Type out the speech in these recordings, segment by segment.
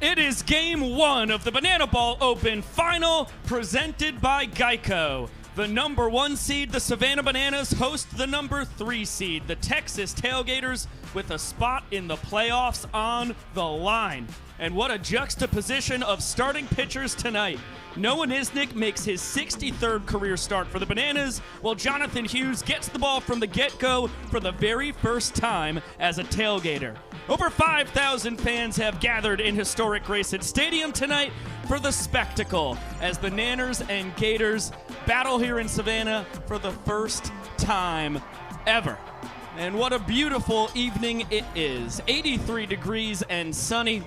It is game one of the Banana Ball Open Final, presented by Geico. The number 1 seed, the Savannah Bananas, host the number 3 seed, the Texas Tailgaters, with a spot in the playoffs on the line. And what a juxtaposition of starting pitchers tonight. Noah Nisnik makes his 63rd career start for the Bananas, while Jonathan Hughes gets the ball from the get-go for the very first time as a tailgater. Over 5,000 fans have gathered in historic Grayson Stadium tonight for the spectacle as the Nanners and Gators battle here in Savannah for the first time ever. And what a beautiful evening it is. 83 degrees and sunny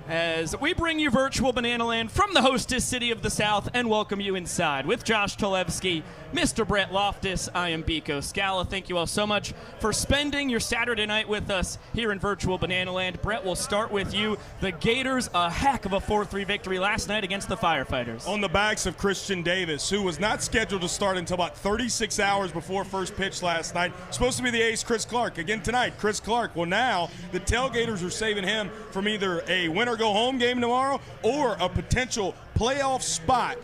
as we bring you virtual Banana Land from the hostess city of the South and welcome you inside with Josh Talevsky, Mr. Brett Loftus. I am Biko Scala. Thank you all so much for spending your Saturday night with us here in virtual Banana Land. Brett, we'll start with you. The Gators, a heck of a 4-3 victory last night against the Firefighters. On the backs of Christian Davis, who was not scheduled to start until about 36 hours before first pitch last night. Supposed to be the ace, Chris Clark. Again tonight, Chris Clark. Well, now the Tailgaters are saving him from either a win-or-go-home game tomorrow or a potential playoff spot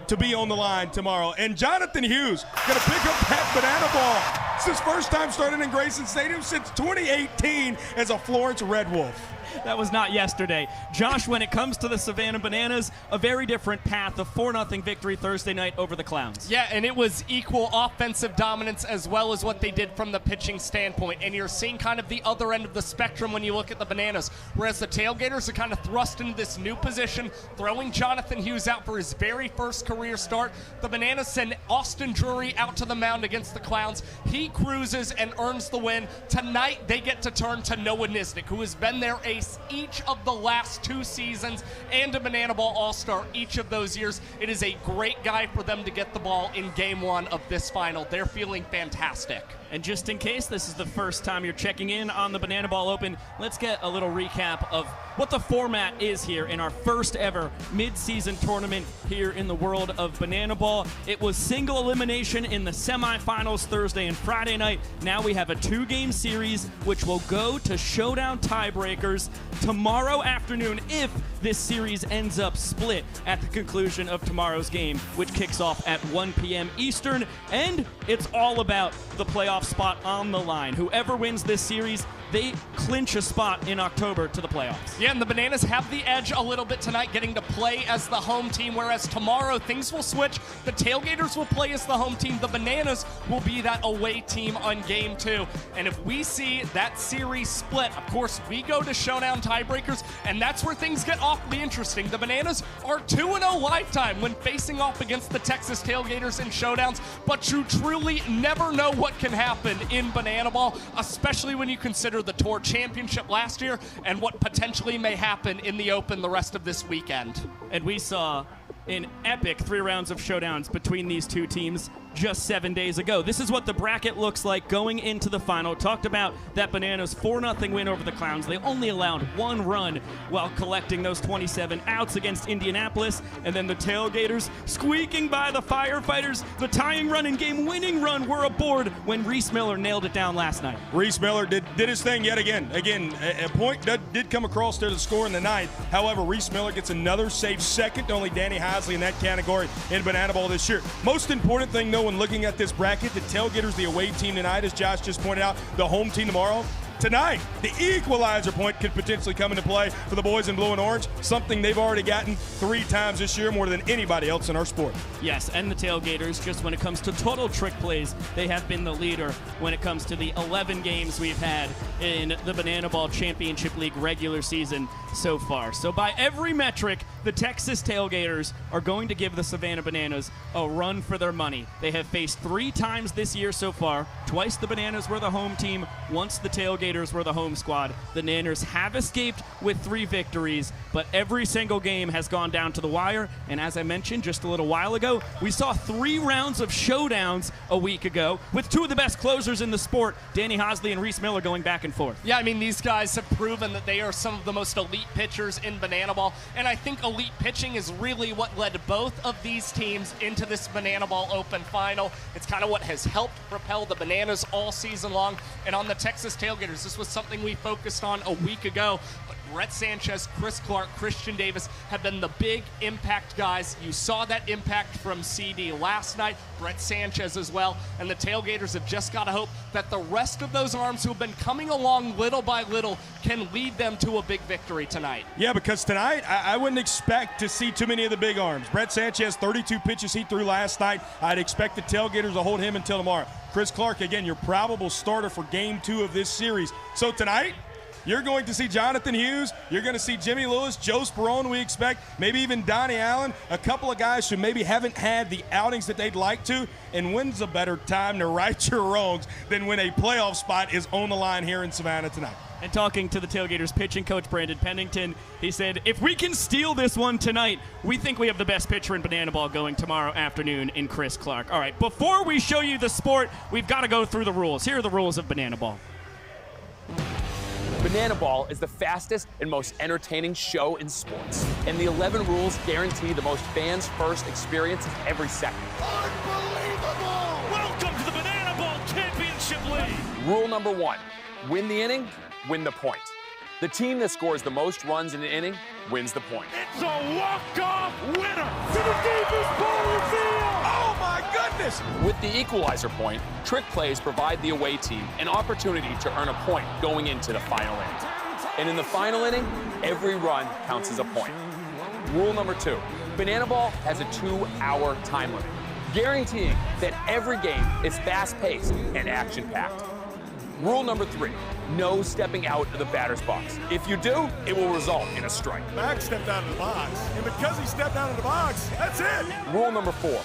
to be on the line tomorrow. And Jonathan Hughes going to pick up that banana ball. It's his first time starting in Grayson Stadium since 2018 as a Florence Red Wolf. That was not yesterday. Josh, when it comes to the Savannah Bananas, a very different path. A 4-0 victory Thursday night over the Clowns. Yeah, and it was equal offensive dominance as well as what they did from the pitching standpoint. And you're seeing kind of the other end of the spectrum when you look at the Bananas. Whereas the Tailgaters are kind of thrust into this new position, throwing Jonathan Hughes out for his very first career start. The Bananas send Austin Drury out to the mound against the Clowns. He cruises and earns the win. Tonight, they get to turn to Noah Nisnik, who has been their ace each of the last 2 seasons and a Banana Ball All-Star each of those years. It is a great guy for them to get the ball in game 1 of this final. They're feeling fantastic. And just in case this is the first time you're checking in on the Banana Ball Open, let's get a little recap of what the format is here in our first ever mid-season tournament here in the world of Banana Ball. It was single elimination in the semifinals Thursday and Friday night. Now we have a 2-game series which will go to showdown tiebreakers tomorrow afternoon if this series ends up split at the conclusion of tomorrow's game, which kicks off at 1 p.m. Eastern. And it's all about the playoff spot on the line. Whoever wins this series, they clinch a spot in October to the playoffs. Yeah, and the Bananas have the edge a little bit tonight, getting to play as the home team, whereas tomorrow things will switch. The Tailgaters will play as the home team. The Bananas will be that away team on game 2. And if we see that series split, of course, we go to showdown tiebreakers, and that's where things get awfully interesting. The Bananas are 2-0 lifetime when facing off against the Texas Tailgaters in showdowns, but you truly never know what can happen in Banana Ball, especially when you consider the Tour Championship last year and what potentially may happen in the Open the rest of this weekend. And we saw an epic 3 rounds of showdowns between these two teams just 7 days ago. This is what the bracket looks like going into the final. Talked about that Bananas 4-0 win over the Clowns. They only allowed 1 run while collecting those 27 outs against Indianapolis. And then the Tailgaters squeaking by the Firefighters. The tying run and game-winning run were aboard when Reese Miller nailed it down last night. Reese Miller did his thing yet again. A point did come across there to score in the 9th. However, Reese Miller gets another safe second to only Danny Heisley in that category in Banana Ball this year. Most important thing, though, when looking at this bracket, the Tailgaters, the away team tonight, as Josh just pointed out, the home team tomorrow. Tonight, the equalizer point could potentially come into play for the boys in blue and orange, something they've already gotten 3 times this year, more than anybody else in our sport. Yes, and the Tailgaters, just when it comes to total trick plays, they have been the leader when it comes to the 11 games we've had in the Banana Ball Championship League regular season so far. So by every metric, the Texas Tailgaters are going to give the Savannah Bananas a run for their money. They have faced 3 times this year so far. Twice the Bananas were the home team, once the Tailgaters were the home squad. The Nanners have escaped with 3 victories, but every single game has gone down to the wire. And as I mentioned just a little while ago, we saw 3 rounds of showdowns a week ago with 2 of the best closers in the sport, Danny Heisley and Reese Miller, going back and forth. Yeah, I mean, these guys have proven that they are some of the most elite pitchers in Banana Ball, and I think elite pitching is really what led both of these teams into this Banana Ball Open final. It's kind of what has helped propel the Bananas all season long, and on the Texas Tailgaters, this was something we focused on a week ago. But Brett Sanchez, Chris Clark, Christian Davis have been the big impact guys. You saw that impact from CD last night, Brett Sanchez as well, and the Tailgaters have just got to hope that the rest of those arms who have been coming along little by little can lead them to a big victory tonight. Yeah, because tonight I wouldn't expect to see too many of the big arms. Brett Sanchez, 32 pitches he threw last night. I'd expect the Tailgaters to hold him until tomorrow. Chris Clark, again, your probable starter for Game 2 of this series. So tonight, you're going to see Jonathan Hughes. You're going to see Jimmy Lewis, Joe Sperone, we expect, maybe even Donnie Allen, a couple of guys who maybe haven't had the outings that they'd like to. And when's a better time to right your wrongs than when a playoff spot is on the line here in Savannah tonight? And talking to the Tailgaters pitching coach, Brandon Pennington, he said, if we can steal this one tonight, we think we have the best pitcher in Banana Ball going tomorrow afternoon in Chris Clark. All right, before we show you the sport, we've got to go through the rules. Here are the rules of Banana Ball. Banana Ball is the fastest and most entertaining show in sports. And the 11 rules guarantee the most fans-first experience every second. Unbelievable! Welcome to the Banana Ball Championship League! Rule number 1, win the inning, win the point. The team that scores the most runs in an inning wins the point. It's a walk-off winner to the deepest part of the field! Oh my goodness! With the equalizer point, trick plays provide the away team an opportunity to earn a point going into the final inning. And in the final inning, every run counts as a point. Rule number 2, Banana Ball has a 2-hour time limit, guaranteeing that every game is fast-paced and action-packed. Rule number 3, no stepping out of the batter's box. If you do, it will result in a strike. Max stepped out of the box, and because he stepped out of the box, that's it! Rule number 4,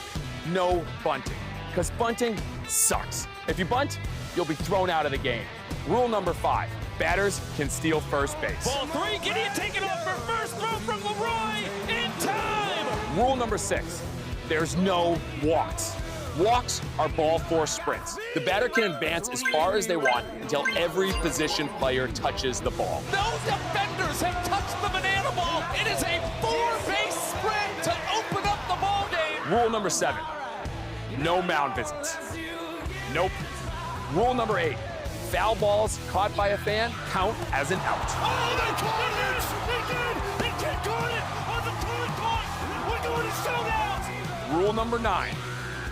no bunting, because bunting sucks. If you bunt, you'll be thrown out of the game. Rule number 5, batters can steal first base. Ball 3, Gideon taken off for first, throw from Leroy in time! Rule number 6, there's no walks. Walks are ball 4 sprints. The batter can advance as far as they want until every position player touches the ball. Those defenders have touched the Banana Ball. It is a 4-base sprint to open up the ball game. Rule number 7, no mound visits. Nope. Rule number 8, foul balls caught by a fan count as an out. Oh, they caught it! They did! They did caught it on the third point! We're going to showdowns! Rule number 9,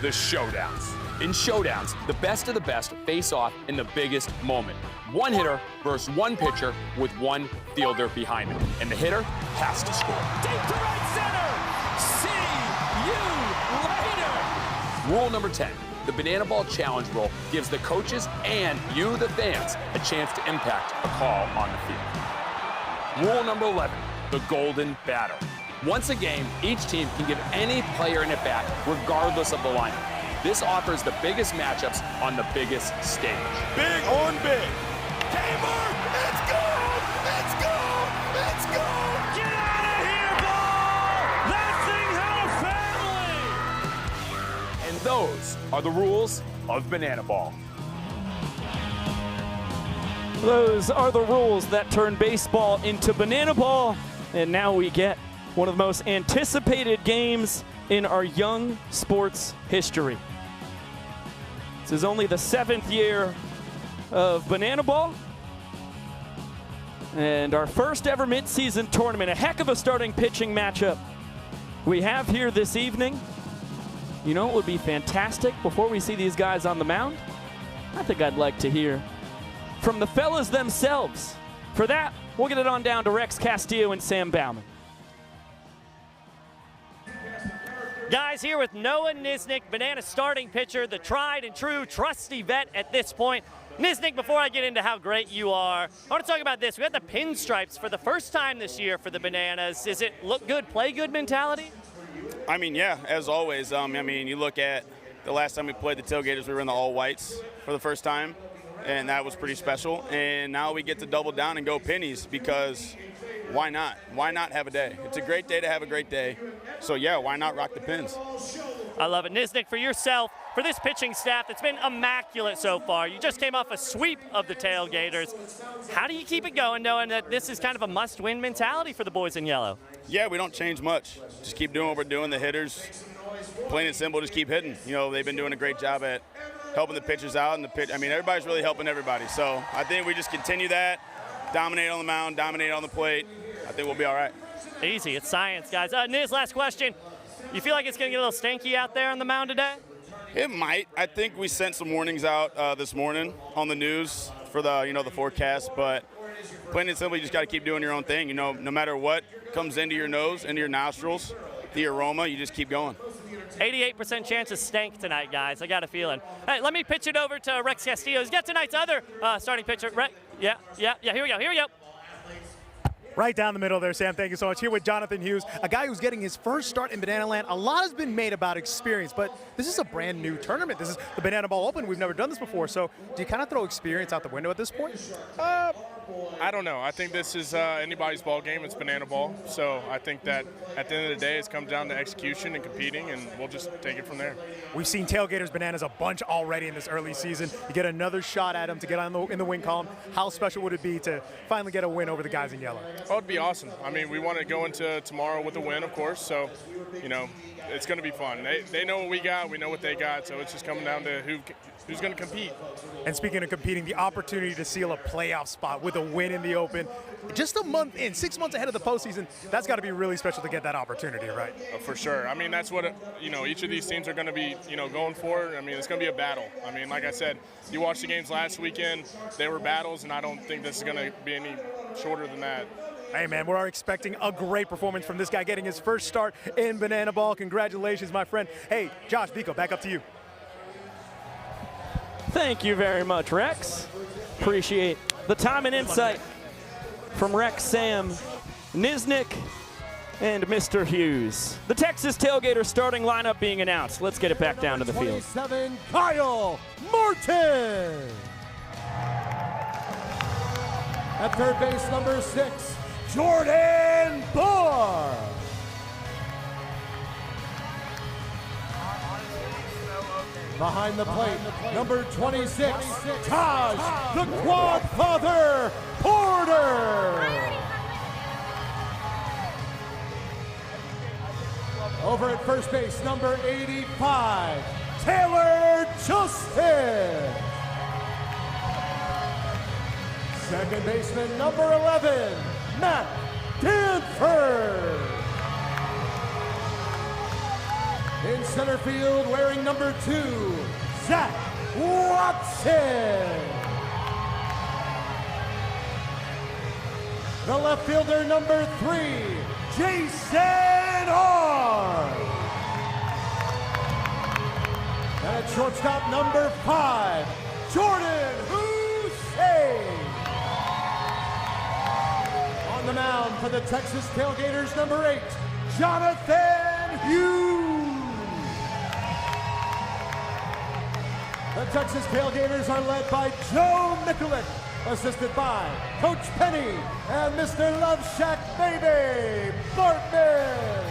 the showdowns. In showdowns, the best of the best face off in the biggest moment. One hitter versus one pitcher with one fielder behind him. And the hitter has to score. Deep to right center! See you later! Rule number 10, the Banana Ball Challenge rule gives the coaches and you, the fans, a chance to impact a call on the field. Rule number 11, the golden batter. Once a game, each team can give any player an at-bat, regardless of the lineup. This offers the biggest matchups on the biggest stage. Big on big. Kmart, let's go! Let's go! Let's go! Get out of here, ball! That thing had a family! And those are the rules of Banana Ball. Those are the rules that turn baseball into Banana Ball. And now we get one of the most anticipated games in our young sports history. This is only the 7th year of Banana Ball. And our first ever mid-season tournament. A heck of a starting pitching matchup we have here this evening. You know, it would be fantastic before we see these guys on the mound. I think I'd like to hear from the fellas themselves. For that, we'll get it on down to Rex Castillo and Sam Bauman. Guys, here with Noah Nisnik, Banana starting pitcher, the tried and true trusty vet at this point. Nisnik, before I get into how great you are, I want to talk about this. We got the pinstripes for the first time this year for the Bananas. Is it look good, play good mentality? I mean, yeah, as always. I mean, you look at the last time we played the Tailgaters, we were in the all whites for the first time, and that was pretty special. And now we get to double down and go pennies because why not? Why not have a day? It's a great day to have a great day. So, yeah, why not rock the pins? I love it. Nisnik, for yourself, for this pitching staff that's been immaculate so far. You just came off a sweep of the Tailgaters. How do you keep it going knowing that this is kind of a must-win mentality for the boys in yellow? Yeah, we don't change much. Just keep doing what we're doing. The hitters, plain and simple, just keep hitting. You know, they've been doing a great job at helping the pitchers out. And everybody's really helping everybody. So I think we just continue that. dominate on the mound, dominate on the plate. I think we'll be all right. Easy. It's science, guys. Niz, last question. You feel like it's going to get a little stinky out there on the mound today? It might. I think we sent some warnings out this morning on the news for the, the forecast, but plain and simply, you just got to keep doing your own thing. No matter what comes into your nose, into your nostrils, the aroma, you just keep going. 88% chance of stank tonight, guys. I got a feeling. Hey, let me pitch it over to Rex Castillo. He's got tonight's other starting pitcher. Yeah. Here we go. Right down the middle there, Sam. Thank you so much. Here with Jonathan Hughes, a guy who's getting his first start in Banana Land. A lot has been made about experience, but this is a brand new tournament. This is the Banana Ball Open. We've never done this before. So do you kind of throw experience out the window at this point? I don't know. I think this is anybody's ball game. It's Banana Ball. So I think that at the end of the day, it's come down to execution and competing, and we'll just take it from there. We've seen Tailgaters Bananas a bunch already in this early season. You get another shot at them to get in the win column. How special would it be to finally get a win over the guys in yellow? Oh, it'd be awesome. I mean, we want to go into tomorrow with a win, of course. So, it's going to be fun. They know what we got. We know what they got. So it's just coming down to who's going to compete. And speaking of competing, the opportunity to seal a playoff spot with a win in the Open, just a month in, 6 months ahead of the postseason, that's got to be really special to get that opportunity, right? For sure. I mean, that's what, each of these teams are going to be, going for. I mean, it's going to be a battle. I mean, like I said, you watched the games last weekend, they were battles, and I don't think this is going to be any shorter than that. Hey, man, we're expecting a great performance from this guy getting his first start in Banana Ball. Congratulations, my friend. Hey, Josh, Biko, back up to you. Thank you very much, Rex. Appreciate the time and insight from Rex, Sam, Niznik, and Mr. Hughes. The Texas Tailgaters starting lineup being announced. Let's get it back down to the field. 27, Kyle Martin. At third base, number 6, Jordan Barr. Behind the plate, number 26, Taj the Quadfather Porter. Over at first base, number 85, Taylor Justin. Second baseman, number 11, Matt Danford. In center field, wearing number 2, Zach Watson. The left fielder, number 3, Jason Arm. And at shortstop, number 5, Jordan Hussein. On the mound for the Texas Tailgaters, number 8, Jonathan Hughes. The Texas Tailgaters are led by Joe Mikulik, assisted by Coach Penny and Mr. Love Shack Baby Bartman.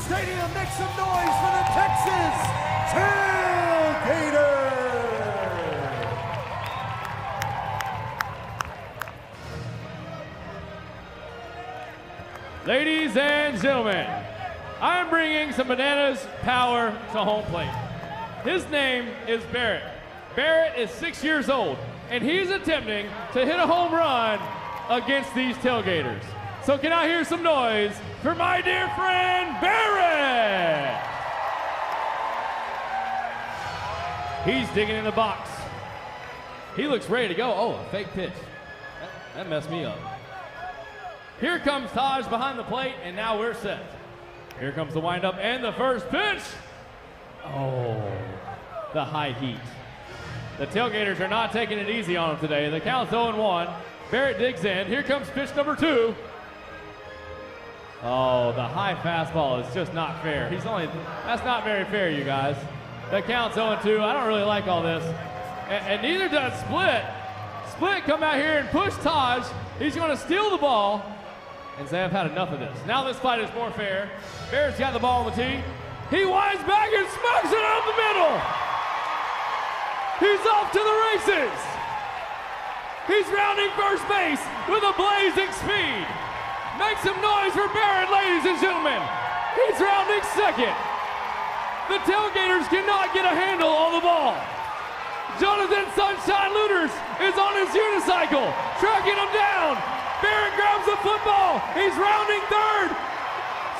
Stadium, make some noise for the Texas Tailgaters! Ladies and gentlemen, I'm bringing some Bananas power to home plate. His name is Barrett. Barrett is 6 years old, and he's attempting to hit a home run against these Tailgaters. So can I hear some noise for my dear friend, Barrett? He's digging in the box. He looks ready to go. Oh, a fake pitch. That messed me up. Here comes Taj behind the plate, and now we're set. Here comes the windup and the first pitch. Oh, the high heat. The Tailgaters are not taking it easy on him today. The count's 0-1. Barrett digs in. Here comes pitch number 2. Oh, the high fastball is just not fair. That's not very fair, you guys. The count's 0-2. I don't really like all this. And neither does Split. split, come out here and push Taj. He's going to steal the ball and say, I've had enough of this. Now this fight is more fair. Bear's got the ball on the tee. He winds back and smokes it out the middle. He's off to the races. He's rounding first base with a blazing speed. Make some noise for Barrett, ladies and gentlemen. He's rounding second. The Tailgaters cannot get a handle on the ball. Jonathan Sunshine Looters is on his unicycle, tracking him down. Barrett grabs the football. He's rounding third.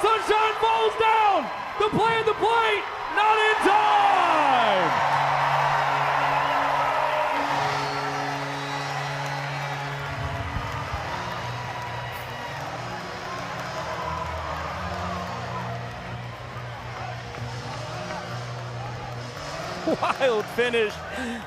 Sunshine falls down. The play at the plate, not in time. Wild finish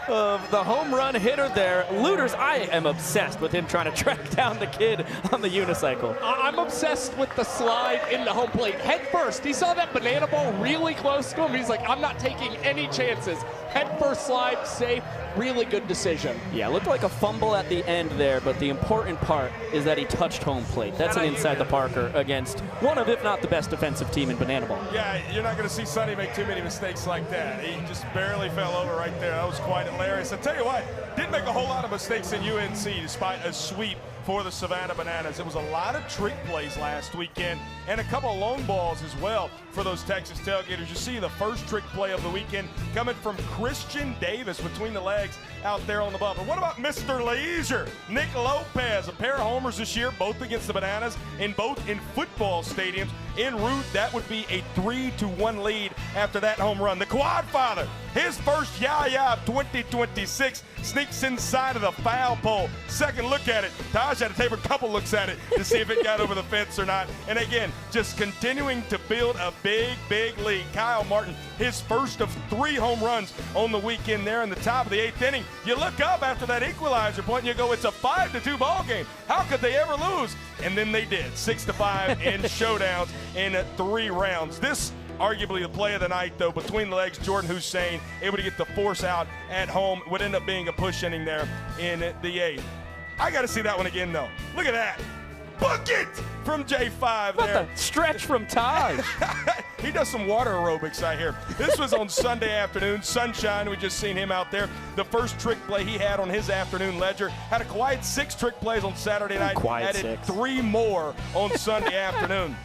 of the home run hitter there. Looters, I am obsessed with him trying to track down the kid on the unicycle. I'm obsessed with the slide into home plate. Head first, he saw that banana ball really close to him. He's like, I'm not taking any chances. Head first slide, safe, really good decision. Yeah, looked like a fumble at the end there, but the important part is that he touched home plate. That's an inside the Parker against one of, if not the best defensive team in banana ball. Yeah, you're not going to see Sonny make too many mistakes like that. He just barely fell over right there. That was quite hilarious. I tell you what, didn't make a whole lot of mistakes in UNC despite a sweep for the Savannah Bananas. It was a lot of trick plays last weekend and a couple of long balls as well for those Texas Tailgaters. You see the first trick play of the weekend coming from Christian Davis between the legs out there on the bump. But what about Mr. Leisure? Nick Lopez, a pair of homers this year, both against the Bananas, and both in football stadiums. En route, that would be a 3-1 lead after that home run. The Quad Father, his first yah-yah of 2026, sneaks inside of the foul pole. Second look at it. Taj had to take a couple looks at it to see if it got over the fence or not. And again, just continuing to build a big, big lead. Kyle Martin, his first of 3 home runs on the weekend there in the top of the 8th inning. You look up after that equalizer point and you go, it's a 5-2 ball game. How could they ever lose? And then they did. 6-5 in showdowns in 3 rounds. This arguably the play of the night, though, between the legs, Jordan Hussein able to get the force out at home. Would end up being a push inning there in the 8th. I got to see that one again, though. Look at that. Book it from J5 What there. the stretch from Taj. He does some water aerobics, I hear. This was on Sunday afternoon. Sunshine, we just seen him out there. The first trick play he had on his afternoon ledger. Had a quiet 6 trick plays on Saturday night. Quiet Added 6. 3 more on Sunday afternoon.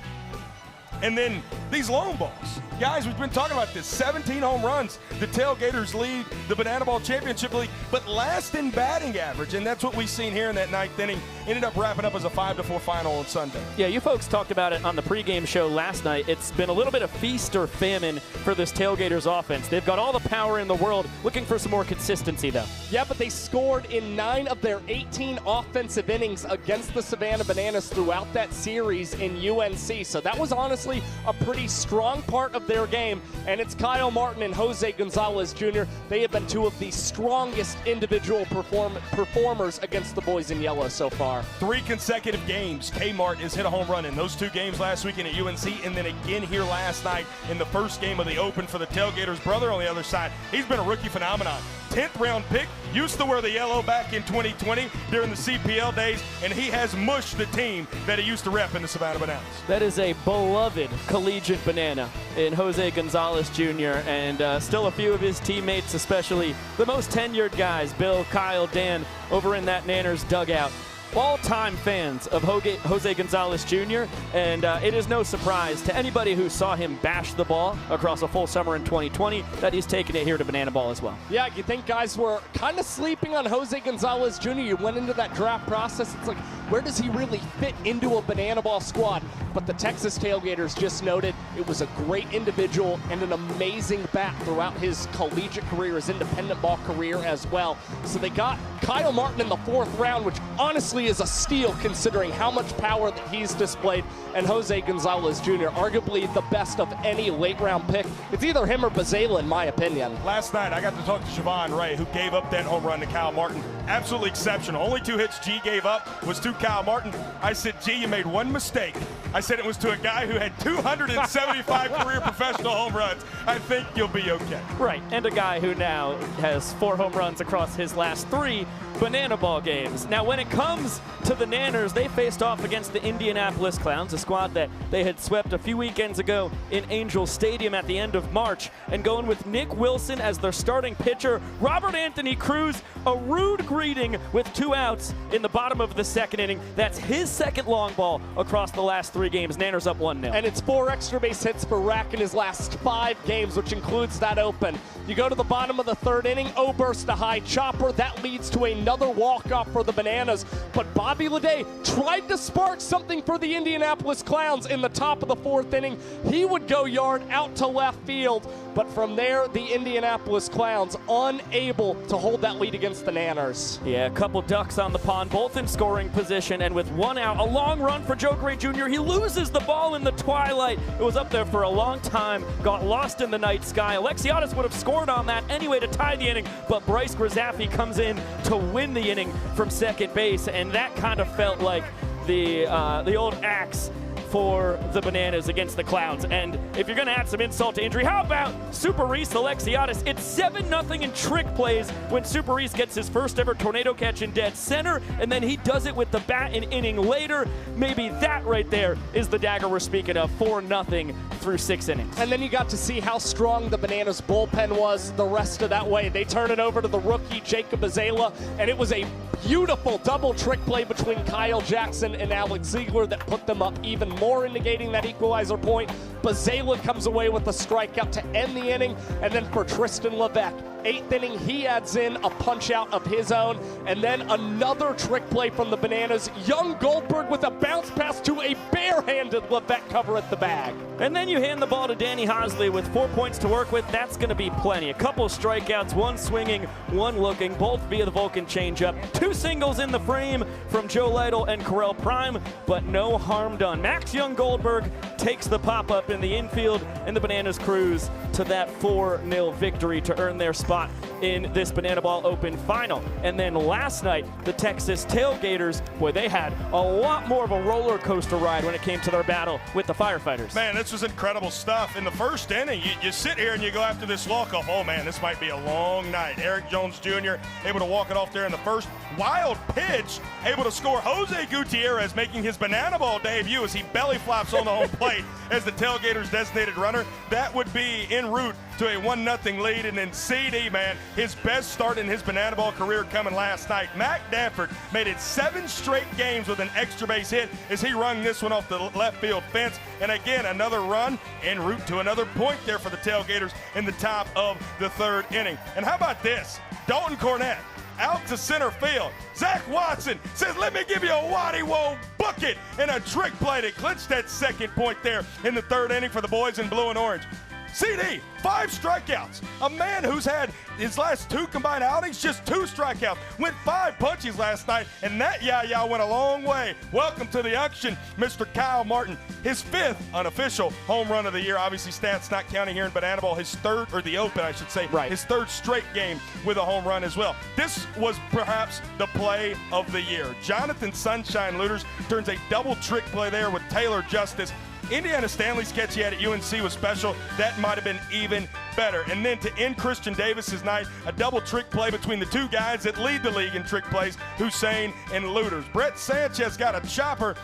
And then these long balls. Guys, we've been talking about this. 17 home runs. The Tailgaters lead the Banana Ball Championship League, but last in batting average, and that's what we've seen here in that 9th inning. Ended up wrapping up as a 5-4 final on Sunday. Yeah, you folks talked about it on the pregame show last night. It's been a little bit of feast or famine for this Tailgaters offense. They've got all the power in the world, looking for some more consistency, though. Yeah, but they scored in 9 of their 18 offensive innings against the Savannah Bananas throughout that series in UNC. So that was honestly a pretty strong part of their game. And it's Kyle Martin and Jose Gonzalez Jr. They have been 2 of the strongest individual performers against the boys in yellow so far. 3 consecutive games. Kmart has hit a home run in those 2 games last weekend at UNC, and then again here last night in the first game of the Open for the Tailgaters. Brother on the other side, he's been a rookie phenomenon. 10th round pick, used to wear the yellow back in 2020 during the CPL days, and he has mushed the team that he used to rep in the Savannah Bananas. That is a beloved collegiate banana in Jose Gonzalez Jr. and still a few of his teammates, especially the most tenured guys, Bill, Kyle, Dan, over in that Nanners dugout. All-time fans of Jose Gonzalez Jr., and it is no surprise to anybody who saw him bash the ball across a full summer in 2020 that he's taken it here to Banana Ball as well. Yeah, you think guys were kind of sleeping on Jose Gonzalez Jr. You went into that draft process, it's like, where does he really fit into a Banana Ball squad? But the Texas Tailgaters just noted it was a great individual and an amazing bat throughout his collegiate career, his independent ball career as well. So they got Kyle Martin in the 4th round, which honestly is a steal considering how much power that he's displayed, and Jose Gonzalez Jr., arguably the best of any late round pick. It's either him or Bazela in my opinion. Last night I got to talk to Siobhan Ray, who gave up that home run to Kyle Martin. Absolutely exceptional. Only 2 hits G gave up was to Kyle Martin. I said, G, you made 1 mistake. I said it was to a guy who had 275 career professional home runs. I think you'll be okay. Right, and a guy who now has 4 home runs across his last 3 banana ball games. Now, when it comes to the Nanners, they faced off against the Indianapolis Clowns, a squad that they had swept a few weekends ago in Angel Stadium at the end of March. And going with Nick Wilson as their starting pitcher, Robert Anthony Cruz, a rude greeting with 2 outs in the bottom of the second inning. That's his second long ball across the last 3 games. Nanners up 1-0. And it's 4 extra base hits for Rack in his last 5 games, which includes that open. You go to the bottom of the 3rd inning, Oberst a high chopper. That leads to another walk-off for the Bananas. But Bobby Leday tried to spark something for the Indianapolis Clowns in the top of the 4th inning. He would go yard out to left field. But from there, the Indianapolis Clowns unable to hold that lead against the Nanners. Yeah, a couple ducks on the pond, both in scoring position, and with 1 out, a long run for Joe Gray Jr. He loses the ball in the twilight. It was up there for a long time, got lost in the night sky. Alexiadis would have scored on that anyway to tie the inning, but Bryce Grzaffi comes in to win the inning from second base, and that kind of felt like the old axe for the Bananas against the Clowns. And if you're going to add some insult to injury, how about Super Reese Alexiadis? It's 7-0 in trick plays when Super Reese gets his first ever tornado catch in dead center, and then he does it with the bat an inning later. Maybe that right there is the dagger we're speaking of, 4-0 through 6 innings. And then you got to see how strong the Bananas bullpen was the rest of that way. They turn it over to the rookie Jacob Azala, and it was a beautiful double trick play between Kyle Jackson and Alex Ziegler that put them up even more, indicating that equalizer point. Bazala comes away with a strikeout to end the inning, and then for Tristan Levesque, 8th inning, he adds in a punch out of his own, and then another trick play from the Bananas. Young Goldberg with a bounce pass to a barehanded Levesque cover at the bag. And then you hand the ball to Danny Hosley with 4 points to work with. That's going to be plenty. A couple strikeouts, 1 swinging, 1 looking, both via the Vulcan changeup. 2 singles in the frame from Joe Lytle and Correll Prime, but no harm done. Max Young Goldberg takes the pop-up in the infield, and the Bananas cruise to that 4-0 victory to earn their spot in this Banana Ball Open final. And then last night, the Texas Tailgaters, boy, they had a lot more of a roller coaster ride when it came to their battle with the Firefighters. Man, this was incredible stuff. In the first inning, you sit here and you go after this walk-off. Oh, man, this might be a long night. Eric Jones Jr. able to walk it off there in the first. Wild pitch, able to score. Jose Gutierrez making his Banana Ball debut as he belly flops on the home plate as the Tailgaters' designated runner. That would be en route to a 1-0 lead. And then CD, man, his best start in his Banana Ball career coming last night. Mac Danford made it 7 straight games with an extra base hit as he rung this one off the left field fence. And again, another run en route to another point there for the Tailgaters in the top of the 3rd inning. And how about this? Dalton Cornett out to center field. Zach Watson says, let me give you a Waddy-Wo bucket, and a trick play to clinch that 2nd point there in the 3rd inning for the boys in blue and orange. CD, 5 strikeouts. A man who's had his last 2 combined outings, just 2 strikeouts. Went 5 punches last night, and that yah-yah went a long way. Welcome to the action, Mr. Kyle Martin. His 5th unofficial home run of the year. Obviously, stats not counting here in Banana Ball. His 3rd, or the Open, I should say. Right. His 3rd straight game with a home run as well. This was perhaps the play of the year. Jonathan Sunshine Looters turns a double trick play there with Taylor Justice. Indiana Stanley's catch he had at UNC was special. That might have been even better. And then to end Christian Davis's night, a double trick play between the 2 guys that lead the league in trick plays, Hussein and Looters. Brett Sanchez got a chopper,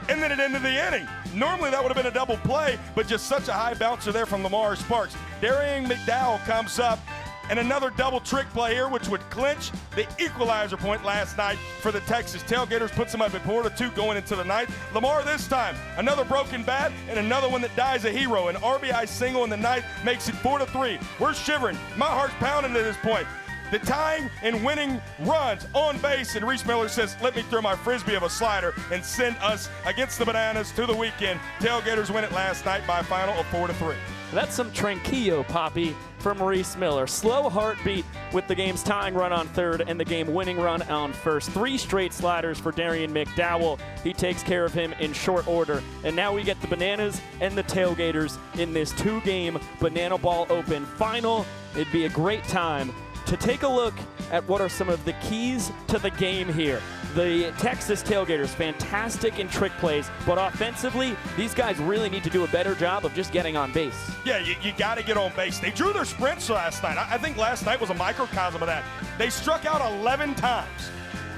and then it ended the inning. Normally that would have been a double play, but just such a high bouncer there from Lamar Sparks. Darian McDowell comes up, and another double trick play here, which would clinch the equalizer point last night for the Texas Tailgaters. Puts them up at 4-2 going into the 9th. Lamar this time, another broken bat, and another one that dies a hero. An RBI single in the 9th makes it 4-3. We're shivering. My heart's pounding at this point. The tying and winning runs on base, and Reese Miller says, let me throw my frisbee of a slider and send us against the Bananas to the weekend. Tailgaters win it last night by a final of 4-3. That's some tranquillo, Poppy, from Reese Miller. Slow heartbeat with the game's tying run on 3rd and the game-winning run on 1st. 3 straight sliders for Darian McDowell. He takes care of him in short order. And now we get the Bananas and the Tailgaters in this 2-game Banana Ball Open final. It'd be a great time to take a look at what are some of the keys to the game here. The Texas Tailgaters, fantastic in trick plays, but offensively, these guys really need to do a better job of just getting on base. Yeah, you got to get on base. They drew their sprints last night. I think last night was a microcosm of that. They struck out 11 times.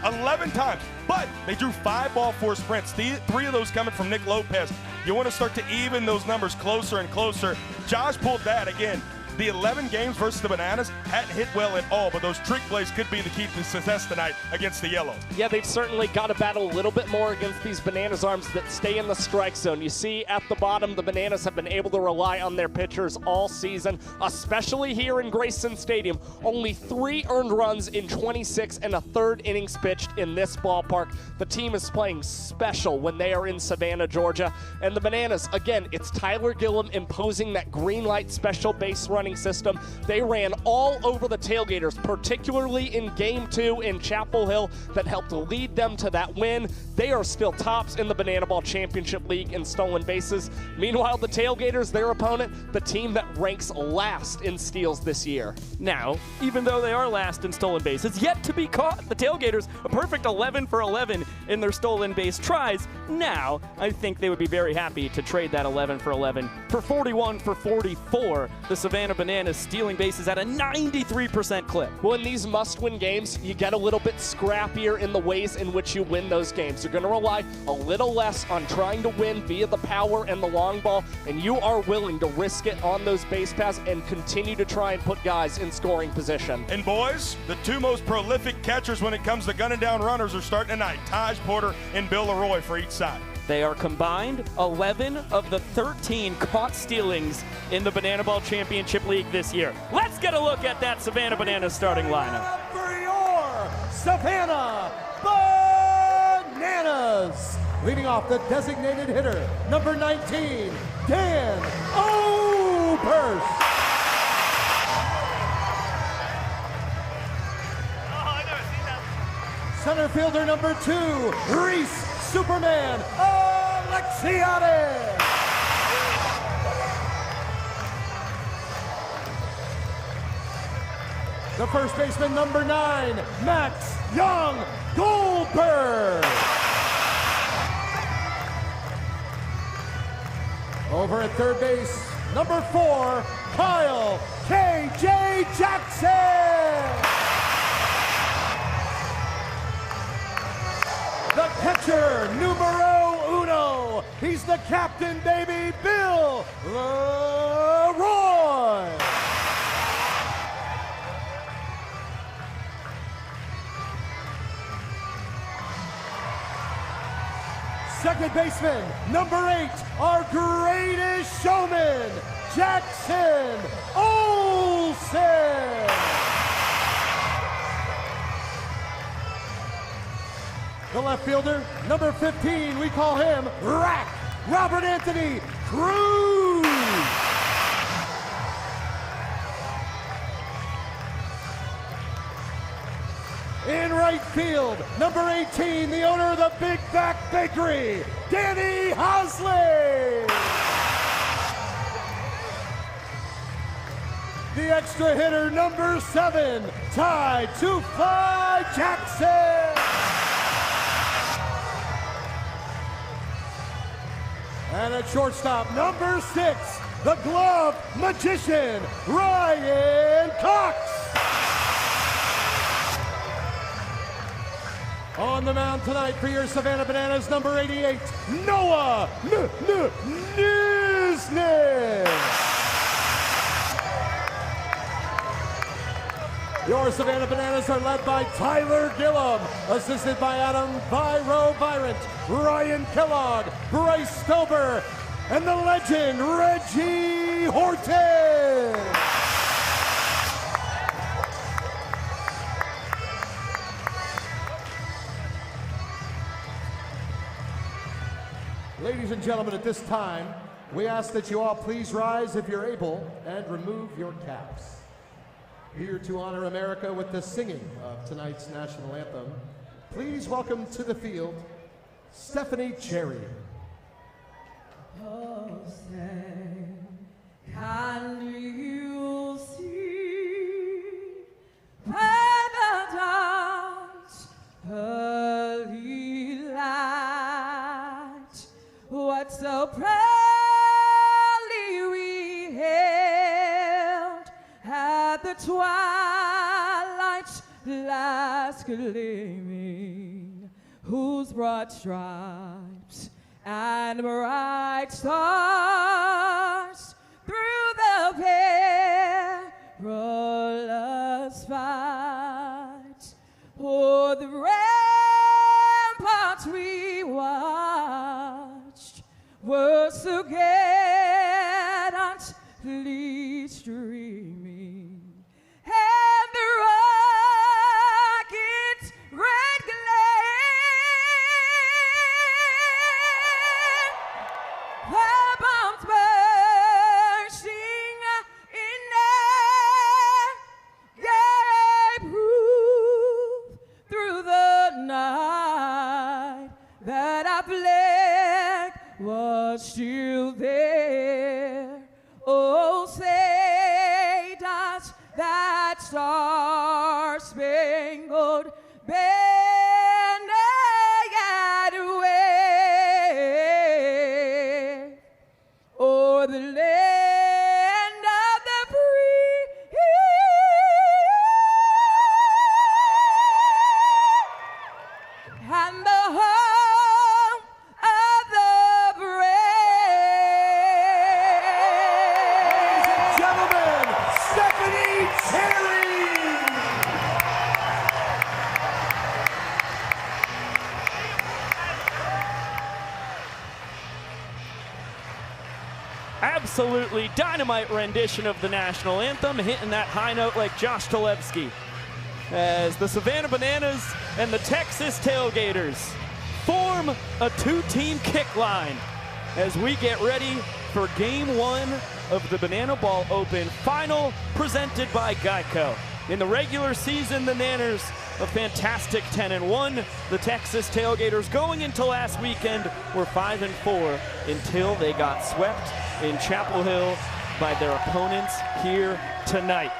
11 times. But they drew 5 ball 4 sprints. 3 of those coming from Nick Lopez. You want to start to even those numbers closer and closer. Josh pulled that again. The 11 games versus the Bananas hadn't hit well at all, but those trick plays could be the key to success tonight against the Yellow. Yeah, they've certainly got to battle a little bit more against these Bananas arms that stay in the strike zone. You see at the bottom, the Bananas have been able to rely on their pitchers all season, especially here in Grayson Stadium. Only 3 earned runs in 26 and a third innings pitched in this ballpark. The team is playing special when they are in Savannah, Georgia. And the Bananas, again, it's Tyler Gillum imposing that green light special base running system. They ran all over the Tailgaters, particularly in Game 2 in Chapel Hill, that helped lead them to that win. They are still tops in the Banana Ball Championship League in stolen bases. Meanwhile, the Tailgaters, their opponent, the team that ranks last in steals this year. Now, even though they are last in stolen bases, yet to be caught, the Tailgaters, a perfect 11 for 11 in their stolen base tries. Now, I think they would be very happy to trade that 11 for 11 for 41 for 44. The Savannah Bananas stealing bases at a 93% clip. Well, in these must-win games, you get a little bit scrappier in the ways in which you win those games. You're going to rely a little less on trying to win via the power and the long ball, and you are willing to risk it on those base paths and continue to try and put guys in scoring position. And boys, the 2 most prolific catchers when it comes to gunning down runners are starting tonight. Taj Porter and Bill Leroy for each side. They are combined 11 of the 13 caught stealings in the Banana Ball Championship League this year. Let's get a look at that Savannah Bananas starting lineup. For your Savannah Bananas. Leading off the designated hitter, number 19, Dan Oberst. Center fielder number 2, Reese Superman Alexiades. The first baseman, number 9, Max Young Goldberg. Over at third base, number 4, Kyle K.J. Jackson. The catcher, numero 1. He's the captain, baby, Bill Leroy. Second baseman, number 8, our greatest showman, Jackson Olsen. The left fielder, number 15, we call him Rack, Robert Anthony Cruz. In right field, number 18, the owner of the Big Back Bakery, Danny Hosley. The extra hitter, number 7, Ty Two Fly Jackson. And at shortstop, number 6, the glove magician, Ryan Cox. On the mound tonight for your Savannah Bananas, number 88, Noah Nisnik. Your Savannah Bananas are led by Tyler Gillum, assisted by Adam Virant, Ryan Kellogg, Bryce Stober, and the legend, Reggie Horton. Ladies and gentlemen, at this time, we ask that you all please rise if you're able and remove your caps. Here to honor America with the singing of tonight's national anthem, please welcome to the field, Stephanie Cherry. Oh, say, can you see paradise early? what so proudly we hailed at the twilight's last gleaming, whose broad stripes and bright stars through the perilous fight o'er the ramparts we watched were so gallantly streaming, and the rocket's red glare, the bombs bursting in air, gave proof through the night that our flag was still there. Oh, say does that star-spangled banner yet wave o'er the land of the free, and the home of the brave. Gentlemen, Stephanie Terry. Absolutely dynamite rendition of the national anthem, hitting that high note like Josh Talevsky. As the Savannah Bananas and the Texas Tailgaters form a two-team kick line as we get ready for Game 1 of the Banana Ball Open final, presented by Geico. In the regular season, the Nanners a fantastic 10-1. The Texas Tailgaters going into last weekend were 5-4 until they got swept in Chapel Hill by their opponents here tonight.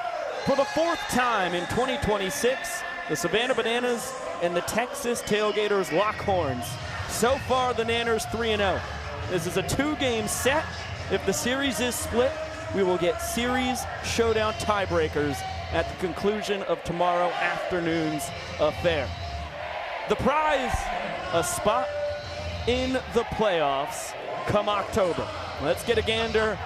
For the fourth time in 2026, the Savannah Bananas and the Texas Tailgaters lock horns. So far, the Nanners 3-0. This is a two-game set. If the series is split, we will get series showdown tiebreakers at the conclusion of tomorrow afternoon's affair. The prize, a spot in the playoffs come October. Let's get a gander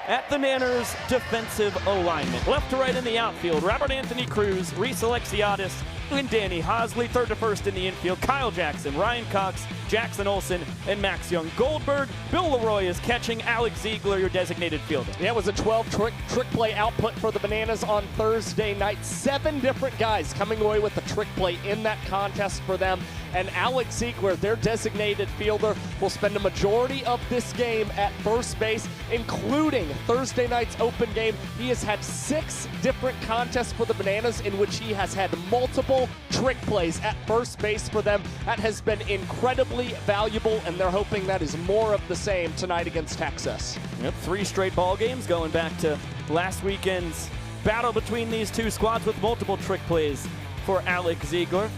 at the Nanners' defensive alignment. Left to right in the outfield, Robert Anthony Cruz, Reese Alexiadis, and Danny Hosley. Third to first in the infield, Kyle Jackson, Ryan Cox, Jackson Olsen, and Max Young. Goldberg, Bill Leroy is catching, Alex Ziegler, your designated fielder. Yeah, it was a 12 trick play output for the Bananas on Thursday night. 7 different guys coming away with a trick play in that contest for them. And Alex Ziegler, their designated fielder, will spend a majority of this game at first base, including Thursday night's open game. He has had 6 different contests for the Bananas in which he has had multiple trick plays at first base for them. That has been incredibly valuable, and they're hoping that is more of the same tonight against Texas. Yep, 3 straight ball games going back to last weekend's battle between these two squads with multiple trick plays for Alex Ziegler.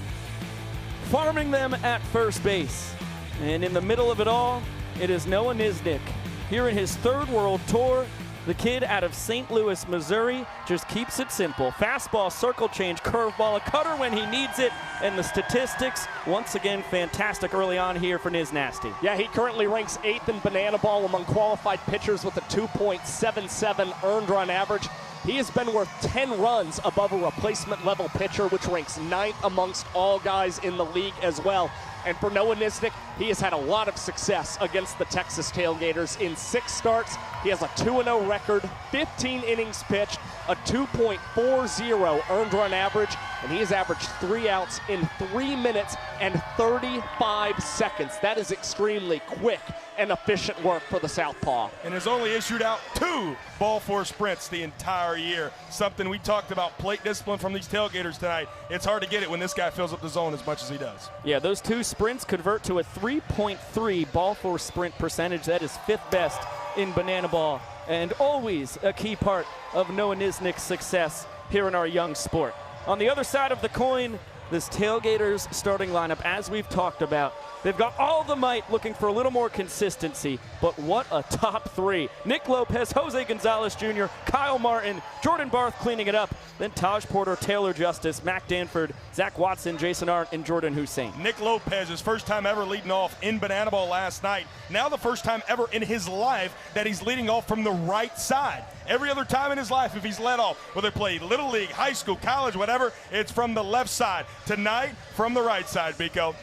Farming them at first base. And in the middle of it all, it is Noah Nisnik. Here in his 3rd World Tour, the kid out of St. Louis, Missouri, just keeps it simple. Fastball, circle change, curveball, a cutter when he needs it, and the statistics, once again, fantastic early on here for Niznasty. Yeah, he currently ranks 8th in Banana Ball among qualified pitchers with a 2.77 earned run average. He has been worth 10 runs above a replacement level pitcher, which ranks 9th amongst all guys in the league as well. And for Noah Nisnik, he has had a lot of success against the Texas Tailgaters. In 6 starts, he has a 2-0 record, 15 innings pitched, a 2.40 earned run average, and he has averaged 3 outs in 3 minutes and 35 seconds. That is extremely quick and efficient work for the Southpaw. And has only issued out 2 ball 4 sprints the entire year. Something we talked about, plate discipline from these Tailgaters tonight. It's hard to get it when this guy fills up the zone as much as he does. Yeah, those 2 sprints convert to a 3.3 ball 4 sprint percentage. That is 5th best in Banana Ball, and always a key part of Noah Nisnik's success here in our young sport. On the other side of the coin, this Tailgaters starting lineup, as we've talked about, they've got all the might looking for a little more consistency, but what a top three. Nick Lopez, Jose Gonzalez Jr., Kyle Martin, Jordan Barth cleaning it up, then Taj Porter, Taylor Justice, Mac Danford, Zach Watson, Jason Arndt, and Jordan Hussein. Nick Lopez, his first time ever leading off in Banana Ball last night. Now the first time ever in his life that he's leading off from the right side. Every other time in his life, if he's led off, whether he played Little League, high school, college, whatever, it's from the left side. Tonight, from the right side, Biko.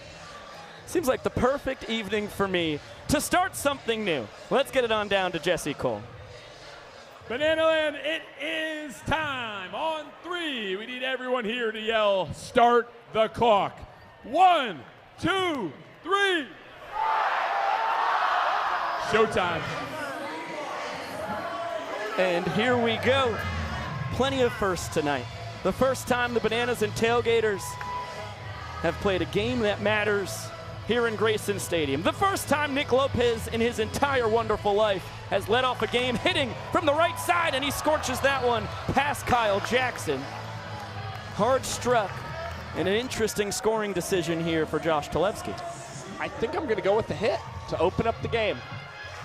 Seems like the perfect evening for me to start something new. Let's get it on down to Jesse Cole. Banana Land, it is time. On 3, we need everyone here to yell, start the clock. 1, 2, 3. Showtime. And here we go. Plenty of firsts tonight. The first time the Bananas and Tailgaters have played a game that matters here in Grayson Stadium. The first time Nick Lopez in his entire wonderful life has led off a game hitting from the right side, and he scorches that one past Kyle Jackson. Hard struck, and an interesting scoring decision here for Josh Talevsky. I think I'm going to go with the hit to open up the game.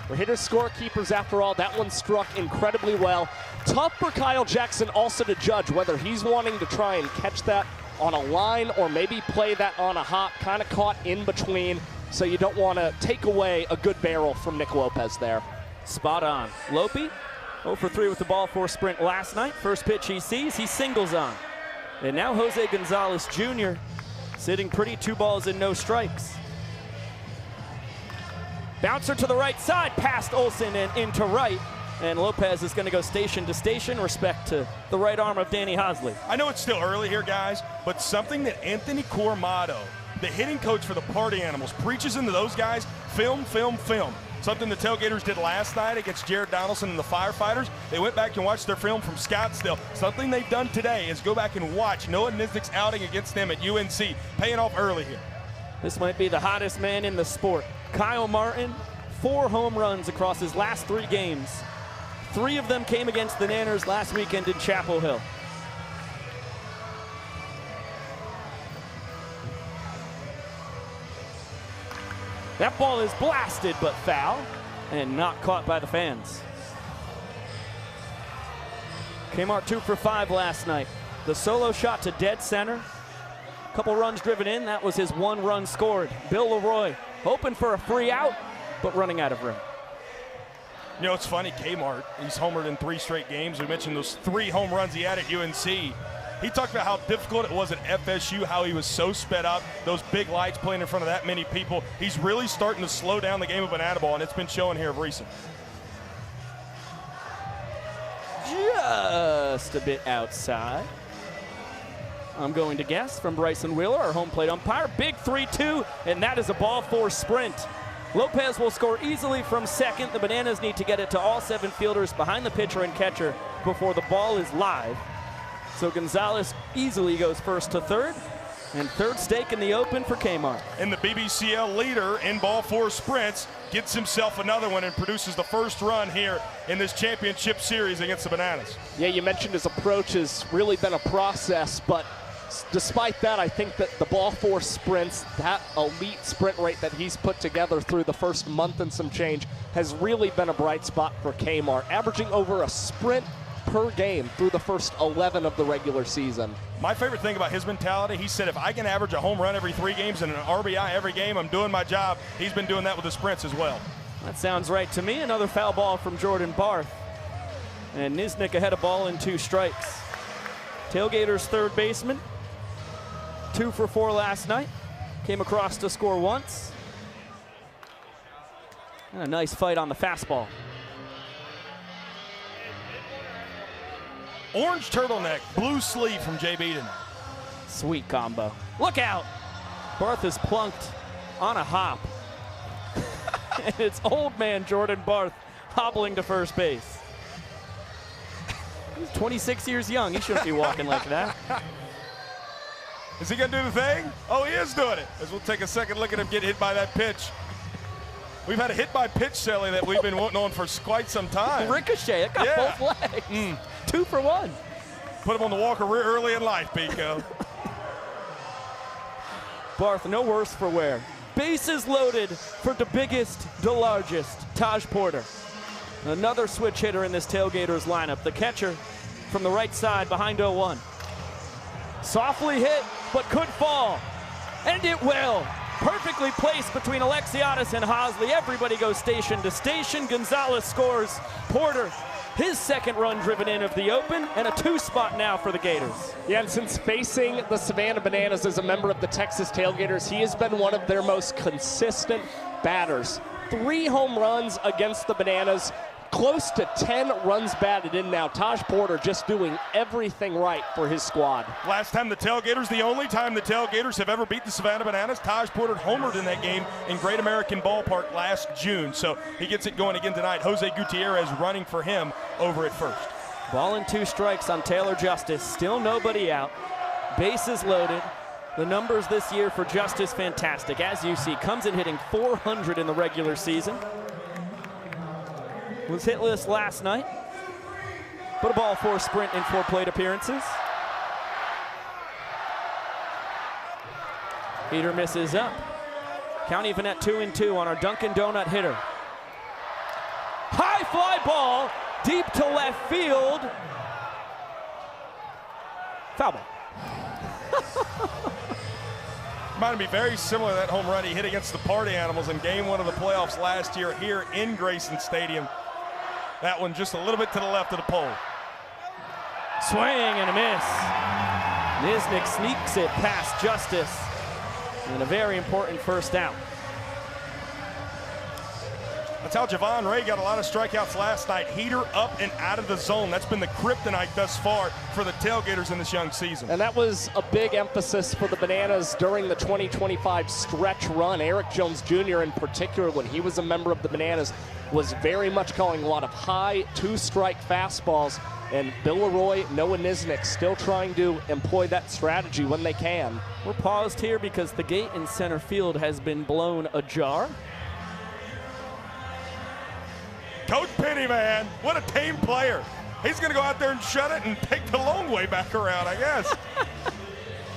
We're hitters, scorekeepers after all. That one struck incredibly well. Tough for Kyle Jackson also to judge whether he's wanting to try and catch that on a line or maybe play that on a hop, kind of caught in between, so you don't want to take away a good barrel from Nick Lopez there. Spot on. Lopey, 0 for 3 with the ball 4 sprint last night. First pitch he sees, he singles on. And now Jose Gonzalez Jr. sitting pretty, 2 balls and no strikes. Bouncer to the right side, past Olsen and into right. And Lopez is going to go station to station, respect to the right arm of Danny Hosley. I know it's still early here, guys, but something that Anthony Cormado, the hitting coach for the Party Animals, preaches into those guys, film, film, film. Something the Tailgaters did last night against Jared Donaldson and the Firefighters. They went back and watched their film from Scottsdale. Something they've done today is go back and watch Noah Nisnik's outing against them at UNC, paying off early here. This might be the hottest man in the sport. Kyle Martin, 4 home runs across his last 3 games. 3 of them came against the Nanners last weekend in Chapel Hill. That ball is blasted but foul and not caught by the fans. Kmart 2 for 5 last night. The solo shot to dead center. Couple runs driven in. That was his 1 run scored. Bill Leroy hoping for a free out, but running out of room. You know, it's funny, Kmart, he's homered in 3 straight games. We mentioned those 3 home runs he had at UNC. He talked about how difficult it was at FSU, how he was so sped up, those big lights playing in front of that many people. He's really starting to slow down the game of Banana Ball, and it's been showing here of recent. Just a bit outside. I'm going to guess from Bryson Wheeler, our home plate umpire. Big 3-2, and that is a ball 4 sprint. Lopez will score easily from second. The Bananas need to get it to all 7 fielders behind the pitcher and catcher before the ball is live. So Gonzalez easily goes first to third, and third stake in the open for Kmart. And the BBCL leader in ball 4 sprints gets himself another one and produces the first run here in this championship series against the Bananas. Yeah, you mentioned his approach has really been a process, but despite that, I think that the ball 4 sprints, that elite sprint rate that he's put together through the first month and some change has really been a bright spot for Kmart, averaging over a sprint per game through the first 11 of the regular season. My favorite thing about his mentality, he said, if I can average a home run every 3 games and an RBI every game, I'm doing my job. He's been doing that with the sprints as well. That sounds right to me. Another foul ball from Jordan Barth. And Nisnik ahead of ball in 2 strikes. Tailgaters third baseman, 2 for 4 last night. Came across to score once. And a nice fight on the fastball. Orange turtleneck, blue sleeve from JB tonight. Sweet combo. Look out! Barth is plunked on a hop. And it's old man Jordan Barth hobbling to first base. He's 26 years young. He shouldn't be walking like that. Is he going to do the thing? Oh, he is doing it. As we'll take a second look at him get hit by that pitch. We've had a hit by pitch, Sally, that we've been wanting on for quite some time. Ricochet, it got both legs. 2 for 1. Put him on the walker real early in life, Pico. Barth, no worse for wear. Bases loaded for the biggest, the largest, Taj Porter. Another switch hitter in this Tailgaters lineup. The catcher from the right side behind 0-1. Softly hit, but could fall. And it will. Perfectly placed between Alexiadis and Hosley. Everybody goes station to station. Gonzalez scores. Porter, his second run driven in of the Open, and a 2-spot now for the Gators. Yeah, and since facing the Savannah Bananas as a member of the Texas Tailgaters, he has been one of their most consistent batters. 3 home runs against the Bananas, close to 10 runs batted in now. Taj Porter just doing everything right for his squad. Last time the only time the Tailgaters have ever beat the Savannah Bananas, Taj Porter homered in that game in Great American Ballpark last June. So he gets it going again tonight. Jose Gutierrez running for him over at first. Ball and 2 strikes on Taylor Justice. Still nobody out. Bases loaded. The numbers this year for Justice, fantastic. As you see, comes in hitting .400 in the regular season. Was hitless last night, but a ball 4 sprint in 4 plate appearances. Heater misses up. Count even at 2-2 on our Dunkin' Donut hitter. High fly ball, deep to left field. Foul ball. Reminded me very similar to that home run he hit against the Party Animals in Game 1 of the playoffs last year here in Grayson Stadium. That one just a little bit to the left of the pole. Swing and a miss. Nisnik sneaks it past Justice. And a very important first out. That's how Javon Ray got a lot of strikeouts last night. Heater up and out of the zone. That's been the kryptonite thus far for the Tailgaters in this young season. And that was a big emphasis for the Bananas during the 2025 stretch run. Eric Jones Jr. in particular, when he was a member of the Bananas, was very much calling a lot of high 2-strike fastballs. And Bill Leroy, Noah Nisnik still trying to employ that strategy when they can. We're paused here because the gate in center field has been blown ajar. Coach Penny, man, what a team player. He's going to go out there and shut it and take the long way back around, I guess.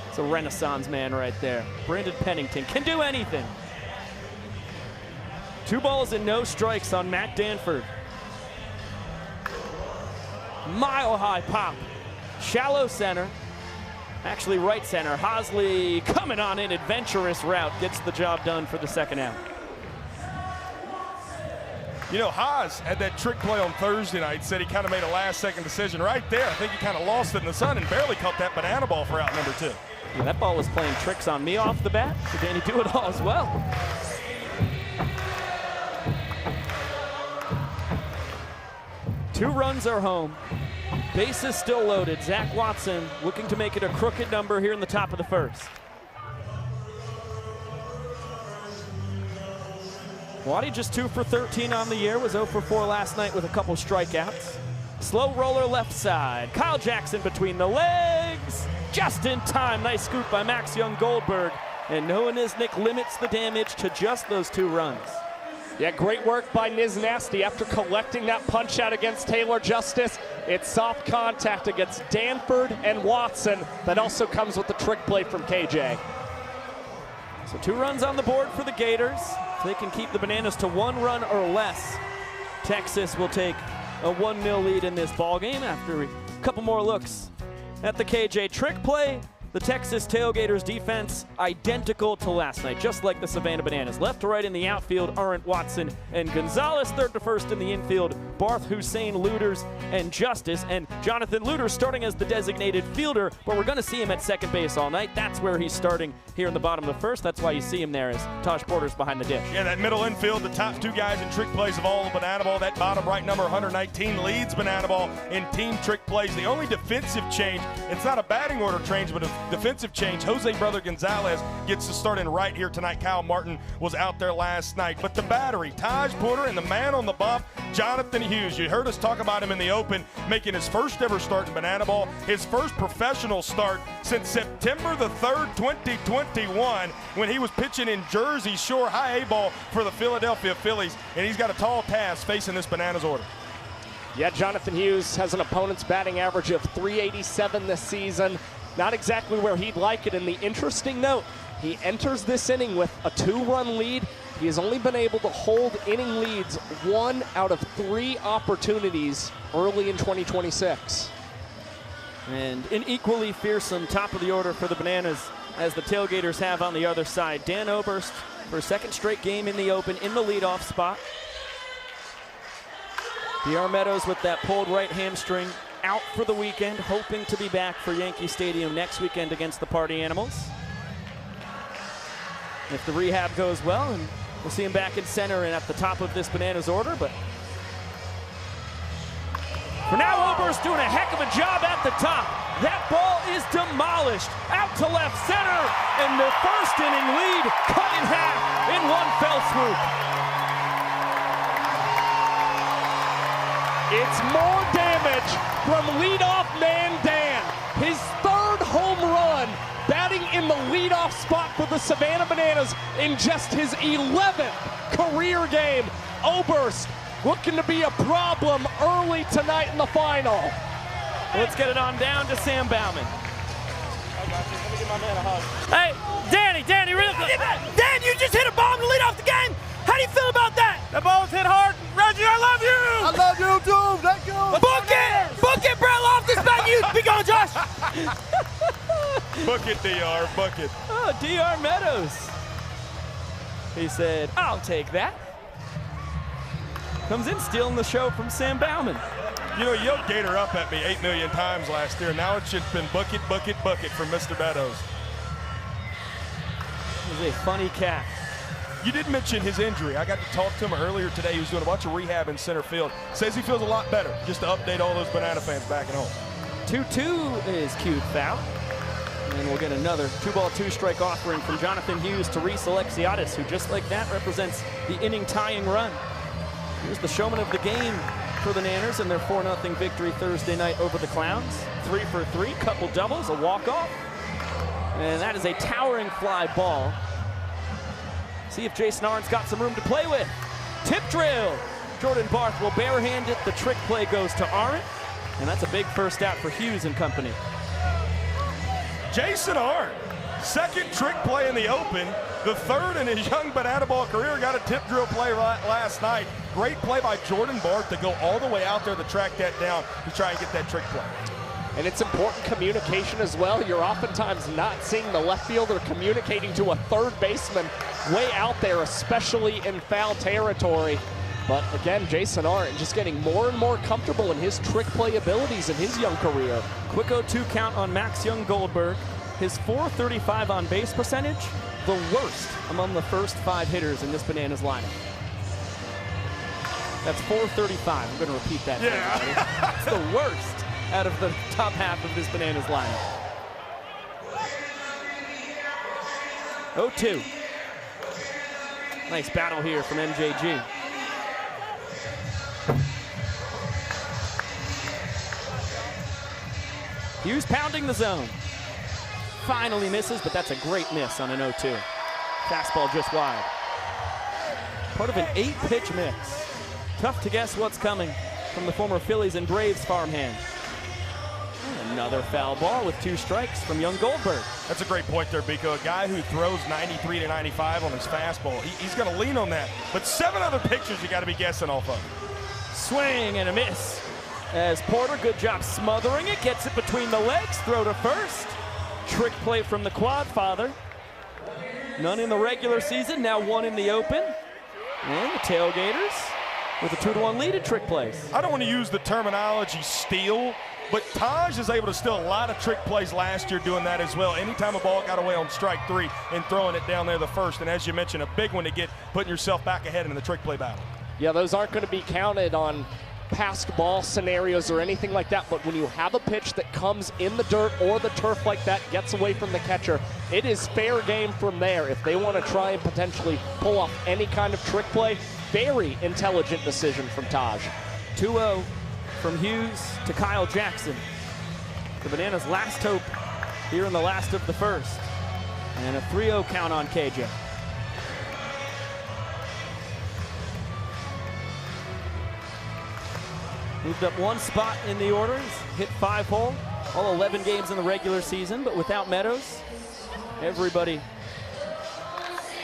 It's a renaissance man right there. Brandon Pennington can do anything. 2 balls and no strikes on Matt Danford. Mile high pop. Shallow center. Actually right center. Hosley coming on an adventurous route. Gets the job done for the second out. You know, Haas had that trick play on Thursday night, said he kind of made a last-second decision right there. I think he kind of lost it in the sun and barely caught that banana ball for out number 2. Yeah, that ball was playing tricks on me off the bat. So Danny do it all as well. Two runs are home. Bases still loaded. Zach Watson looking to make it a crooked number here in the top of the first. Waddy just 2 for 13 on the year, was 0 for 4 last night with a couple strikeouts. Slow roller left side. Kyle Jackson between the legs. Just in time. Nice scoop by Max Young-Goldberg. And Noah Nisnik limits the damage to just those 2 runs. Yeah, great work by Niznasty after collecting that punch out against Taylor Justice. It's soft contact against Danford and Watson. That also comes with the trick play from KJ. So 2 runs on the board for the Gators. If they can keep the Bananas to 1 run or less, Texas will take a 1-0 lead in this ball game after a couple more looks at the KJ trick play. The Texas Tailgaters defense identical to last night, just like the Savannah Bananas. Left to right in the outfield, Arndt, Watson, and Gonzalez. Third to first in the infield, Barth, Hussein, Luders, and Justice. And Jonathan Luders starting as the designated fielder, but we're going to see him at second base all night. That's where he's starting here in the bottom of the first. That's why you see him there as Taj Porter's behind the dish. Yeah, that middle infield, the top 2 guys in trick plays of all of Banana Ball. That bottom right number 119 leads Banana Ball in team trick plays. The only defensive change, it's not a batting order change, but a defensive change. Jose Brother Gonzalez gets to start in right here tonight. Kyle Martin was out there last night. But the battery, Taj Porter and the man on the bump, Jonathan Hughes. You heard us talk about him in the open, making his first ever start in Banana Ball, his first professional start since September the 3rd, 2021, when he was pitching in Jersey Shore high A ball for the Philadelphia Phillies. And he's got a tall task facing this Bananas order. Yeah, Jonathan Hughes has an opponent's batting average of .387 this season. Not exactly where he'd like it. And the interesting note, He enters this inning with a 2-run lead. He has only been able to hold inning leads 1 out of 3 opportunities early in 2026. And an equally fearsome top of the order for the Bananas as the Tailgaters have on the other side. Dan Oberst for a second straight game in the open in the leadoff spot. DR Meadows with that pulled right hamstring out for the weekend, hoping to be back for Yankee Stadium next weekend against the Party Animals. If the rehab goes well, and we'll see him back in center and at the top of this Bananas order, but for now, Oberst doing a heck of a job at the top. That ball is demolished out to left center, and the first inning lead cut in half in one fell swoop. It's more damage from leadoff man Dan. His 3rd home run, batting in the leadoff spot for the Savannah Bananas in just his 11th career game. Oberst looking to be a problem early tonight in the final. Let's get it on down to Sam Bauman. Hey, Danny, real quick. Dan, you just hit a bomb to lead off the game. How do you feel about that? The ball's hit hard. Reggie, I love you. I love you too. Thank you. Book it, Brett Loftus back. You be going, Josh. Book it, DR, book it. Oh, DR Meadows. He said, I'll take that. Comes in stealing the show from Sam Bauman. You know, yelled Gator up at me 8 million times last year. Now it's just been bucket, bucket, bucket from Mr. Meadows. He's a funny cat. You did mention his injury. I got to talk to him earlier today. He was doing a bunch of rehab in center field. Says he feels a lot better, just to update all those Banana fans back at home. 2-2 is cued foul. And we'll get another 2-ball, 2-strike offering from Jonathan Hughes to Reese Alexiadis, who just like that represents the inning tying run. Here's the showman of the game for the Nanners in their 4-0 victory Thursday night over the Clowns. 3 for 3, couple doubles, a walk-off. And that is a towering fly ball. See if Jason Arndt's got some room to play with. Tip drill. Jordan Barth will barehand it. The trick play goes to Arndt. And that's a big first out for Hughes and company. Jason Arndt, second trick play in the open. The 3rd in his young Banana Ball career. Got a tip drill play last night. Great play by Jordan Barth to go all the way out there to track that down to try and get that trick play. And it's important communication as well. You're oftentimes not seeing the left fielder communicating to a 3rd baseman way out there, especially in foul territory. But again, Jason Arndt just getting more and more comfortable in his trick play abilities in his young career. Quick 0-2 count on Max Young Goldberg. His .435 on base percentage, the worst among the first 5 hitters in this Bananas lineup. That's .435. I'm going to repeat that. Yeah. It's the worst out of the top half of this Bananas lineup. 0-2. Nice battle here from MJG. Hughes pounding the zone. Finally misses, but that's a great miss on an 0-2. Fastball just wide. Part of an 8-pitch mix. Tough to guess what's coming from the former Phillies and Braves farmhand. Another foul ball with 2 strikes from young Goldberg. That's a great point there, Biko. A guy who throws 93 to 95 on his fastball. He's going to lean on that. But 7 other pitches you got to be guessing off of. Swing and a miss. As Porter, good job smothering it, gets it between the legs, throw to first. Trick play from the quad father. None in the regular season, now 1 in the open. And the Tailgaters with a 2-1 lead at trick plays. I don't want to use the terminology steal, but Taj is able to steal a lot of trick plays last year doing that as well. Anytime a ball got away on strike 3 and throwing it down there the first. And as you mentioned, a big one to get putting yourself back ahead in the trick play battle. Yeah, those aren't going to be counted on past ball scenarios or anything like that, but when you have a pitch that comes in the dirt or the turf like that, gets away from the catcher, it is fair game from there. If they want to try and potentially pull off any kind of trick play, very intelligent decision from Taj. 2-0 from Hughes to Kyle Jackson. The Bananas' last hope here in the last of the first. And a 3-0 count on KJ. Moved up 1 spot in the orders, hit 5-hole, all 11 games in the regular season, but without Meadows, everybody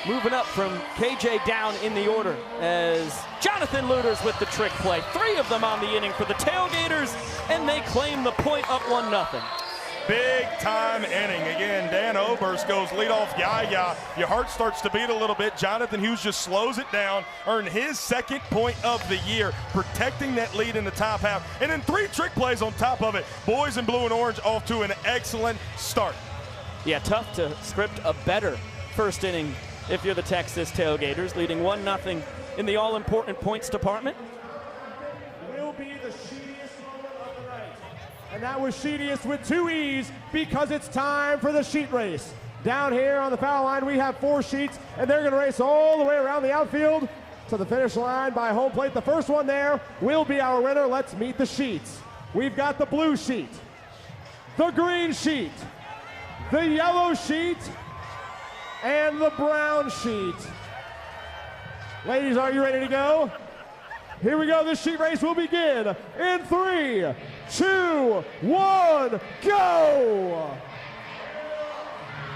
moving up from KJ down in the order as Jonathan Luters with the trick play. 3 of them on the inning for the Tailgaters, and they claim the point up 1-0. Big time inning. Again, Dan Oberst goes leadoff yaya. Your heart starts to beat a little bit. Jonathan Hughes just slows it down, earned his 2nd point of the year, protecting that lead in the top half. And then 3 trick plays on top of it. Boys in blue and orange off to an excellent start. Yeah, tough to script a better first inning if you're the Texas Tailgaters, leading 1-0 in the all-important points department. Will be the sheetiest moment of the night. And that was sheetiest with 2 E's because it's time for the sheet race. Down here on the foul line, we have 4 sheets, and they're going to race all the way around the outfield to the finish line by home plate. The first one there will be our winner. Let's meet the sheets. We've got the blue sheet, the green sheet, the yellow sheet, and the brown sheet. Ladies, are you ready to go? Here we go. This sheet race will begin in 3, 2, 1, go!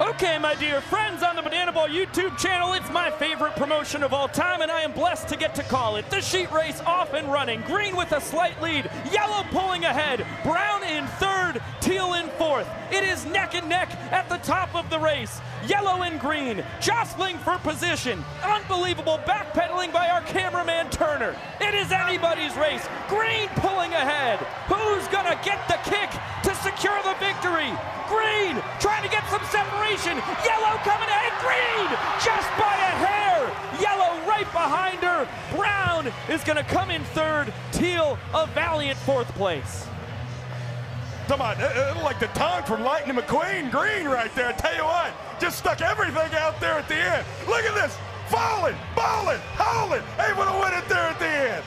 Okay, my dear friends on the Banana Ball YouTube channel, it's my favorite promotion of all time, and I am blessed to get to call it. The sheet race off and running. Green with a slight lead. Yellow pulling ahead. Brown in 3rd. Teal in 4th. It is neck and neck at the top of the race. Yellow and green jostling for position. Unbelievable backpedaling by our cameraman Turner. It is anybody's race. Green pulling ahead. Who's gonna get the kick to secure the victory? Green trying to get some separation. Yellow coming ahead. Green just by a hair. Yellow right behind her. Brown is going to come in 3rd. Teal a valiant 4th place. Come on, like the tongue from Lightning McQueen. Green right there. I tell you what, just stuck everything out there at the end. Look at this. Falling, balling, howling. Able to win it there at the end.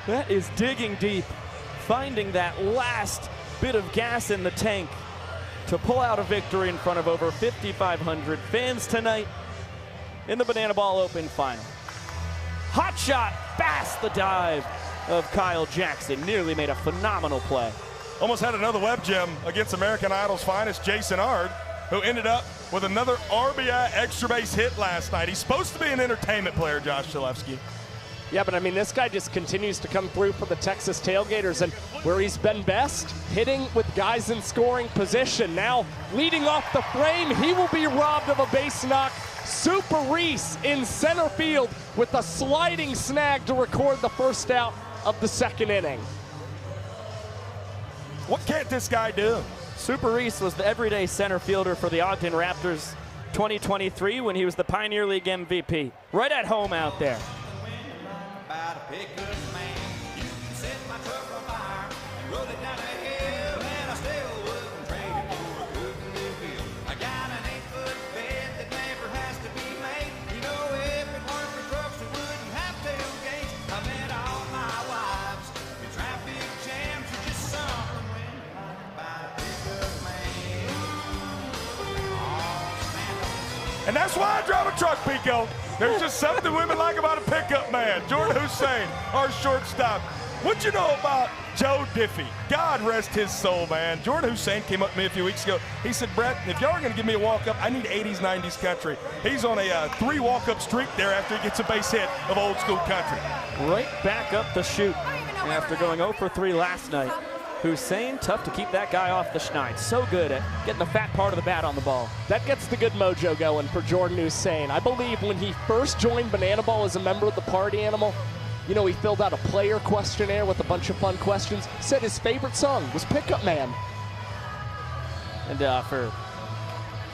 That is digging deep. Finding that last bit of gas in the tank to pull out a victory in front of over 5,500 fans tonight in the Banana Ball Open final. Hot shot, fast the dive of Kyle Jackson. Nearly made a phenomenal play. Almost had another web gem against American Idol's finest, Jason Ard, who ended up with another RBI extra base hit last night. He's supposed to be an entertainment player, Josh Zalewski. Yeah, but I mean, this guy just continues to come through for the Texas Tailgaters, and where he's been best, hitting with guys in scoring position. Now, leading off the frame, he will be robbed of a base knock. Super Reese in center field with a sliding snag to record the first out of the 2nd inning. What can't this guy do? Super Reese was the everyday center fielder for the Ogden Raptors 2023 when he was the Pioneer League MVP. Right at home out there. And that's why I drive a truck, Pico. There's just something women like about a pickup man. Jordan Hussein, our shortstop. What you know about Joe Diffie? God rest his soul, man. Jordan Hussein came up to me a few weeks ago. He said, Brett, if y'all are going to give me a walk-up, I need 80s, 90s country. He's on a 3 walk-up streak there after he gets a base hit of old school country. Right back up the chute after going 0 for 3 last night. Hussein, tough to keep that guy off the schneid. So good at getting the fat part of the bat on the ball. That gets the good mojo going for Jordan Hussein. I believe when he first joined Banana Ball as a member of the Party Animal, you know, he filled out a player questionnaire with a bunch of fun questions. Said his favorite song was Pickup Man. And for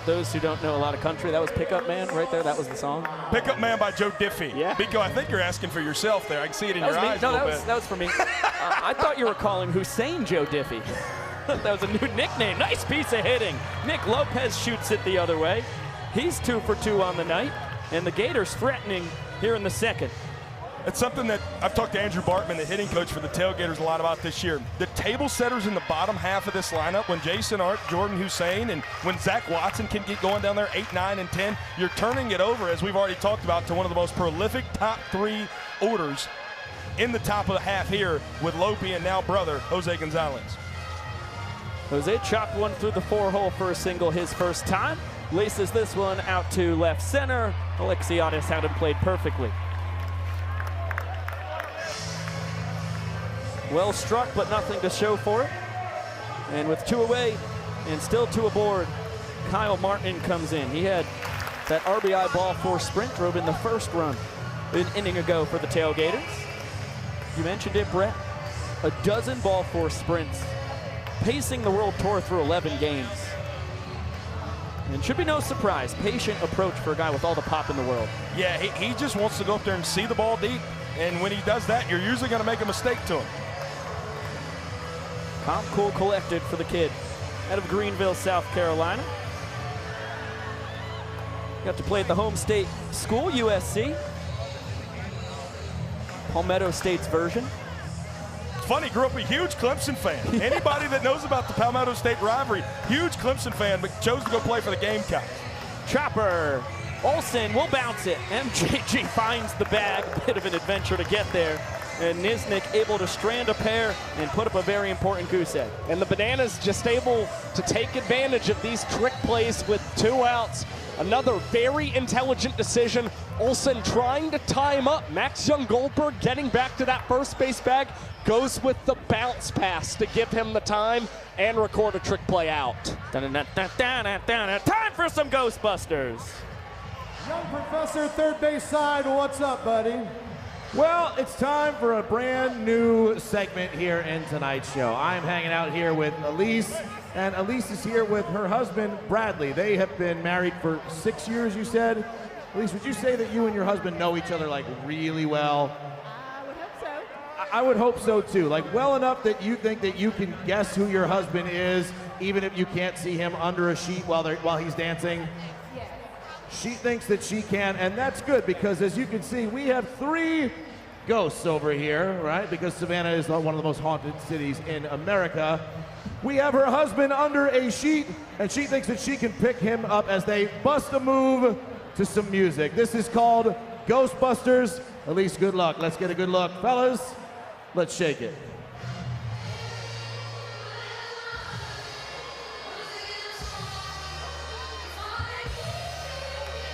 those who don't know a lot of country, that was Pickup Man right there. That was the song. Pickup Man by Joe Diffie. Yeah. Pico, I think you're asking for yourself there. I can see it in your eyes No, a little bit. that was for me. I thought you were calling Hussein Joe Diffie. That was a new nickname. Nice piece of hitting. Nick Lopez shoots it the other way. He's 2 for 2 on the night. And the Gators threatening here in the 2nd. It's something that I've talked to Andrew Bartman, the hitting coach for the Tailgaters, a lot about this year. The table setters in the bottom half of this lineup, when Jason Art, Jordan Hussein, and when Zach Watson can get going down there 8, 9, and 10, you're turning it over, as we've already talked about, to one of the most prolific top 3 orders in the top of the half here with Lope and now brother Jose Gonzalez. Jose chopped one through the 4-hole for a single his first time. laces this one out to left center. Alexiadis had him played perfectly. Well struck, but nothing to show for it. And with 2 away and still 2 aboard, Kyle Martin comes in. He had that RBI ball 4 sprint, drove in the first run an inning ago for the Tailgaters. You mentioned it, Brett. A dozen ball 4 sprints, pacing the World Tour through 11 games. And should be no surprise, patient approach for a guy with all the pop in the world. Yeah, he just wants to go up there and see the ball deep. And when he does that, you're usually going to make a mistake to him. Calm, cool, collected for the kid out of Greenville, South Carolina. Got to play at the home state school, USC. Palmetto State's version. It's funny, grew up a huge Clemson fan. Anybody that knows about the Palmetto State rivalry, huge Clemson fan, but chose to go play for the Gamecocks. Chopper. Olsen will bounce it. MJG finds the bag. A bit of an adventure to get there. And Nisnik able to strand a pair and put up a very important goose egg. And the Bananas just able to take advantage of these trick plays with 2 outs. Another very intelligent decision. Olsen trying to tie him up. Max Young-Goldberg getting back to that first base bag. Goes with the bounce pass to give him the time and record a trick play out. Time for some Ghostbusters. Young Professor, third base side, what's up, buddy? Well, it's time for a brand new segment here in tonight's show. I'm hanging out here with Elise, and Elise is here with her husband, Bradley. They have been married for 6 years, you said? Elise, would you say that you and your husband know each other, like, really well? I would hope so. I would hope so, too. Like, well enough that you think that you can guess who your husband is, even if you can't see him under a sheet while he's dancing? She thinks that she can, and that's good because, as you can see, we have 3 ghosts over here, right? Because Savannah is one of the most haunted cities in America. We have her husband under a sheet, and she thinks that she can pick him up as they bust a move to some music. This is called Ghostbusters. Elise, good luck. Let's get a good look. Fellas, let's shake it.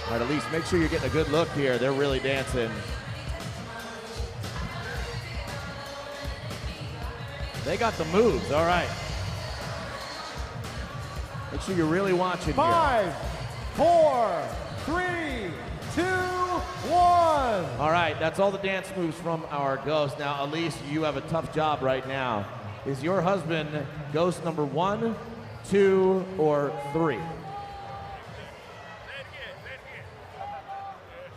All right, Elise, make sure you're getting a good look here. They're really dancing. They got the moves, all right. Make sure you're really watching 5, 4, 3, 2, 1. All right, that's all the dance moves from our ghost. Now, Elise, you have a tough job right now. Is your husband ghost number 1, 2, or 3?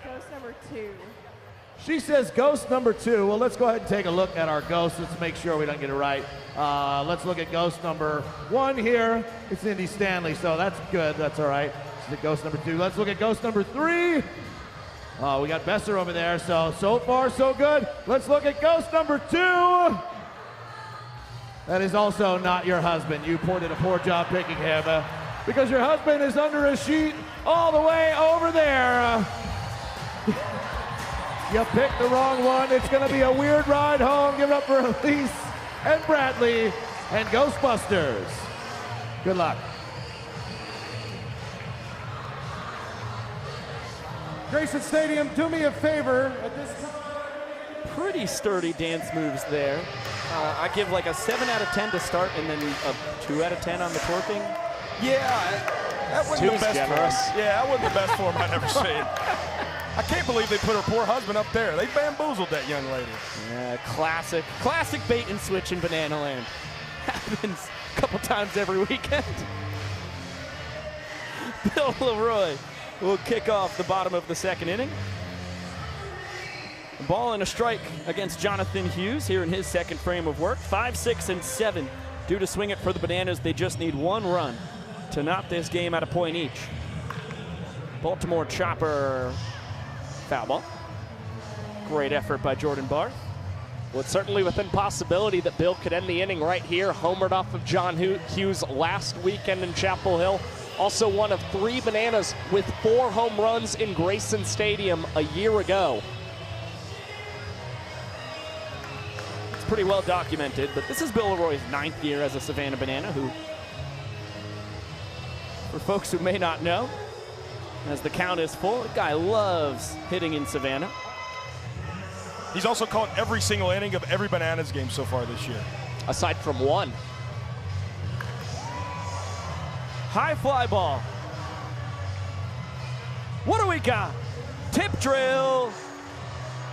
Ghost number 2. She says ghost number 2. Well, let's go ahead and take a look at our ghosts. Let's make sure we don't get it right. Let's look at ghost number 1 here. It's Indy Stanley, so that's good. That's all right. This is ghost number 2. Let's look at ghost number 3. Oh, we got Besser over there, so far so good. Let's look at ghost number 2. That is also not your husband. You did a poor job picking him because your husband is under a sheet all the way over there. You picked the wrong one. It's going to be a weird ride home. Give it up for Elise and Bradley and Ghostbusters. Good luck. Grayson Stadium, do me a favor at this time. Pretty sturdy dance moves there. I give like a 7 out of 10 to start and then a 2 out of 10 on the twerking. Yeah, that wasn't the best generous. form. Yeah, that wasn't the best form I've ever seen. I can't believe they put her poor husband up there. They bamboozled that young lady. Yeah, classic bait and switch in Banana Land. Happens a couple times every weekend. Bill Leroy will kick off the bottom of the 2nd inning. A ball and a strike against Jonathan Hughes here in his 2nd frame of work. 5, 6, and 7 due to swing it for the Bananas. They just need 1 run to knock this game at a point each. Baltimore chopper. Foul ball. Great effort by Jordan Barth. Well, it's certainly within possibility that Bill could end the inning right here. Homered off of John Hughes last weekend in Chapel Hill. Also one of 3 Bananas with 4 home runs in Grayson Stadium a year ago. It's pretty well documented, but this is Bill Leroy's 9th year as a Savannah Banana, who, for folks who may not know, as the count is full. The guy loves hitting in Savannah. He's also caught every single inning of every Bananas game so far this year. Aside from one. High fly ball. What do we got? Tip drill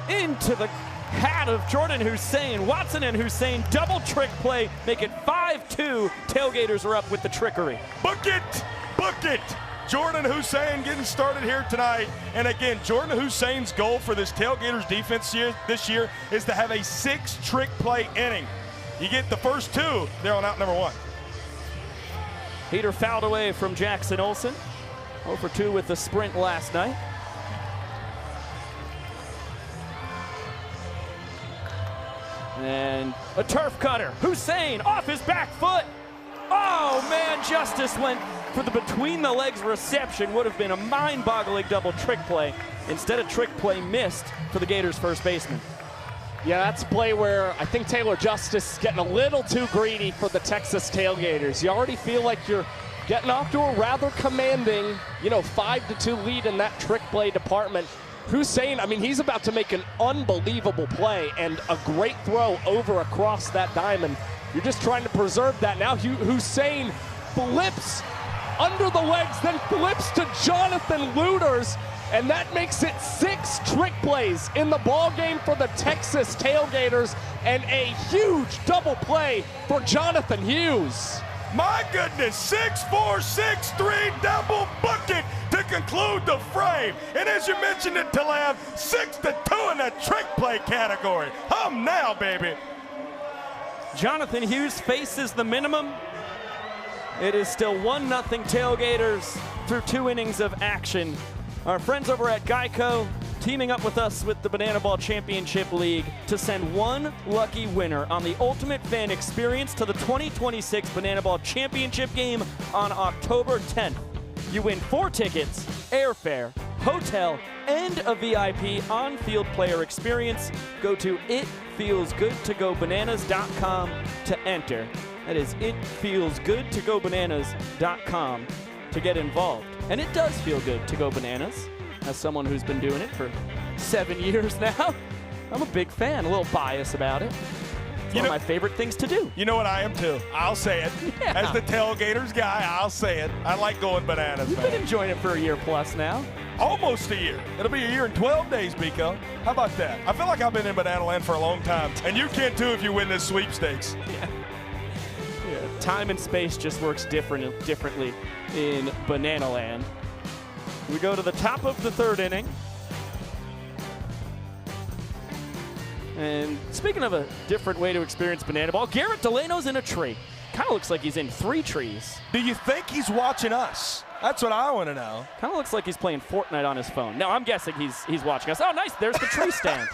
into the hat of Jordan Hussein. Watson and Hussein double trick play, make it 5-2. Tailgaters are up with the trickery. Book it! Book it! Jordan Hussein getting started here tonight. And again, Jordan Hussein's goal for this Tailgaters defense this year is to have a 6 trick play inning. You get the first 2, they're on out number 1. Heater fouled away from Jackson Olsen. 0 for 2 with the sprint last night. And a turf cutter. Hussein off his back foot. Oh man, Justice went for the between the legs reception. Would have been a mind-boggling double trick play. Instead, a trick play missed for the Gators first baseman. Yeah, that's a play where I think Taylor Justice is getting a little too greedy for the Texas Tailgaters. You already feel like you're getting off to a rather commanding, 5-2 lead in that trick play department. Hussein, I mean, he's about to make an unbelievable play and a great throw over across that diamond. You're just trying to preserve that. Now Hussein flips under the legs, then flips to Jonathan Luters, and that makes it 6 trick plays in the ball game for the Texas Tailgaters, and a huge double play for Jonathan Hughes. My goodness, 6-4, 6-3 double bucket to conclude the frame. And as you mentioned it, Taleb, 6-2 in the trick play category. Hum now, baby. Jonathan Hughes faces the minimum. It is still 1-0 Tailgaters through 2 innings of action. Our friends over at Geico teaming up with us with the Banana Ball Championship League to send 1 lucky winner on the ultimate fan experience to the 2026 Banana Ball Championship game on October 10th. You win 4 tickets, airfare, hotel, and a VIP on-field player experience. Go to itfeelsgoodtogobananas.com to enter. That is itfeelsgoodtogobananas.com to get involved. And it does feel good to go bananas. As someone who's been doing it for 7 years now, I'm a big fan, a little biased about it. It's one of my favorite things to do. You know what I am too? I'll say it. Yeah. As the Tailgaters guy, I'll say it. I like going bananas, You've been enjoying it for a year plus now. Almost a year. It'll be a year and 12 days, Biko. How about that? I feel like I've been in Banana Land for a long time. And you can too if you win this sweepstakes. Yeah. Time and space just works differently in Banana Land. We go to the top of the 3rd inning. And speaking of a different way to experience Banana Ball, Garrett Delano's in a tree. Kind of looks like he's in 3 trees. Do you think he's watching us? That's what I want to know. Kind of looks like he's playing Fortnite on his phone. No, I'm guessing he's watching us. Oh, nice. There's the tree stand.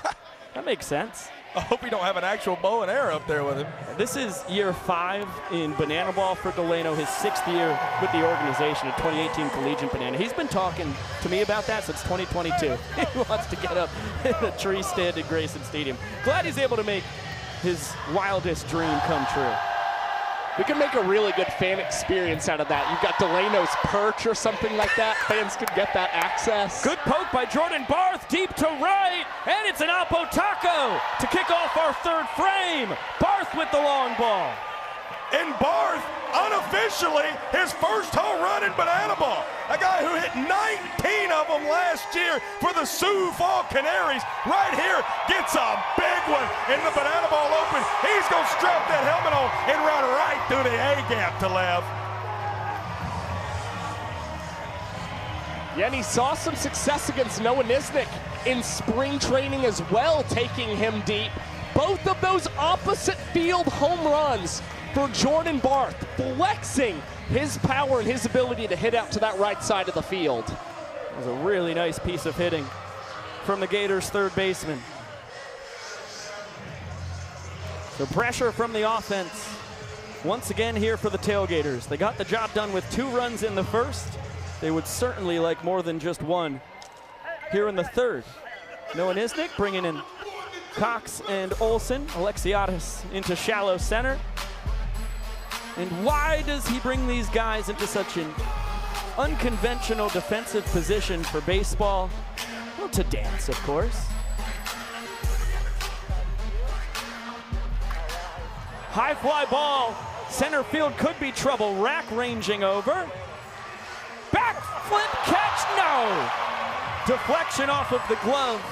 That makes sense. I hope you don't have an actual bow and arrow up there with him. This is year 5 in Banana Ball for Delano, his 6th year with the organization, a 2018 Collegiate Banana. He's been talking to me about that since 2022. He wants to get up in a tree stand at Grayson Stadium. Glad he's able to make his wildest dream come true. We can make a really good fan experience out of that. You've got Delano's perch or something like that. Fans could get that access. Good poke by Jordan Barth, deep to right, and it's an Alpo Taco to kick off our 3rd frame. Barth with the long ball. And Barth, unofficially, his first home run in Banana Ball. A guy who hit 19 of them last year for the Sioux Fall Canaries, right here gets a big one in the Banana Ball Open. He's going to strap that helmet on and run right through the A-gap to left. Yeah, and he saw some success against Noah Nisnik in spring training as well, taking him deep. Both of those opposite field home runs for Jordan Barth, flexing his power and his ability to hit out to that right side of the field. That was a really nice piece of hitting from the Gators' 3rd baseman. The pressure from the offense once again here for the Tailgaters. They got the job done with 2 runs in the 1st. They would certainly like more than just 1 here in the 3rd. Noah Nisnik bringing in Cox and Olsen. Alexiadis into shallow center. And why does he bring these guys into such an unconventional defensive position for baseball. Well, to dance, of course. High fly ball. Center field could be trouble. Rack ranging over. Back flip catch, no! Deflection off of the glove.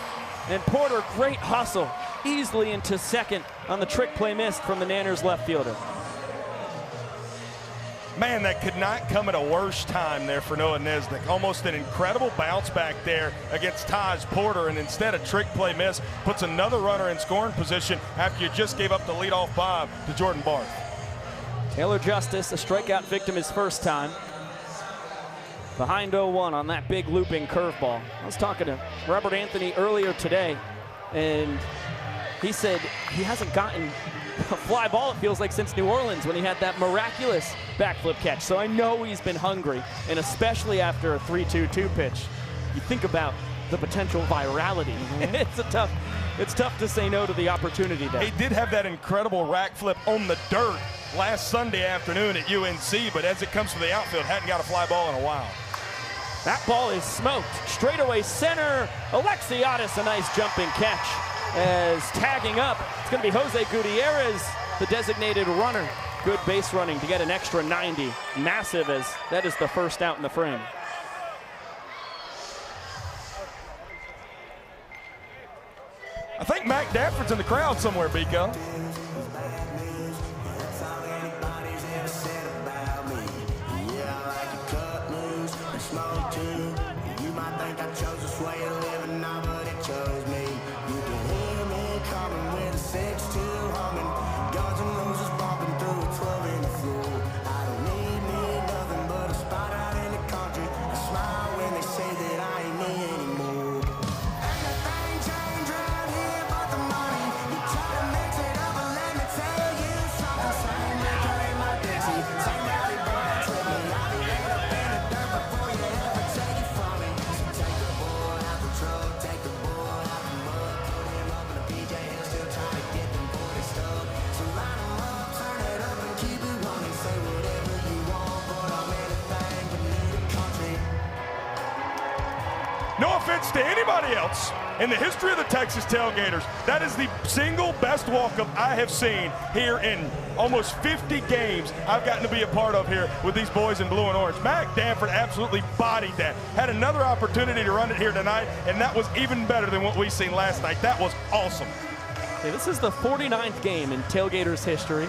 And Porter, great hustle. Easily into second on the trick play missed from the Nanners left fielder. Man, that could not come at a worse time there for Noah Nisnik. Almost an incredible bounce back there against Taj Porter, and instead a trick play miss puts another runner in scoring position after you just gave up the leadoff bob to Jordan Barth. Taylor Justice, a strikeout victim his first time. Behind 0-1 on that big looping curveball. I was talking to Robert Anthony earlier today, and he said he hasn't gotten a fly ball, it feels like, since New Orleans when he had that miraculous backflip catch. So I know he's been hungry, and especially after a 3-2-2 pitch. You think about the potential virality. It's tough to say no to the opportunity there. He did have that incredible rack flip on the dirt last Sunday afternoon at UNC, but as it comes to the outfield, hadn't got a fly ball in a while. That ball is smoked. Straightaway center. Alexiadis, a nice jumping catch. As tagging up, it's going to be Jose Gutierrez, the designated runner. Good base running to get an extra 90. Massive, as that is the first out in the frame. I think Mac Dafford's in the crowd somewhere, Biko. No offense to anybody else in the history of the Texas Tailgaters, that is the single best walk-up I have seen here in almost 50 games I've gotten to be a part of here with these boys in blue and orange. Mac Danford absolutely bodied that. Had another opportunity to run it here tonight, and that was even better than what we seen last night. That was awesome. Okay, this is the 49th game in Tailgaters history,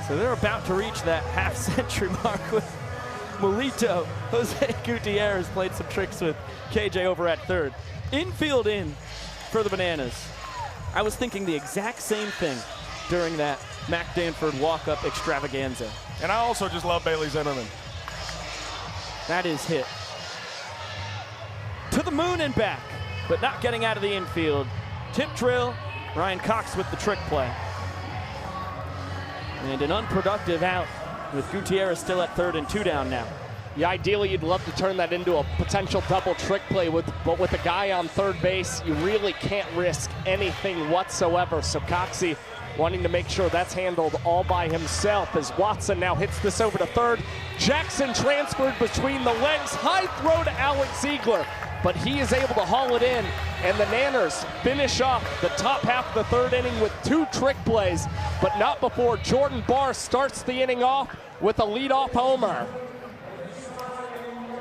so they're about to reach that half-century mark with Molito. Jose Gutierrez played some tricks with KJ over at third. Infield in for the Bananas. I was thinking the exact same thing during that Mac Danford walk-up extravaganza. And I also just love Bailey Zimmerman. That is hit. To the moon and back, but not getting out of the infield. Tip drill, Ryan Cox with the trick play. And an unproductive out with Gutierrez still at third and 2 down now. Yeah, ideally you'd love to turn that into a potential double trick play, but with a guy on third base, you really can't risk anything whatsoever. So Coxie wanting to make sure that's handled all by himself as Watson now hits this over to third. Jackson transferred between the legs, high throw to Alex Ziegler, but he is able to haul it in, and the Nanners finish off the top half of the third inning with 2 trick plays, but not before Jordan Barr starts the inning off with a leadoff homer.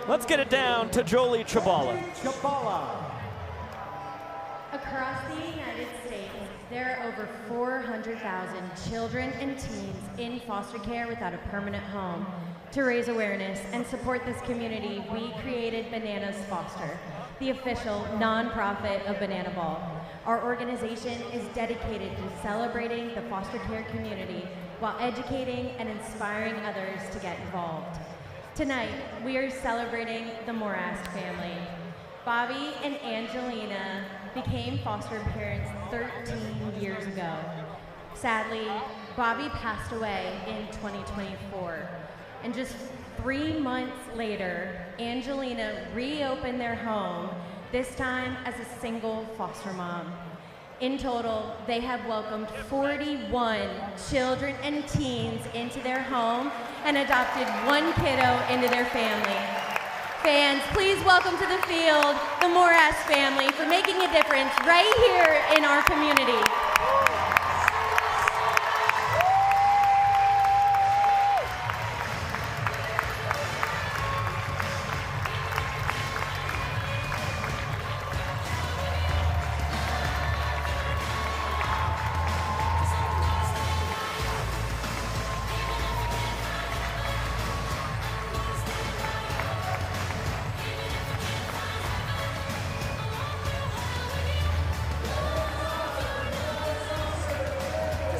Let's get it down to Jolie Chabala. Across the United States, there are over 400,000 children and teens in foster care without a permanent home. To raise awareness and support this community, we created Bananas Foster, the official nonprofit of Banana Ball. Our organization is dedicated to celebrating the foster care community while educating and inspiring others to get involved. Tonight, we are celebrating the Morast family. Bobby and Angelina became foster parents 13 years ago. Sadly, Bobby passed away in 2024. And just 3 months later, Angelina reopened their home, this time as a single foster mom. In total, they have welcomed 41 children and teens into their home and adopted 1 kiddo into their family. Fans, please welcome to the field the Morass family for making a difference right here in our community.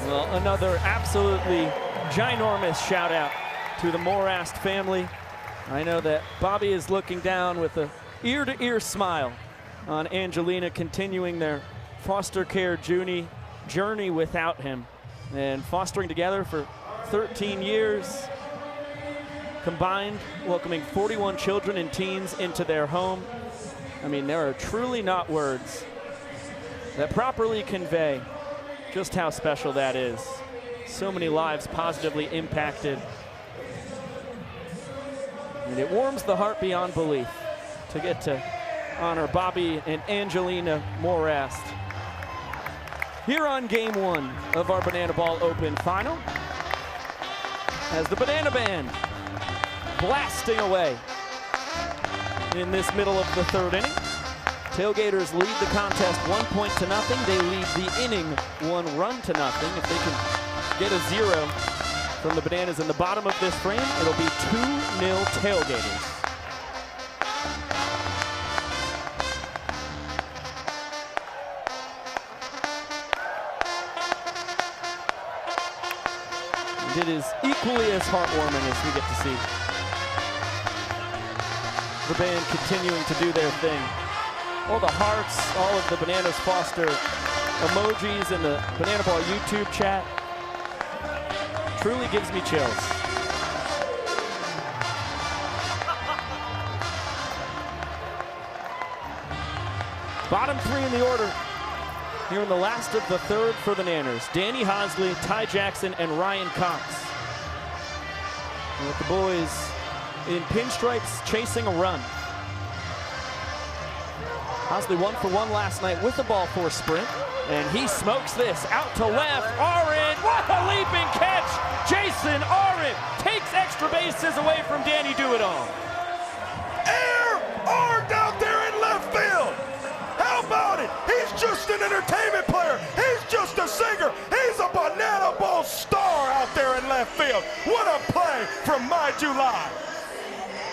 Well, another absolutely ginormous shout out to the Morass family. I know that Bobby is looking down with a ear-to-ear smile on Angelina continuing their foster care journey without him, and fostering together for 13 years combined, welcoming 41 children and teens into their home. I mean, there are truly not words that properly convey just how special that is. So many lives positively impacted. And it warms the heart beyond belief to get to honor Bobby and Angelina Morass here on game one of our Banana Ball Open final, as the Banana Band blasting away in this middle of the third inning. Tailgaters lead the contest 1 point to nothing. They lead the inning 1 run to nothing. If they can get a 0 from the Bananas in the bottom of this frame, it'll be 2-0 Tailgaters. And it is equally as heartwarming as we get to see the band continuing to do their thing. All the hearts, all of the Bananas Foster emojis in the Banana Ball YouTube chat truly gives me chills. Bottom 3 in the order here in the last of the third for the Nanners. Danny Hosley, Ty Jackson, and Ryan Cox. And with the boys in pinstripes chasing a run. Hosley 1 for 1 last night with the ball for a sprint, and he smokes this out to left. Arin, what a leaping catch! Jason Arin takes extra bases away from Danny Do-It-All. Arndt out there in left field. How about it? He's just an entertainment player. He's just a singer. He's a Banana Ball star out there in left field. What a play from My July.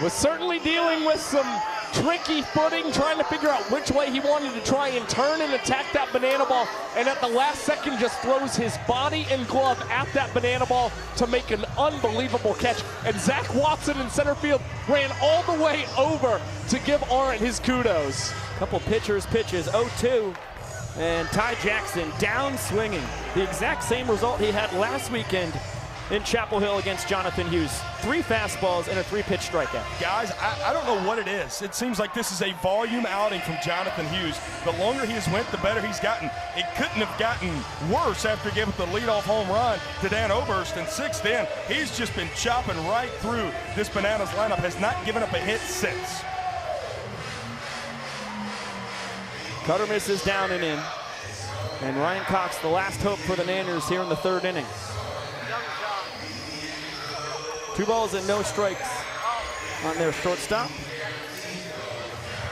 Was certainly dealing with some tricky footing, trying to figure out which way he wanted to try and turn and attack that banana ball, and at the last second just throws his body and glove at that banana ball to make an unbelievable catch. And Zach Watson in center field ran all the way over to give Arndt his kudos. Couple pitchers pitches, 0-2, and Ty Jackson down swinging. The exact same result he had last weekend in Chapel Hill against Jonathan Hughes. 3 fastballs and a 3-pitch strikeout. Guys, I don't know what it is. It seems like this is a volume outing from Jonathan Hughes. The longer he has went, the better he's gotten. It couldn't have gotten worse after giving the leadoff home run to Dan Oberst in 6th inning. He's just been chopping right through this Bananas lineup, has not given up a hit since. Cutter misses down and in. And Ryan Cox, the last hope for the Nanners here in the 3rd inning. 2 balls and no strikes on their shortstop.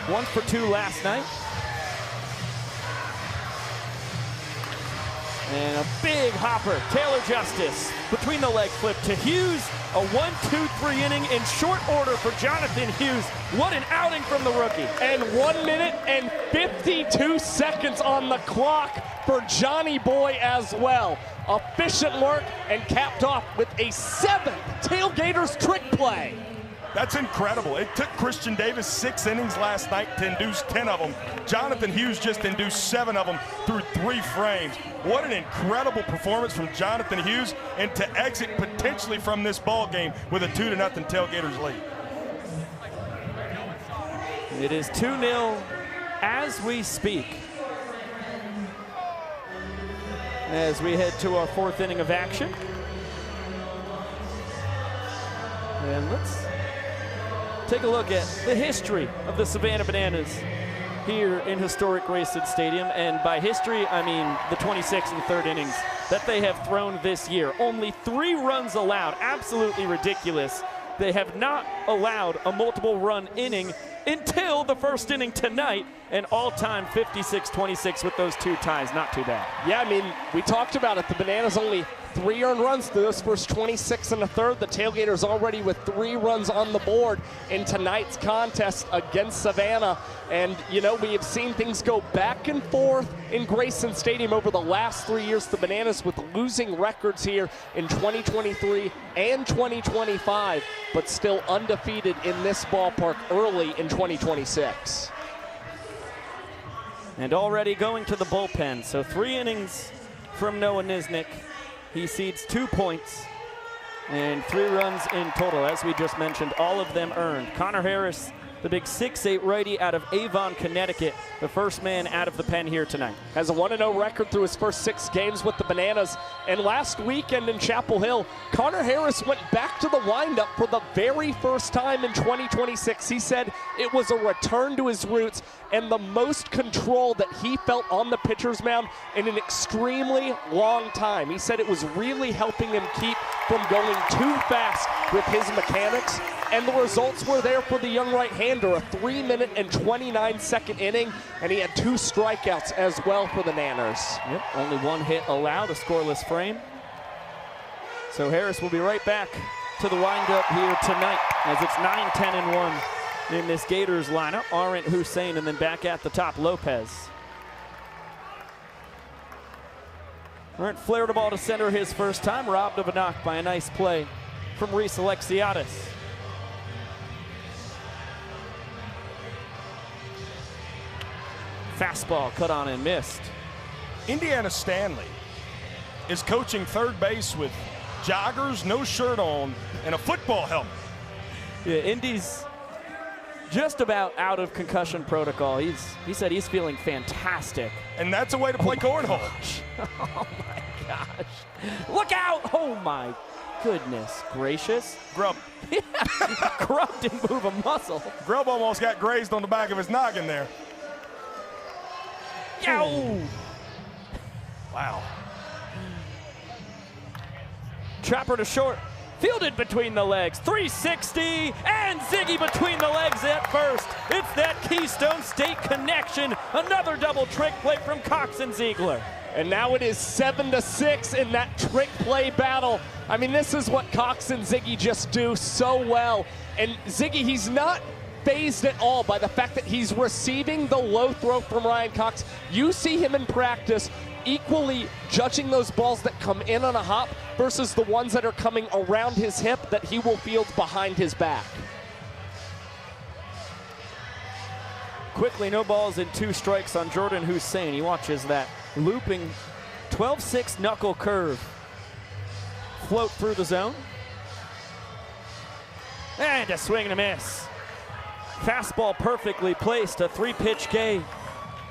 1 for 2 last night. And a big hopper, Taylor Justice, between the leg flip to Hughes. A 1-2-3 inning in short order for Jonathan Hughes. What an outing from the rookie. And 1 minute and 52 seconds on the clock for Johnny Boy as well. Efficient work and capped off with a 7th Tailgaters trick play. That's incredible. It took Christian Davis 6 innings last night to induce 10 of them. Jonathan Hughes just induced 7 of them through 3 frames. What an incredible performance from Jonathan Hughes, and to exit potentially from this ball game with a 2-0 Tailgaters lead. It is 2-0 as we speak, as we head to our 4th inning of action. And let's take a look at the history of the Savannah Bananas here in historic Grayson Stadium. And by history, I mean the 26th and third innings that they have thrown this year. Only 3 runs allowed, absolutely ridiculous. They have not allowed a multiple run inning until the first inning tonight, and all-time 56-26 with those 2 ties. Not too bad. Yeah, I mean, we talked about it. The Bananas only 3 earned runs through those first 26 and a third. The Tailgaters already with 3 runs on the board in tonight's contest against Savannah. And, you know, we have seen things go back and forth in Grayson Stadium over the last 3 years. The Bananas with losing records here in 2023 and 2025, but still undefeated in this ballpark early in 2026. And already going to the bullpen. So 3 innings from Noah Nisnik. He cedes 2 points and 3 runs in total. As we just mentioned, all of them earned. Connor Harris, the big 6'8" righty out of Avon, Connecticut, the first man out of the pen here tonight. Has a 1-0 record through his first 6 games with the Bananas. And last weekend in Chapel Hill, Connor Harris went back to the windup for the very first time in 2026. He said it was a return to his roots and the most control that he felt on the pitcher's mound in an extremely long time. He said it was really helping him keep from going too fast with his mechanics. And the results were there for the young right-hander, a 3-minute and 29-second inning, and he had 2 strikeouts as well for the Nanners. Yep, only 1 hit allowed, a scoreless frame. So Harris will be right back to the windup here tonight as it's 9-10-1 in this Gators lineup. Arendt, Hussein, and then back at the top, Lopez. Arendt flared a ball to center his first time, robbed of a knock by a nice play from Reese Alexiadis. Fastball cut on and missed. Indiana Stanley is coaching third base with joggers, no shirt on, and a football helmet. Yeah, Indy's just about out of concussion protocol. He said he's feeling fantastic. And that's a way to play cornhole. Oh my gosh. Look out! Oh my goodness gracious. Grubb. Grubb didn't move a muscle. Grubb almost got grazed on the back of his noggin there. Yow! Wow. Trapper to short. Fielded between the legs. 360 and Ziggy between the legs at first. It's that Keystone State connection. Another double trick play from Cox and Ziegler. And now it is 7-6 in that trick play battle. I mean, this is what Cox and Ziggy just do so well. And Ziggy, he's not fazed at all by the fact that he's receiving the low throw from Ryan Cox. You see him in practice equally judging those balls that come in on a hop versus the ones that are coming around his hip that he will field behind his back. Quickly, no balls and 2 strikes on Jordan Hussein. He watches that looping 12-6 knuckle curve float through the zone. And a swing and a miss. Fastball perfectly placed, a 3-pitch K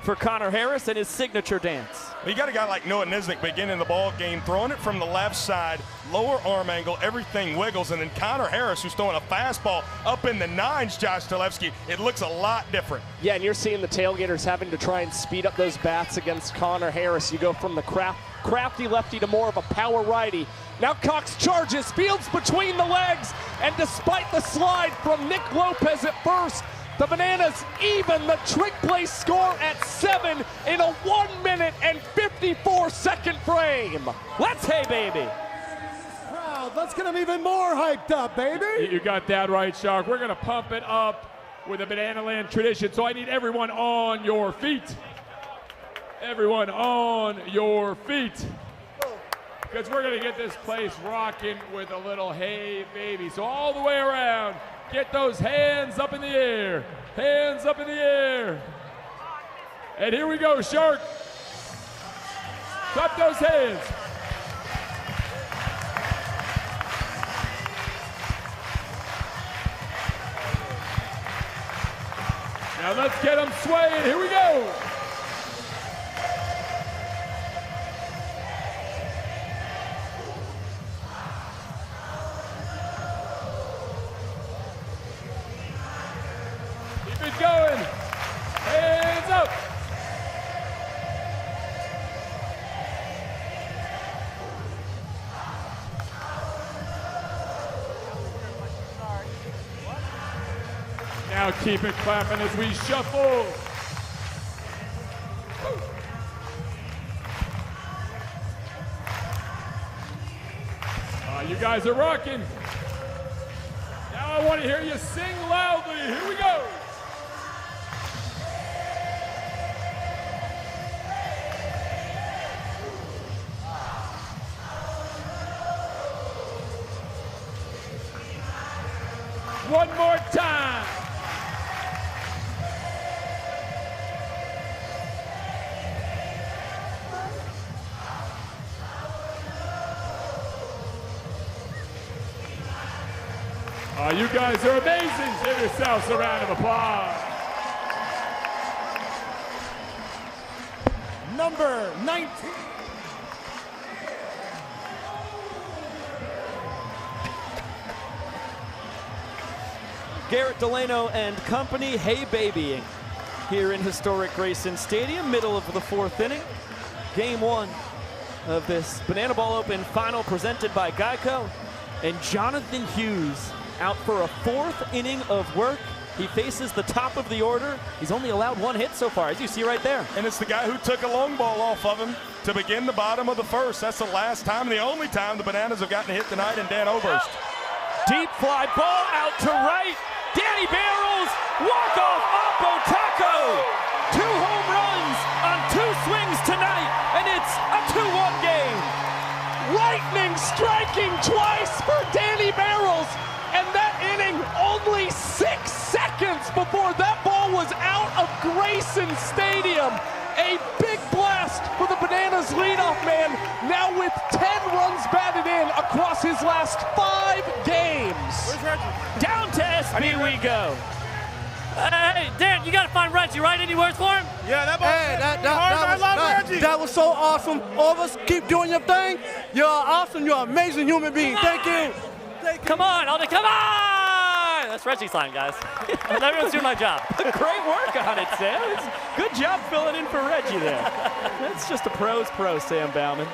for Connor Harris and his signature dance. You got a guy like Noah Nisnik beginning the ball game, throwing it from the left side, lower arm angle, everything wiggles, and then Connor Harris, who's throwing a fastball up in the 9s, Josh Talevsky, it looks a lot different. Yeah, and you're seeing the Tailgaters having to try and speed up those bats against Connor Harris. You go from the crafty lefty to more of a power righty. Now Cox charges, fields between the legs, and despite the slide from Nick Lopez at first, the Bananas even the trick play score at 7 in a 1-minute and 54-second frame. Let's hey, baby. Crowd, let's get them even more hyped up, baby. You got that right, Shark. We're going to pump it up with a Banana Land tradition, so I need everyone on your feet. Everyone on your feet. Because we're going to get this place rocking with a little hey, baby. So all the way around, get those hands up in the air. Hands up in the air. And here we go, Shark. Clap those hands. Now let's get them swaying. Here we go. Now keep it clapping as we shuffle. You guys are rocking. Now I want to hear you sing loudly. Here we go. One more time. You guys are amazing. Give yourselves a round of applause. Number 19. Garrett Delano and company, hey babying, here in historic Grayson Stadium, middle of the fourth inning. Game one of this Banana Ball Open final presented by Geico. And Jonathan Hughes out for a fourth inning of work. He faces the top of the order. He's only allowed one hit so far, as you see right there. And it's the guy who took a long ball off of him to begin the bottom of the first. That's the last time and the only time the Bananas have gotten a hit tonight in Dan Oberst. Deep fly ball out to right. Danny Barrels, walk-off Oppo Taco. 2 home runs on 2 swings tonight, and it's a 2-1 game. Lightning striking twice for Danny Barrels, and that inning only 6 seconds before that ball was out of Grayson Stadium. A big blast for the Bananas leadoff man, now with 10 runs batted in across his last 5 games. Down to SB we go. Hey, Dan, you got to find Reggie, right? Any words for him? Yeah, that was so awesome. All of us, keep doing your thing. You're awesome. You're an amazing human being. Thank you. Come on, Alden, come on! That's Reggie's line, guys. Everyone's doing my job. Great work on it, Sam. Good job filling in for Reggie there. That's just a pro's pro, Sam Bauman.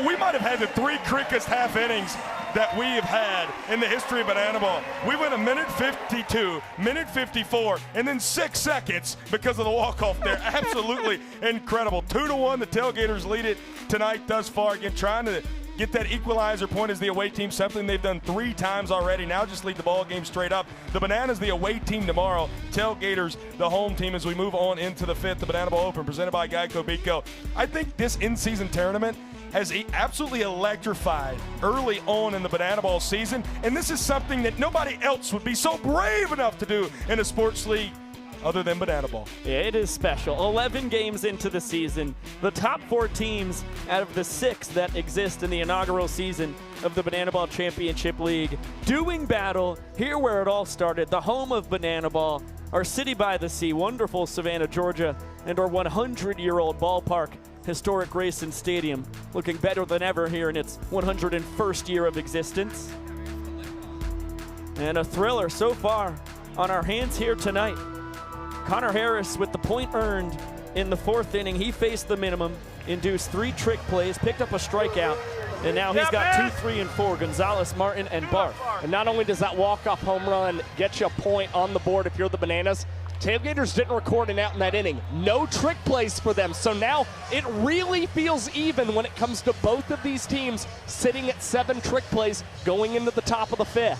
We might have had the 3 quickest half innings that we have had in the history of Banana Ball. We went a minute 52, minute 54, and then 6 seconds because of the walk-off there. Absolutely incredible. 2-1, the Tailgaters lead it tonight thus far. Again, trying to get that equalizer point as the away team, something they've done 3 times already. Now just lead the ball game straight up. The Bananas, the away team tomorrow. Tailgaters, the home team as we move on into the 5th, the Banana Ball Open, presented by Geico Beco. I think this in-season tournament has absolutely electrified early on in the Banana Ball season, and this is something that nobody else would be so brave enough to do in a sports league other than Banana Ball. Yeah, it is special. 11 games into the season. The top 4 teams out of the 6 that exist in the inaugural season of the Banana Ball Championship League doing battle here where it all started, the home of Banana Ball, our city by the sea, wonderful Savannah, Georgia, and our 100-year-old ballpark, historic Grayson Stadium, looking better than ever here in its 101st year of existence. And a thriller so far on our hands here tonight. Connor Harris with the point earned in the 4th inning. He faced the minimum, induced 3 trick plays, picked up a strikeout, and now he's got 2, 3, and 4, Gonzalez, Martin, and Barth. And not only does that walk-off home run get you a point on the board if you're the Bananas, Tailgaters didn't record an out in that inning. No trick plays for them. So now it really feels even when it comes to both of these teams sitting at 7 trick plays going into the top of the 5th.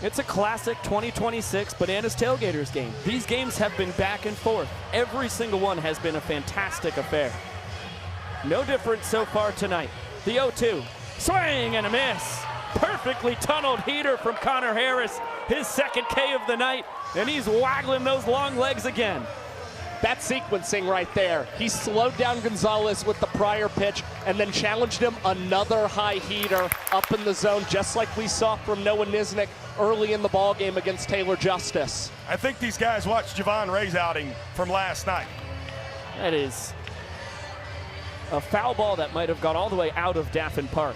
It's a classic 2026 Bananas Tailgaters game. These games have been back and forth. Every single one has been a fantastic affair. No different so far tonight. The 0-2, swing and a miss. Perfectly tunneled heater from Connor Harris, his 2nd K of the night, and he's waggling those long legs again. That sequencing right there. He slowed down Gonzalez with the prior pitch and then challenged him another high heater up in the zone, just like we saw from Noah Nisnik early in the ball game against Taylor Justice. I think these guys watched Javon Ray's outing from last night. That is a foul ball that might have got all the way out of Daffin Park.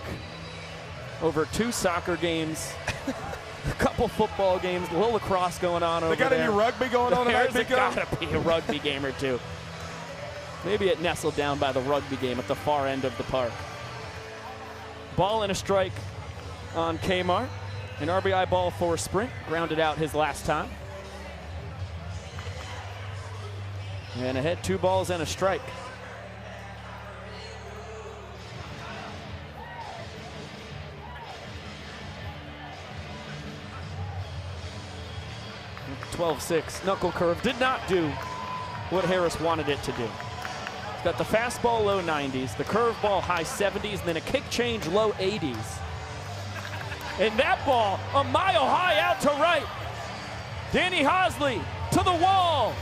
Over 2 soccer games, a couple football games, a little lacrosse going on over there. They got any rugby going on tonight, There's gotta be a rugby game or 2. Maybe it nestled down by the rugby game at the far end of the park. Ball and a strike on Kmart. An RBI ball for Sprint, grounded out his last time. And ahead, 2 balls and a strike. .12-6 knuckle curve did not do what Harris wanted it to do. He's got the fastball low 90s, the curveball high 70s, and then a kick change low 80s. And that ball a mile high out to right. Danny Hosley to the wall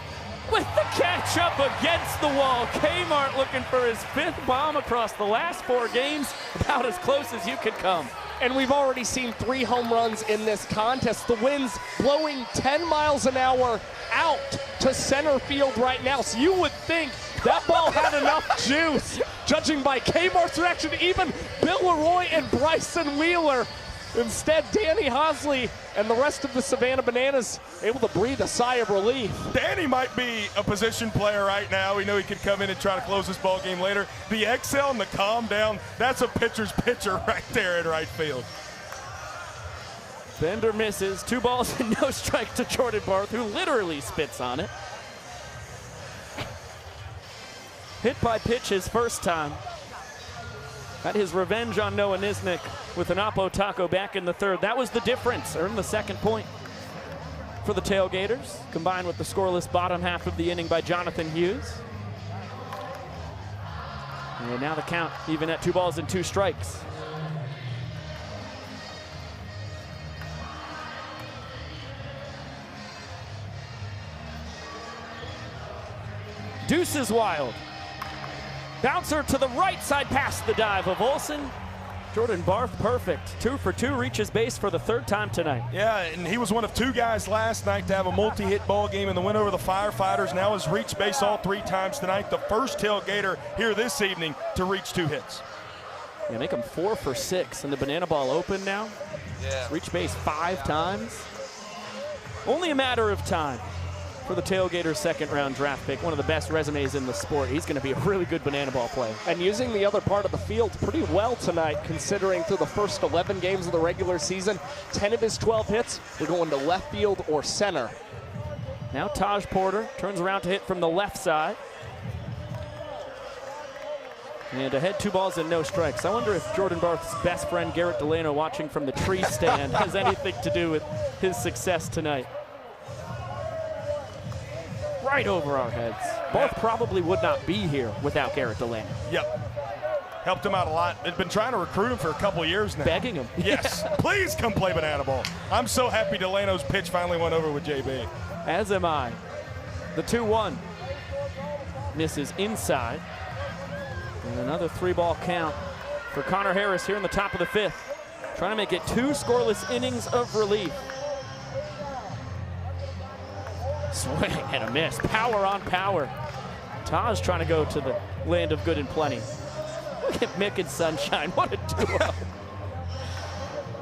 with the catch up against the wall. Kmart looking for his 5th bomb across the last 4 games, about as close as you could come. And we've already seen 3 home runs in this contest. The wind's blowing 10 miles an hour out to center field right now. So you would think that ball had enough juice, judging by Kmart's reaction, even Bill Leroy and Bryson Wheeler. Instead, Danny Hosley and the rest of the Savannah Bananas able to breathe a sigh of relief. Danny might be a position player right now. We know he could come in and try to close this ball game later. The exhale and the calm down, that's a pitcher's pitcher right there in right field. Bender misses. 2 balls and no strike to Jordan Barth, who literally spits on it. Hit by pitch his first time. Got his revenge on Noah Nisnik with an Oppo Taco back in the 3rd. That was the difference. Earned the 2nd point for the Tailgaters, combined with the scoreless bottom half of the inning by Jonathan Hughes. And now the count even at 2 balls and 2 strikes. Deuce is wild. Bouncer to the right side past the dive of Olsen. Jordan Barth, perfect. 2 for 2, reaches base for the 3rd time tonight. Yeah, and he was one of 2 guys last night to have a multi-hit ball game in the win over the Firefighters. Now has reached base all 3 times tonight. The first Tailgater here this evening to reach 2 hits. Yeah, make him 4 for 6 in the Banana Ball Open now. Yeah. Reached base 5 times. Only a matter of time for the Tailgaters' 2nd-round draft pick, one of the best resumes in the sport. He's going to be a really good banana ball player. And using the other part of the field pretty well tonight, considering through the first 11 games of the regular season, 10 of his 12 hits were going to left field or center. Now Taj Porter turns around to hit from the left side. And ahead, 2 balls and no strikes. I wonder if Jordan Barth's best friend Garrett Delano, watching from the tree stand, has anything to do with his success tonight. Right over our heads. Barth probably would not be here without Garrett Delano. Yep. Helped him out a lot. They've been trying to recruit him for a couple years now. Begging him. Yes. Please come play banana ball. I'm so happy Delano's pitch finally went over with JB. As am I. The 2-1. Misses inside. And another 3-ball count for Connor Harris here in the top of the 5th. Trying to make it 2 scoreless innings of relief. Swing and a miss. Power on power. Taj trying to go to the land of good and plenty. Look at Mick and Sunshine. What a duo.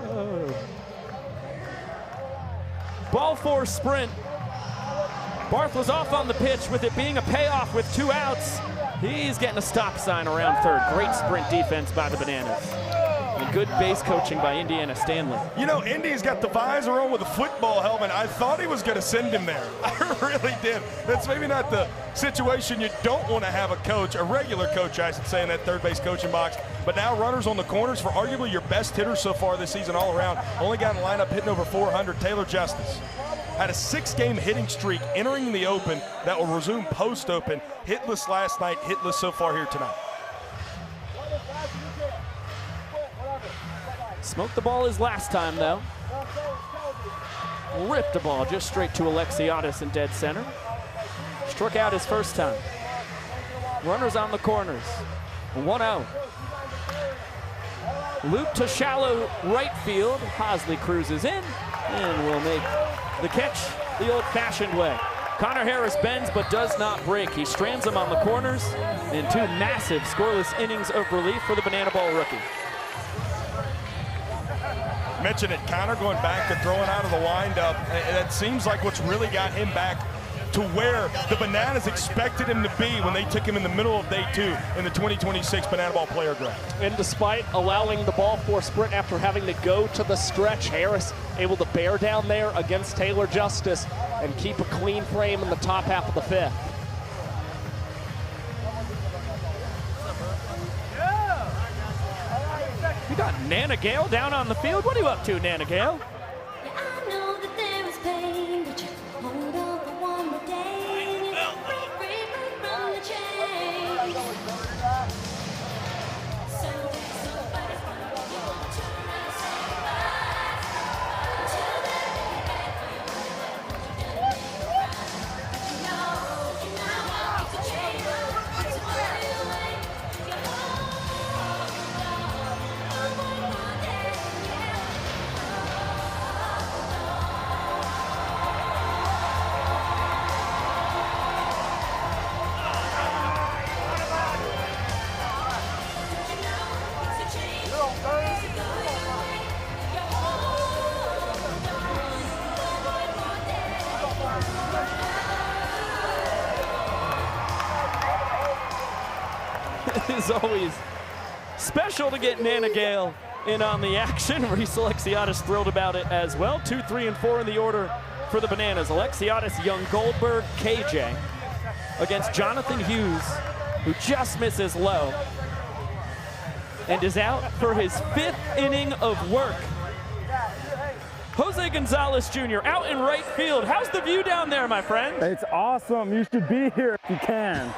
Oh. Ball 4 Sprint. Barth was off on the pitch with it being a payoff with 2 outs. He's getting a stop sign around 3rd. Great sprint defense by the Bananas. And good base coaching by Indiana Stanley. You know, Indy's got the visor on with a football helmet. I thought he was going to send him there. I really did. That's maybe not the situation you don't want to have a coach, a regular coach, I should say, in that 3rd base coaching box. But now runners on the corners for arguably your best hitter so far this season all around. Only got in the lineup hitting over 400, Taylor Justice. Had a 6-game hitting streak entering the Open that will resume post-Open. Hitless last night, hitless so far here tonight. Smoked the ball his last time, though. Ripped the ball just straight to Alexiadis in dead center. Struck out his first time. Runners on the corners. 1-0. Loop to shallow right field. Hosley cruises in and will make the catch the old-fashioned way. Connor Harris bends but does not break. He strands him on the corners in 2 massive scoreless innings of relief for the Banana Ball rookie. Mentioned it, Connor going back to throwing out of the windup. It seems like what's really got him back to where the Bananas expected him to be when they took him in the middle of day 2 in the 2026 Banana Ball Player Draft. And despite allowing the ball for a sprint after having to go to the stretch, Harris able to bear down there against Taylor Justice and keep a clean frame in the top half of the 5th. We got Nana Gale down on the field. What are you up to, Nana Gale? It is always special to get Nana Gale in on the action. Reese Alexiadis thrilled about it as well. 2, 3, and 4 in the order for the Bananas. Alexiadis, Young Goldberg, KJ against Jonathan Hughes, who just misses low and is out for his 5th inning of work. Jose Gonzalez Jr. out in right field. How's the view down there, my friend? It's awesome. You should be here if you can.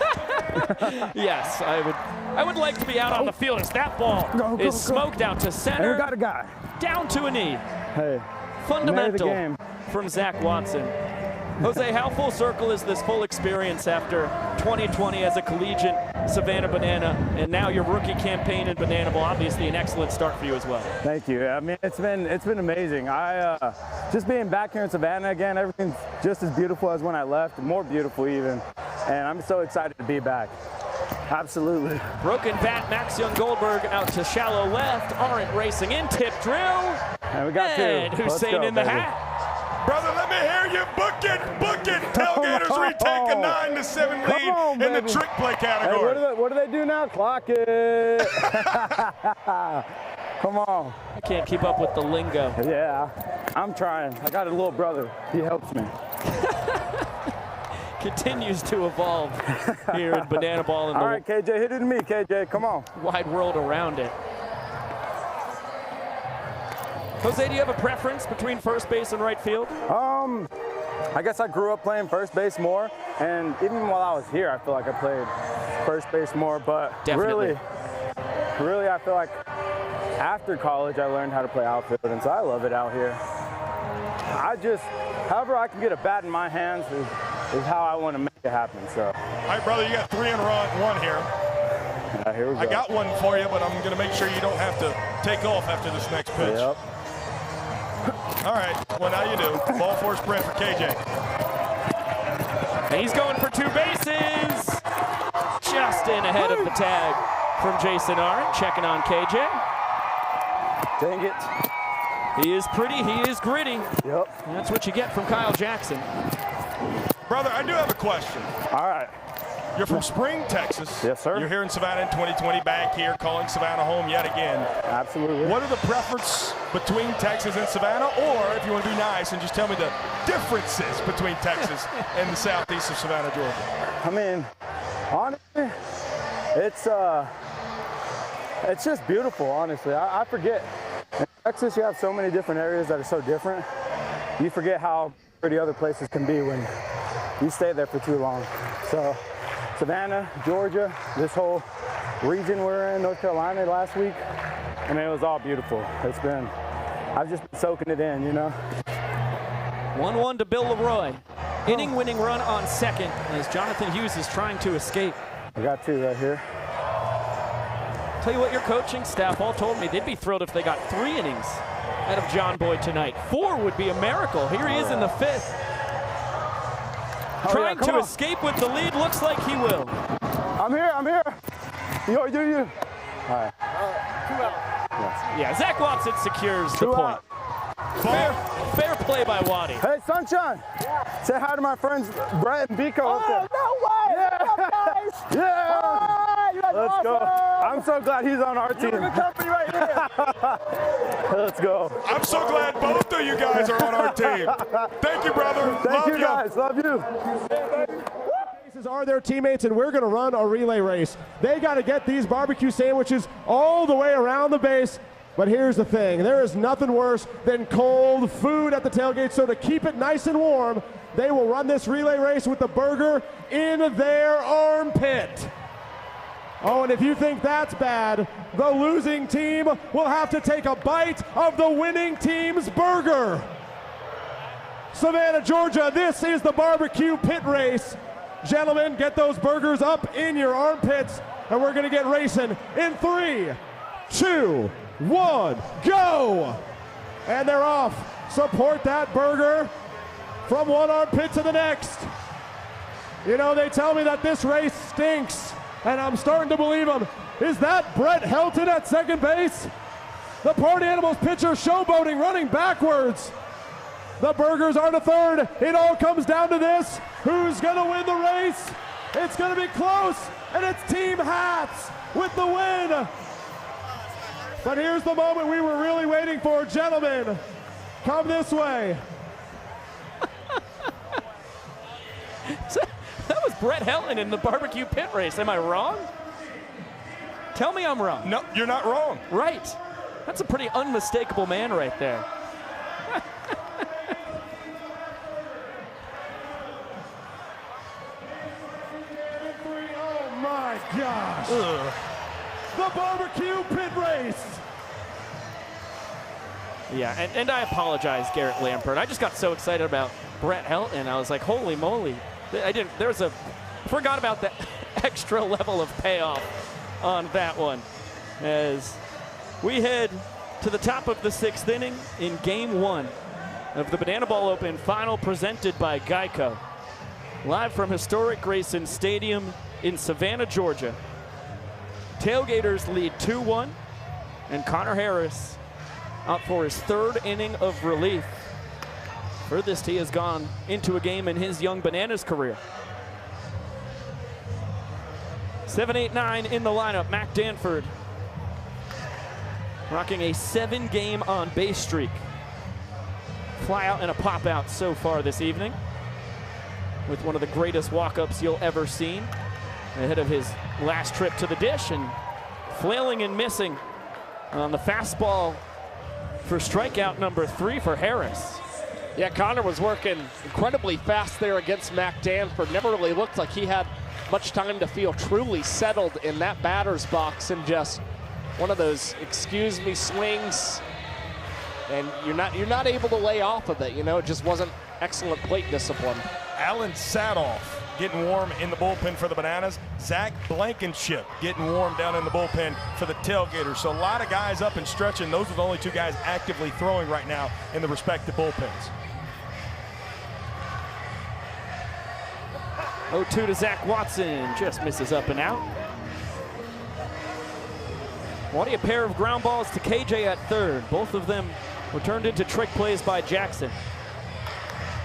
Yes, I would like to be out on the field as that ball is smoked out to center. Hey, we got a guy. Down to a knee. Hey. Fundamental from Zach Watson. Jose, how full circle is this full experience after 2020 as a collegiate Savannah Banana, and now your rookie campaign in Banana Ball? Obviously an excellent start for you as well. Thank you. I mean, it's been amazing. Just being back here in Savannah again, everything's just as beautiful as when I left, more beautiful even. And I'm so excited to be back. Absolutely. Broken bat, Max Young Goldberg out to shallow left. Aren't racing in, tip drill. And we got and two. Hussein in the hat. Brother, let me hear you. Book it. Tailgaters retake a 9-7 lead in the trick play category. Hey, what do they do now? Clock it. Come on. I can't keep up with the lingo. Yeah, I'm trying. I got a little brother. He helps me. Continues to evolve here in Banana Ball. All right, KJ, hit it to me, KJ. Come on. Wide world around it. Jose, do you have a preference between first base and right field? I guess I grew up playing first base more, and even while I was here, I feel like I played first base more, but really, I feel like after college, I learned how to play outfield, and so I love it out here. However I can get a bat in my hands is how I want to make it happen, so. All right, brother, you got 3 and 1 here. Yeah, here we go. I got one for you, but I'm going to make sure you don't have to take off after this next pitch. Yep. All right, well, now you do. Ball 4 sprint for KJ. And he's going for 2 bases. Just in ahead of the tag from Jason Arndt, checking on KJ. Dang it. He is pretty, he is gritty. Yep. And that's what you get from Kyle Jackson. Brother, I do have a question. All right. You're from Spring, Texas. Yes, sir. You're here in Savannah in 2020, back here, calling Savannah home yet again. Absolutely. What are the preferences between Texas and Savannah? Or, if you want to be nice, and just tell me the differences between Texas and the southeast of Savannah, Georgia. I mean, honestly, it's just beautiful, honestly. I forget. In Texas, you have so many different areas that are so different. You forget how pretty other places can be when you stay there for too long. So, Savannah, Georgia, this whole region we're in, North Carolina last week, I mean, it was all beautiful. I've just been soaking it in, you know. 1-1 to Bill Leroy. Inning-winning run on second as Jonathan Hughes is trying to escape. I got 2 right here. Tell you what, your coaching staff all told me they'd be thrilled if they got 3 innings out of John Boyd tonight. 4 would be a miracle. Here he is in the 5th. Trying to escape with the lead. Looks like he will. I'm here. You. All right. 2 out. Yeah, Zach Watson secures the point. Fair play by Waddy. Hey, Sunshine. Say hi to my friends Brett and Biko up there. No way! Yeah. What's up, guys? Yeah. You guys are Let's go. awesome. I'm so glad he's on our team. You're good company right here. Let's go. I'm so glad both of you guys are on our team. Thank you, brother. Thank you, guys. Love you. Are their teammates, and we're going to run a relay race. They got to get these barbecue sandwiches all the way around the base. But here's the thing, there is nothing worse than cold food at the tailgate, so to keep it nice and warm, they will run this relay race with the burger in their armpit. Oh, and if you think that's bad, the losing team will have to take a bite of the winning team's burger. Savannah, Georgia, this is the barbecue pit race. Gentlemen, get those burgers up in your armpits, and we're going to get racing in 3, 2, 1, go! And they're off. Support that burger from one armpit to the next. You know, they tell me that this race stinks, and I'm starting to believe them. Is that Brett Helton at second base? The Party Animals pitcher showboating, running backwards. The burgers are to third. It all comes down to this. Who's going to win the race? It's going to be close, and it's Team Hats with the win. But here's the moment we were really waiting for. Gentlemen, come this way. That was Brett Helton in the barbecue pit race. Am I wrong? Tell me I'm wrong. No, you're not wrong. Right. That's a pretty unmistakable man right there. Oh my gosh. Ugh. The barbecue pit race. Yeah, and I apologize, Garrett Lampert. I just got so excited about Brett Helton. I was like, holy moly. Forgot about that extra level of payoff on that one. As we head to the top of the 6th inning in Game 1 of the Banana Ball Open final presented by Geico. Live from historic Grayson Stadium in Savannah, Georgia. Tailgaters lead 2-1, and Connor Harris out for his 3rd inning of relief. Furthest he has gone into a game in his Young Bananas career. 7, 8, 9 in the lineup. Mac Danford rocking a 7-game on base streak. Fly out and a pop out so far this evening, with one of the greatest walk-ups you'll ever seen ahead of his last trip to the dish, and flailing and missing on the fastball for strikeout number 3 for Harris. Yeah, Connor was working incredibly fast there against Mac Danford. Never really looked like he had much time to feel truly settled in that batter's box, and just one of those excuse me swings, and you're not able to lay off of it. You know, it just wasn't excellent plate discipline. Alan Sadoff getting warm in the bullpen for the Bananas. Zach Blankenship getting warm down in the bullpen for the Tailgaters. So a lot of guys up and stretching. Those are the only 2 guys actively throwing right now in the respective bullpens. 0-2 to Zach Watson, just misses up and out. Wanting a pair of ground balls to KJ at third. Both of them were turned into trick plays by Jackson.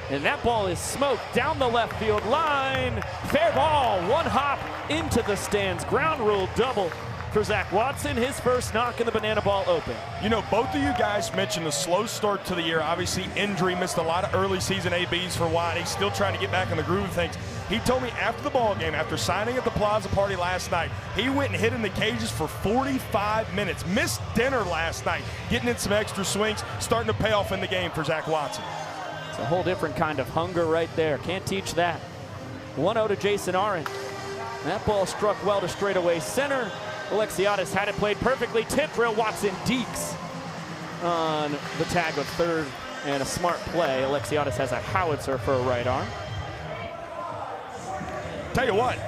And that ball is smoked down the left field line. Fair ball, 1 hop into the stands. Ground rule double for Zach Watson, his first knock in the Banana Ball Open. You know, both of you guys mentioned a slow start to the year. Obviously, injury, missed a lot of early season ABs for Waddy. Still trying to get back in the groove of things. He told me after the ball game, after signing at the Plaza Party last night, he went and hit in the cages for 45 minutes. Missed dinner last night, getting in some extra swings, starting to pay off in the game for Zach Watson. It's a whole different kind of hunger right there. Can't teach that. 1-0 to Jason Arendt. That ball struck well to straightaway center. Alexiadis had it played perfectly. Tip drill, Watson dekes on the tag of third, and a smart play. Alexiadis has a howitzer for a right arm. Tell you what,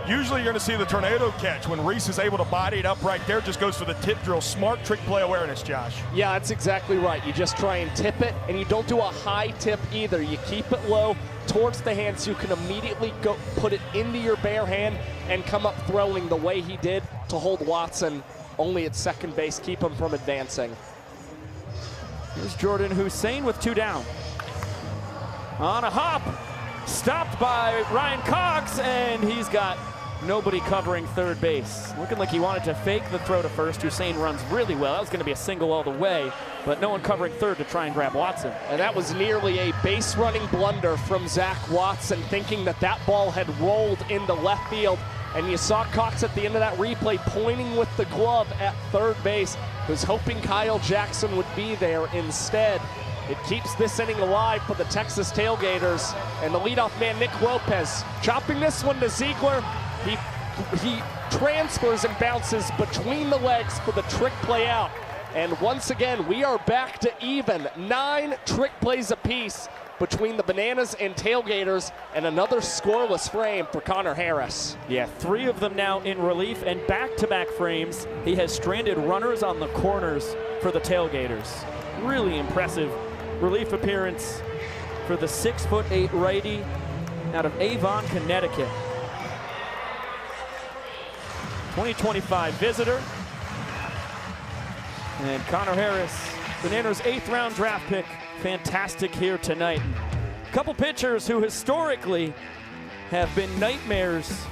usually you're going to see the tornado catch when Reese is able to body it up right there. Just goes for the tip drill. Smart trick play awareness, Josh. Yeah, that's exactly right. You just try and tip it, and you don't do a high tip either. You keep it low towards the hand so you can immediately go put it into your bare hand and come up throwing the way he did to hold Watson only at second base, keep him from advancing. Here's Jordan Hussein with 2 down. On a hop, stopped by Ryan Cox, and he's got nobody covering third base. Looking like he wanted to fake the throw to first. Hussein runs really well. That was going to be a single all the way, but no one covering third to try and grab Watson. And that was nearly a base running blunder from Zach Watson, thinking that that ball had rolled into left field. And you saw Cox at the end of that replay pointing with the glove at third base, was hoping Kyle Jackson would be there instead. It keeps this inning alive for the Texas Tailgaters, and the leadoff man, Nick Lopez, chopping this one to Ziegler. He transfers and bounces between the legs for the trick play out. And once again, we are back to even. 9 trick plays apiece between the Bananas and Tailgaters, and another scoreless frame for Connor Harris. Yeah, 3 of them now in relief and back-to-back frames. He has stranded runners on the corners for the Tailgaters. Really impressive relief appearance for the 6'8" righty out of Avon, Connecticut. 2025 visitor. And Connor Harris, Bananas' 8th round draft pick, fantastic here tonight. A couple pitchers who historically have been nightmares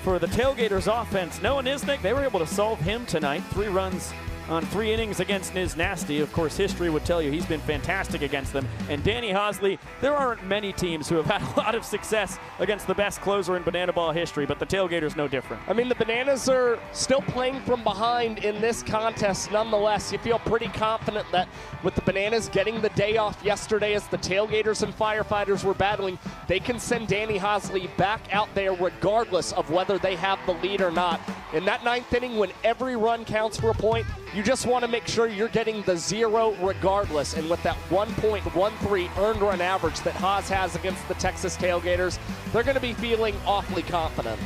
for the Tailgaters offense. Noah Nisnik, they were able to solve him tonight. 3 runs on 3 innings against Niz Nasty. Of course, history would tell you he's been fantastic against them. And Danny Hosley, there aren't many teams who have had a lot of success against the best closer in Banana Ball history, but the Tailgaters no different. I mean, the Bananas are still playing from behind in this contest. Nonetheless, you feel pretty confident that with the Bananas getting the day off yesterday as the Tailgaters and Firefighters were battling, they can send Danny Hosley back out there regardless of whether they have the lead or not. In that 9th inning, when every run counts for a point, you just want to make sure you're getting the 0 regardless. And with that 1.13 earned run average that Haas has against the Texas Tailgaters, they're going to be feeling awfully confident.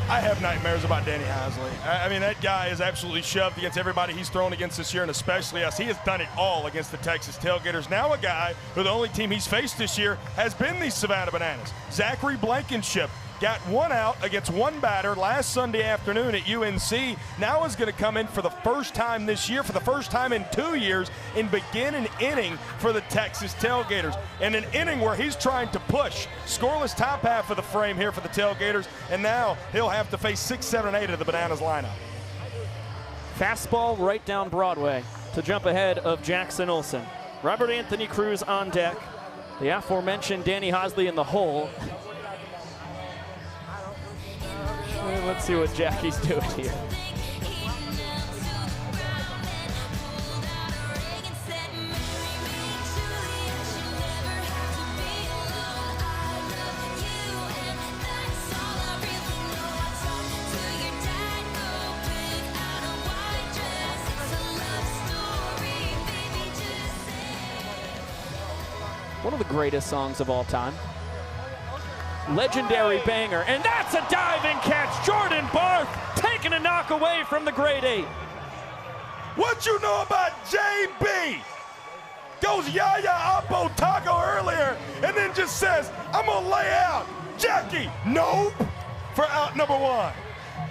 I have nightmares about Danny Hosley. I mean, that guy is absolutely shoved against everybody he's thrown against this year, and especially us. He has done it all against the Texas Tailgaters. Now a guy who the only team he's faced this year has been these Savannah Bananas. Zachary Blankenship got 1 out against 1 batter last Sunday afternoon at UNC. Now is going to come in for the first time this year, for the first time in 2 years, and begin an inning for the Texas Tailgaters. And an inning where he's trying to push. Scoreless top half of the frame here for the Tailgaters, and now he'll have to face 6, 7, 8 of the Bananas lineup. Fastball right down Broadway to jump ahead of Jackson Olsen. Robert Anthony Cruz on deck. The aforementioned Danny Hosley in the hole. Let's see what Jackie's doing here. One of the greatest songs of all time. Legendary banger, and that's a diving catch. Jordan Barth taking a knock away from the grade 8. What you know about JB? Goes Yaya Apo Taco earlier and then just says, I'm gonna lay out. Jackie, nope, for out number 1.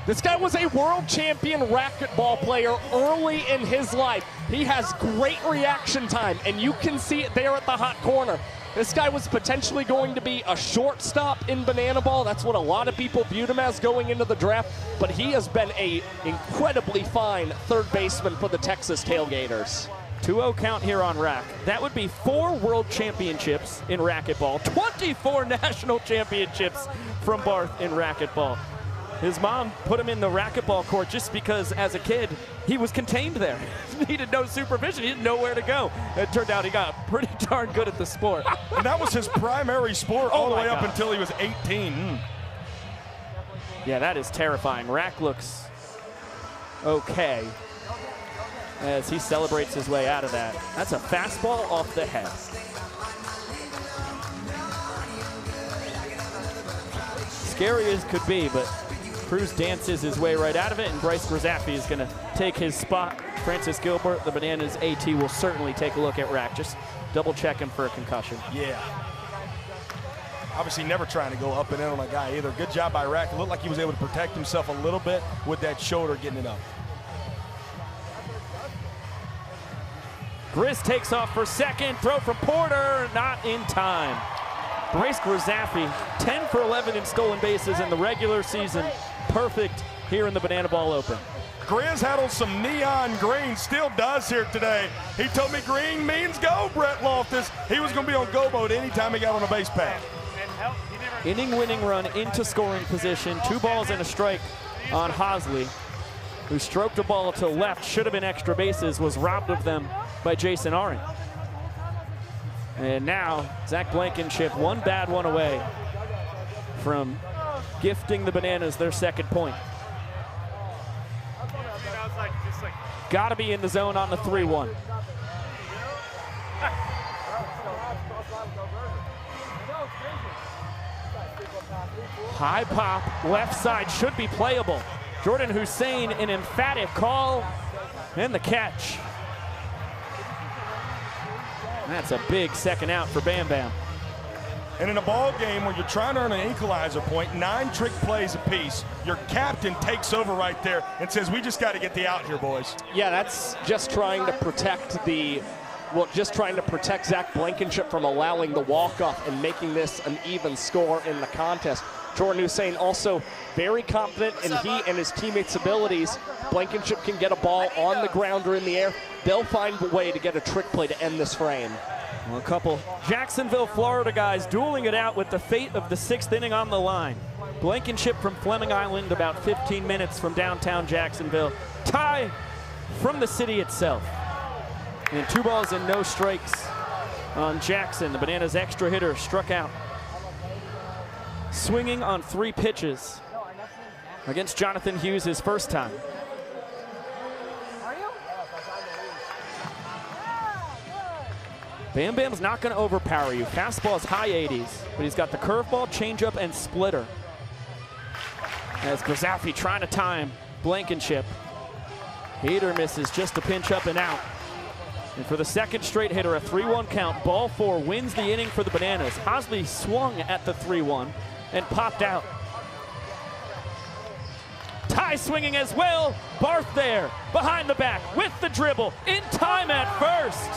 This guy was a world champion racquetball player early in his life. He has great reaction time, and you can see it there at the hot corner. This guy was potentially going to be a shortstop in Banana Ball. That's what a lot of people viewed him as going into the draft, but he has been an incredibly fine third baseman for the Texas Tailgaters. 2-0 count here on rack. That would be 4 world championships in racquetball, 24 national championships from Barth in racquetball. His mom put him in the racquetball court just because, as a kid, he was contained there. He needed no supervision. He didn't know where to go. It turned out he got pretty darn good at the sport. And that was his primary sport all the way up until he was 18. Yeah, that is terrifying. Rack looks okay as he celebrates his way out of that. That's a fastball off the head. Scary as could be, but Cruz dances his way right out of it, and Bryce Grzappi is going to take his spot. Francis Gilbert, the Bananas AT, will certainly take a look at Rack. Just double check him for a concussion. Yeah. Obviously never trying to go up and in on a guy either. Good job by Rack. It looked like he was able to protect himself a little bit with that shoulder getting it up. Grizz takes off for second. Throw from Porter, not in time. Bryce Grizaffi, 10 for 11 in stolen bases in the regular season. Perfect here in the Banana Ball Open. Grizz had on some neon green, still does here today. He told me green means go, Brett Loftus. He was going to be on go mode anytime he got on a base pad. Inning-winning run into scoring position. 2 balls and a strike on Hosley, who stroked a ball to left, should have been extra bases, was robbed of them by Jason Aron. And now Zach Blankenship, one bad one away from gifting the Bananas their second point. Got to be in the zone on the 3-1. High pop, left side should be playable. Jordan Hussein, an emphatic call, and the catch. That's a big second out for Bam Bam. And in a ball game where you're trying to earn an equalizer point, 9 trick plays apiece, your captain takes over right there and says, we just got to get the out here, boys. Yeah, that's just trying to protect Zach Blankenship from allowing the walk-off and making this an even score in the contest. Jordan Hussein also very confident in he and his teammates' abilities. Blankenship can get a ball on the ground or in the air. They'll find a way to get a trick play to end this frame. Well, a couple Jacksonville, Florida guys dueling it out with the fate of the 6th inning on the line. Blankenship from Fleming Island, about 15 minutes from downtown Jacksonville. Ty from the city itself. And 2 balls and no strikes on Jackson. The Bananas extra hitter struck out. Swinging on 3 pitches against Jonathan Hughes his first time. Bam Bam's not going to overpower you. Fastball's high 80s, but he's got the curveball, changeup, and splitter. As Grizaffi trying to time Blankenship. Heater misses, just a pinch up and out. And for the second straight hitter, a 3-1 count. Ball 4 wins the inning for the Bananas. Hosley swung at the 3-1 and popped out. Ty swinging as well. Barth there, behind the back, with the dribble, in time at first.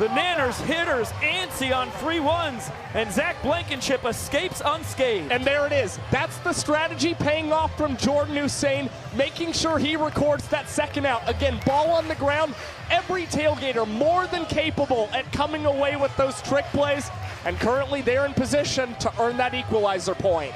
The Nanners hitters antsy on 3-1s, and Zach Blankenship escapes unscathed. And there it is. That's the strategy paying off from Jordan Hussein, making sure he records that second out. Again, ball on the ground. Every tailgater more than capable at coming away with those trick plays, and currently they're in position to earn that equalizer point.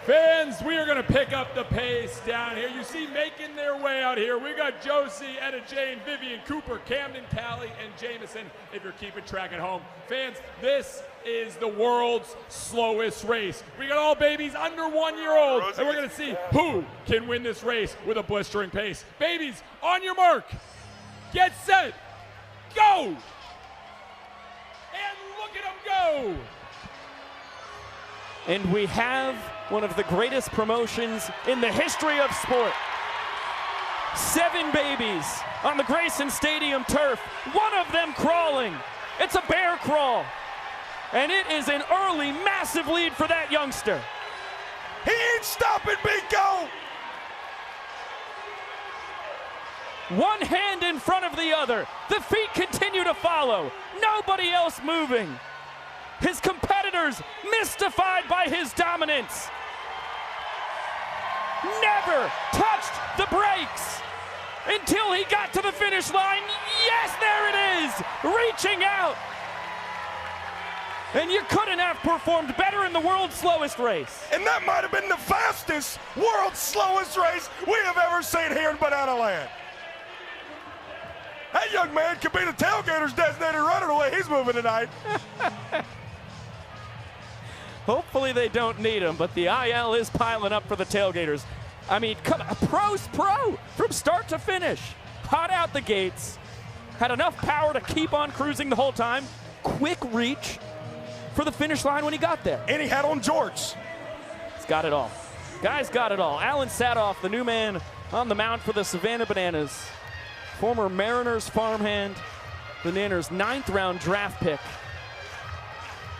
Fans, we are going to pick up the pace down here. You see making their way out here. We got Josie, Etta Jane, Vivian Cooper, Camden, Callie, and Jameson, if you're keeping track at home. Fans, this is the world's slowest race. We got all babies under 1 year old, and we're going to see who can win this race with a blistering pace. Babies, on your mark, get set, go! And look at them go! And we have one of the greatest promotions in the history of sport. 7 babies on the Grayson Stadium turf, one of them crawling. It's a bear crawl. And it is an early, massive lead for that youngster. He ain't stopping, Biko! One hand in front of the other. The feet continue to follow. Nobody else moving. His competitors mystified by his dominance. Never touched the brakes until he got to the finish line. Yes, there it is, reaching out. And you couldn't have performed better in the world's slowest race. And that might have been the fastest world's slowest race we have ever seen here in Banana Land. That young man could be the Tailgaters' designated runner the way he's moving tonight. Hopefully they don't need him, but the IL is piling up for the Tailgaters. I mean, come on, pro's pro from start to finish. Hot out the gates, had enough power to keep on cruising the whole time. Quick reach for the finish line when he got there. And he had on jorts. He's got it all. Guy's got it all. Alan Sadoff, the new man on the mound for the Savannah Bananas. Former Mariners farmhand, the Nanners' 9th round draft pick.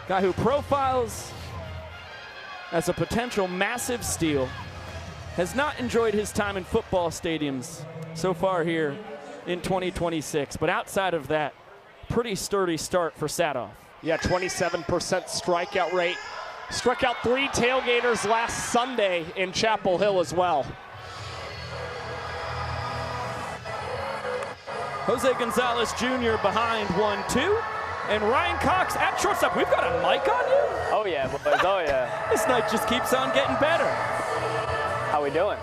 Guy who profiles as a potential massive steal. Has not enjoyed his time in football stadiums so far here in 2026. But outside of that, pretty sturdy start for Sadoff. Yeah, 27% strikeout rate. Struck out 3 tailgaters last Sunday in Chapel Hill as well. Jose Gonzalez Jr. behind 1-2. And Ryan Cox at shortstop. We've got a mic on you? Oh, yeah, boys. Oh, yeah. This night just keeps on getting better. How we doing?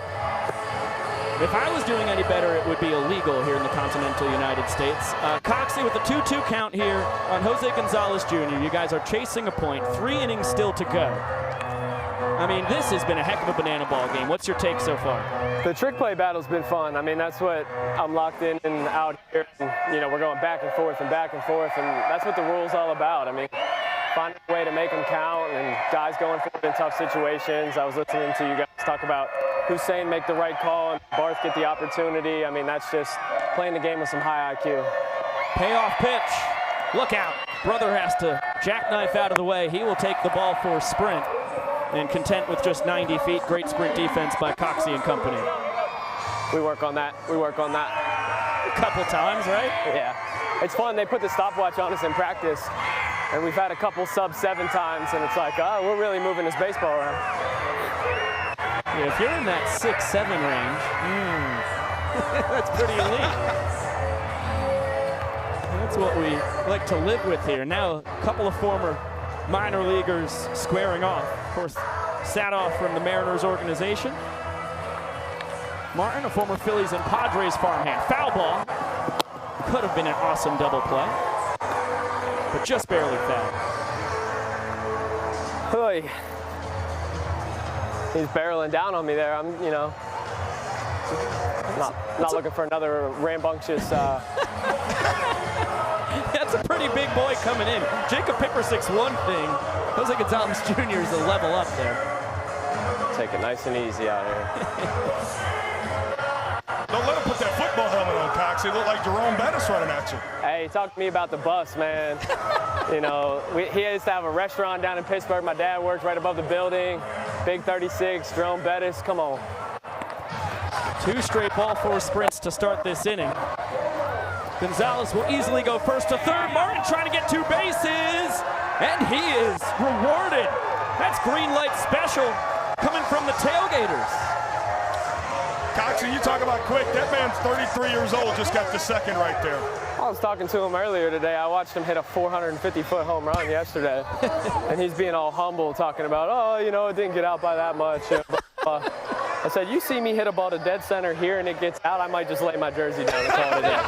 If I was doing any better, it would be illegal here in the continental United States. Coxie with a 2-2 count here on Jose Gonzalez Jr. You guys are chasing a point. 3 innings still to go. I mean, this has been a heck of a banana ball game. What's your take so far? The trick play battle's been fun. I mean, that's what I'm locked in and out here. And, you know, we're going back and forth, and that's what the rule's all about. I mean, finding a way to make them count and guys going for it in tough situations. I was listening to you guys talk about Hussein make the right call and Barth get the opportunity. I mean, that's just playing the game with some high IQ. Payoff pitch. Look out. Brother has to jackknife out of the way. He will take the ball for a sprint. And content with just 90 feet. Great sprint defense by Coxie and company. We work on that. We work on that. A couple times, right? Yeah. It's fun. They put the stopwatch on us in practice. And we've had a couple sub-7 times, and it's like, oh, we're really moving this baseball around. Yeah, if you're in that 6-7 range, that's pretty elite. That's what we like to live with here. Now, a couple of former minor leaguers squaring off. Of course, Sadoff from the Mariners organization. Martin, a former Phillies and Padres farmhand. Foul ball. Could have been an awesome double play, but just barely foul. Oy. He's barreling down on me there. I'm, you know, not looking for another rambunctious. That's a pretty big boy coming in. Jacob Pippersick's one thing. Jose Gonzalez Jr. is a level up there. Take it nice and easy out here. Don't let him put that football helmet on, Cox. He looked like Jerome Bettis running at you. Hey, talk to me about the bus, man. You know, he used to have a restaurant down in Pittsburgh. My dad worked right above the building. Big 36, Jerome Bettis, come on. 2 straight ball 4 sprints to start this inning. Gonzalez will easily go first to third. Martin trying to get 2 bases, and he is rewarded. That's green light special coming from the Tailgaters. Coxie, you talk about quick. That man's 33 years old, just got the second right there. I was talking to him earlier today. I watched him hit a 450-foot home run yesterday, and he's being all humble, talking about, oh, you know, it didn't get out by that much. I said, you see me hit a ball to dead center here and it gets out, I might just lay my jersey down and call it a day.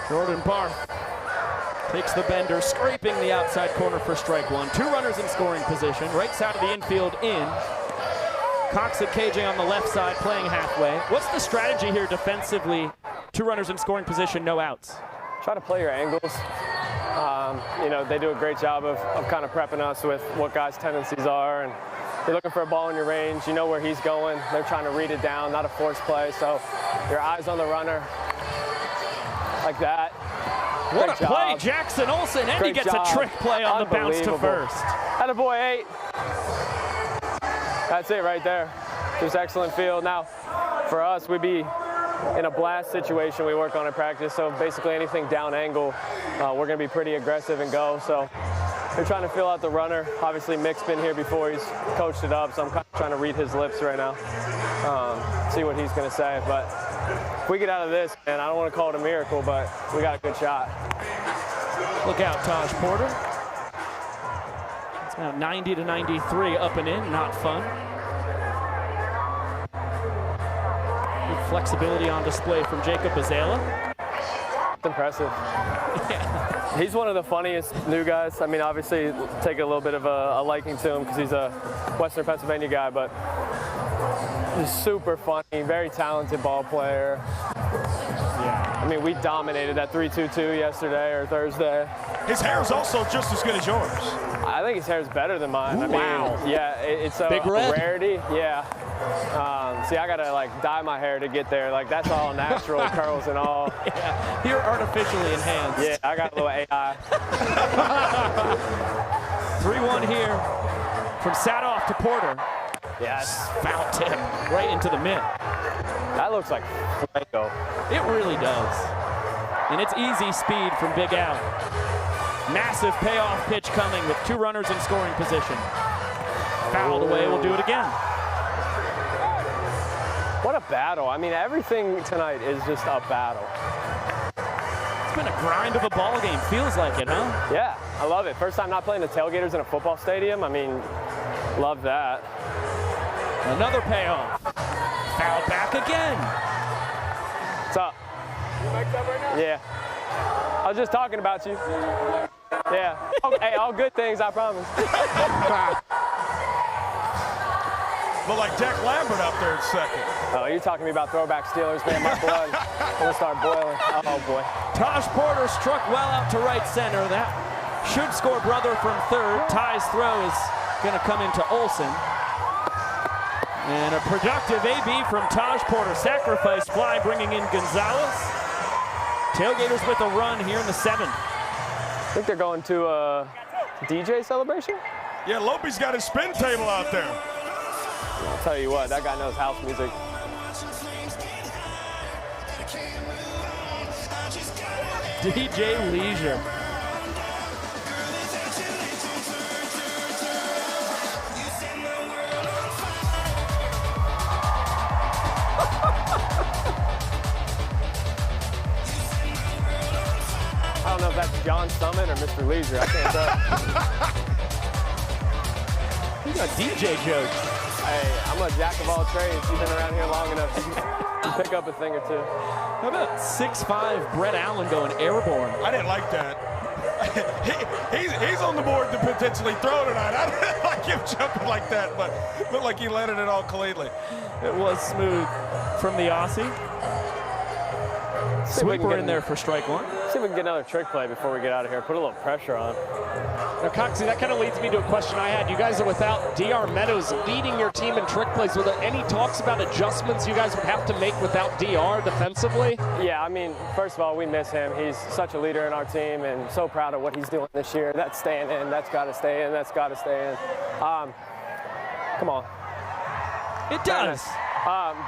Jordan Barth takes the bender, scraping the outside corner for strike 1. 2 runners in scoring position, right side of the infield in. Cox and KJ on the left side playing halfway. What's the strategy here defensively? 2 runners in scoring position, no outs. Try to play your angles. You know, they do a great job of kind of prepping us with what guys' tendencies are. And you're looking for a ball in your range. You know where he's going. They're trying to read it down, not a forced play. So your eyes on the runner like that. What a play, Jackson Olsen, and he gets a trick play on the bounce to first. Attaboy, 8. That's it right there. Just excellent field. Now, for us, we'd be in a blast situation we work on in practice, so basically anything down angle, we're going to be pretty aggressive and go. So they're trying to fill out the runner. Obviously, Mick's been here before. He's coached it up, so I'm kind of trying to read his lips right now, see what he's going to say. But if we get out of this, man, I don't want to call it a miracle, but we got a good shot. Look out, Taj Porter. It's now 90 to 93, up and in, not fun. Good flexibility on display from Jacob Azala. It's impressive. He's one of the funniest new guys. I mean, obviously, take a little bit of a liking to him because he's a Western Pennsylvania guy, but he's super funny, very talented ball player. Yeah. I mean, we dominated that 3-2-2 yesterday or Thursday. His hair is also just as good as yours. I think his hair is better than mine. Ooh, I mean, wow. Yeah, it's a rarity. Yeah. See, I gotta like dye my hair to get there. Like that's all natural, curls and all. Yeah, you're artificially enhanced. Yeah, I got a little AI. 3-1 here From Sadoff to Porter. Yes, foul tip right into the mitt. That looks like Fuego. It really does. And it's easy speed from Big Al. Massive payoff pitch coming with 2 runners in scoring position. Fouled away, we'll do it again. What a battle. I mean, everything tonight is just a battle. It's been a grind of a ball game. Feels like it, huh? Yeah, I love it. First time not playing the Tailgaters in a football stadium. I mean, love that. Another payoff. Fouled back again. What's up? You mic'd up right now? Yeah. I was just talking about you. Yeah. Hey, all good things, I promise. Look like Jack Lambert out there at second. Oh, you're talking to me about throwback Steelers, man. My blood gonna start boiling. Oh, boy. Taj Porter struck well out to right center. That should score brother from third. Ty's throw is going to come into Olsen. And a productive AB from Taj Porter. Sacrifice fly bringing in Gonzalez. Tailgaters with a run here in the 7th. I think they're going to a DJ celebration? Yeah, Lope's got his spin table out there. I'll tell you what, that guy knows house music. DJ Leisure. I don't know if that's John Summit or Mr. Leisure. I can't tell. You got DJ jokes. Hey, I'm a jack of all trades. You've been around here long enough to pick up a thing or two. How about 6'5" Brett Allen going airborne? I didn't like that. He's on the board to potentially throw tonight. I didn't like him jumping like that, but looked like he landed it all cleanly. It was smooth from the Aussie. Sweeper in there for strike 1. See if we can get another trick play before we get out of here. Put a little pressure on. Now, Coxie, that kind of leads me to a question I had. You guys are without DR Meadows leading your team in trick plays. Were there any talks about adjustments you guys would have to make without DR defensively? Yeah, I mean, first of all, we miss him. He's such a leader in our team and so proud of what he's doing this year. That's staying in. That's got to stay in. That's got to stay in. Come on. It does.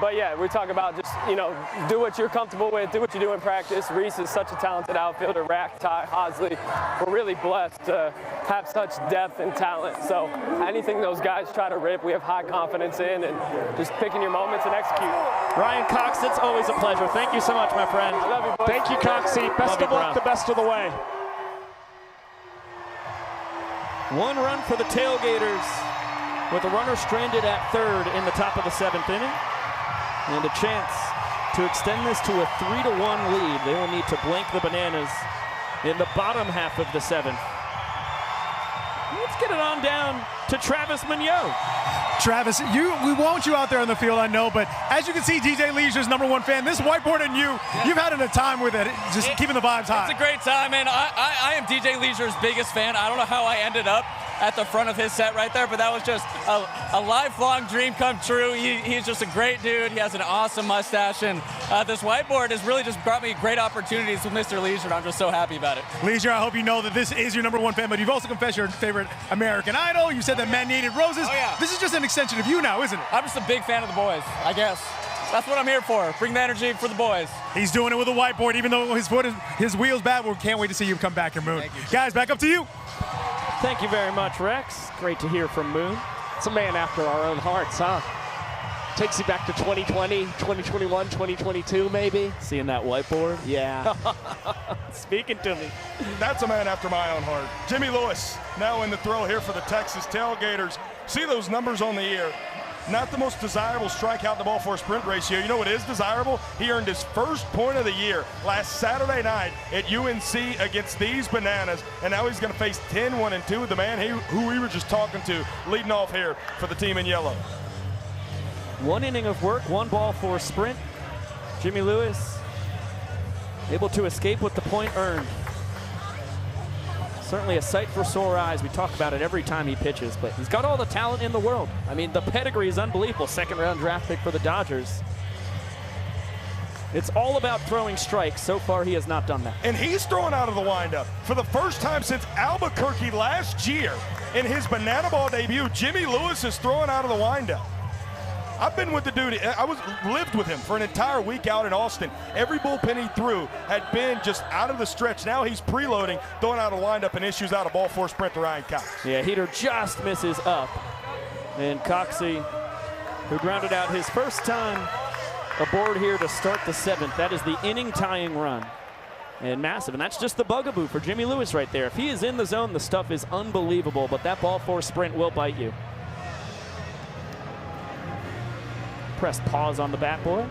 But yeah, we talk about just, you know, do what you're comfortable with, do what you do in practice. Reese is such a talented outfielder, Rack, Ty, Hosley. We're really blessed to have such depth and talent. So anything those guys try to rip, we have high confidence in, and just picking your moments and execute. Ryan Cox, it's always a pleasure. Thank you so much, my friend. I love you, boys. Thank you, Coxie. Best of luck the best of the way. 1 run for the Tailgaters, with a runner stranded at third in the top of the 7th inning. And a chance to extend this to a 3-1 lead. They will need to blank the Bananas in the bottom half of the 7th. Let's get it on down to Travis Mignot. Travis, we want you out there on the field, I know, but as you can see, DJ Leisure's #1 fan. This whiteboard and you've had a time with it, just keeping the vibes high. It's a great time, man. I am DJ Leisure's biggest fan. I don't know how I ended up at the front of his set right there, but that was just a lifelong dream come true. He's just a great dude. He has an awesome mustache, and this whiteboard has really just brought me great opportunities with Mr. Leisure, and I'm just so happy about it. Leisure, I hope you know that this is your #1 fan, but you've also confessed your favorite American Idol. You said that Men Needed Roses. Oh, yeah. This is just an extension of you now, isn't it? I'm just a big fan of the boys, I guess. That's what I'm here for. Bring the energy for the boys. He's doing it with a whiteboard, even though his wheel's bad. We can't wait to see you come back here, Moon. Thank you. Guys, back up to you. Thank you very much, Rex. Great to hear from Moon. It's a man after our own hearts, huh? Takes you back to 2020, 2021, 2022, maybe. Seeing that whiteboard? Yeah. Speaking to me. That's a man after my own heart. Jimmy Lewis now in the throw here for the Texas Tailgaters. See those numbers on the ear. Not the most desirable strikeout in the ball for a sprint ratio. You know what is desirable? He earned his first point of the year last Saturday night at UNC against these Bananas, and now he's going to face 10-1-2 with the man who we were just talking to, leading off here for the team in yellow. 1 inning of work, 1 ball for a sprint. Jimmy Lewis able to escape with the point earned. Certainly a sight for sore eyes. We talk about it every time he pitches, but he's got all the talent in the world. I mean, the pedigree is unbelievable. 2nd-round draft pick for the Dodgers. It's all about throwing strikes. So far, he has not done that. And he's throwing out of the windup for the first time since Albuquerque last year In his banana ball debut, Jimmy Lewis is throwing out of the windup. I've been with the dude. Lived with him for an entire week out in Austin. Every bullpen he threw had been just out of the stretch. Now he's preloading, throwing out a windup, and issues out a ball four sprint to Ryan Cox. Yeah, Heater just misses up. And Coxey, who grounded out his first time aboard here to start the 7th. That is the inning-tying run. And massive, and that's just the bugaboo for Jimmy Lewis right there. If he is in the zone, the stuff is unbelievable, but that ball four sprint will bite you. Press pause on the bat, boy.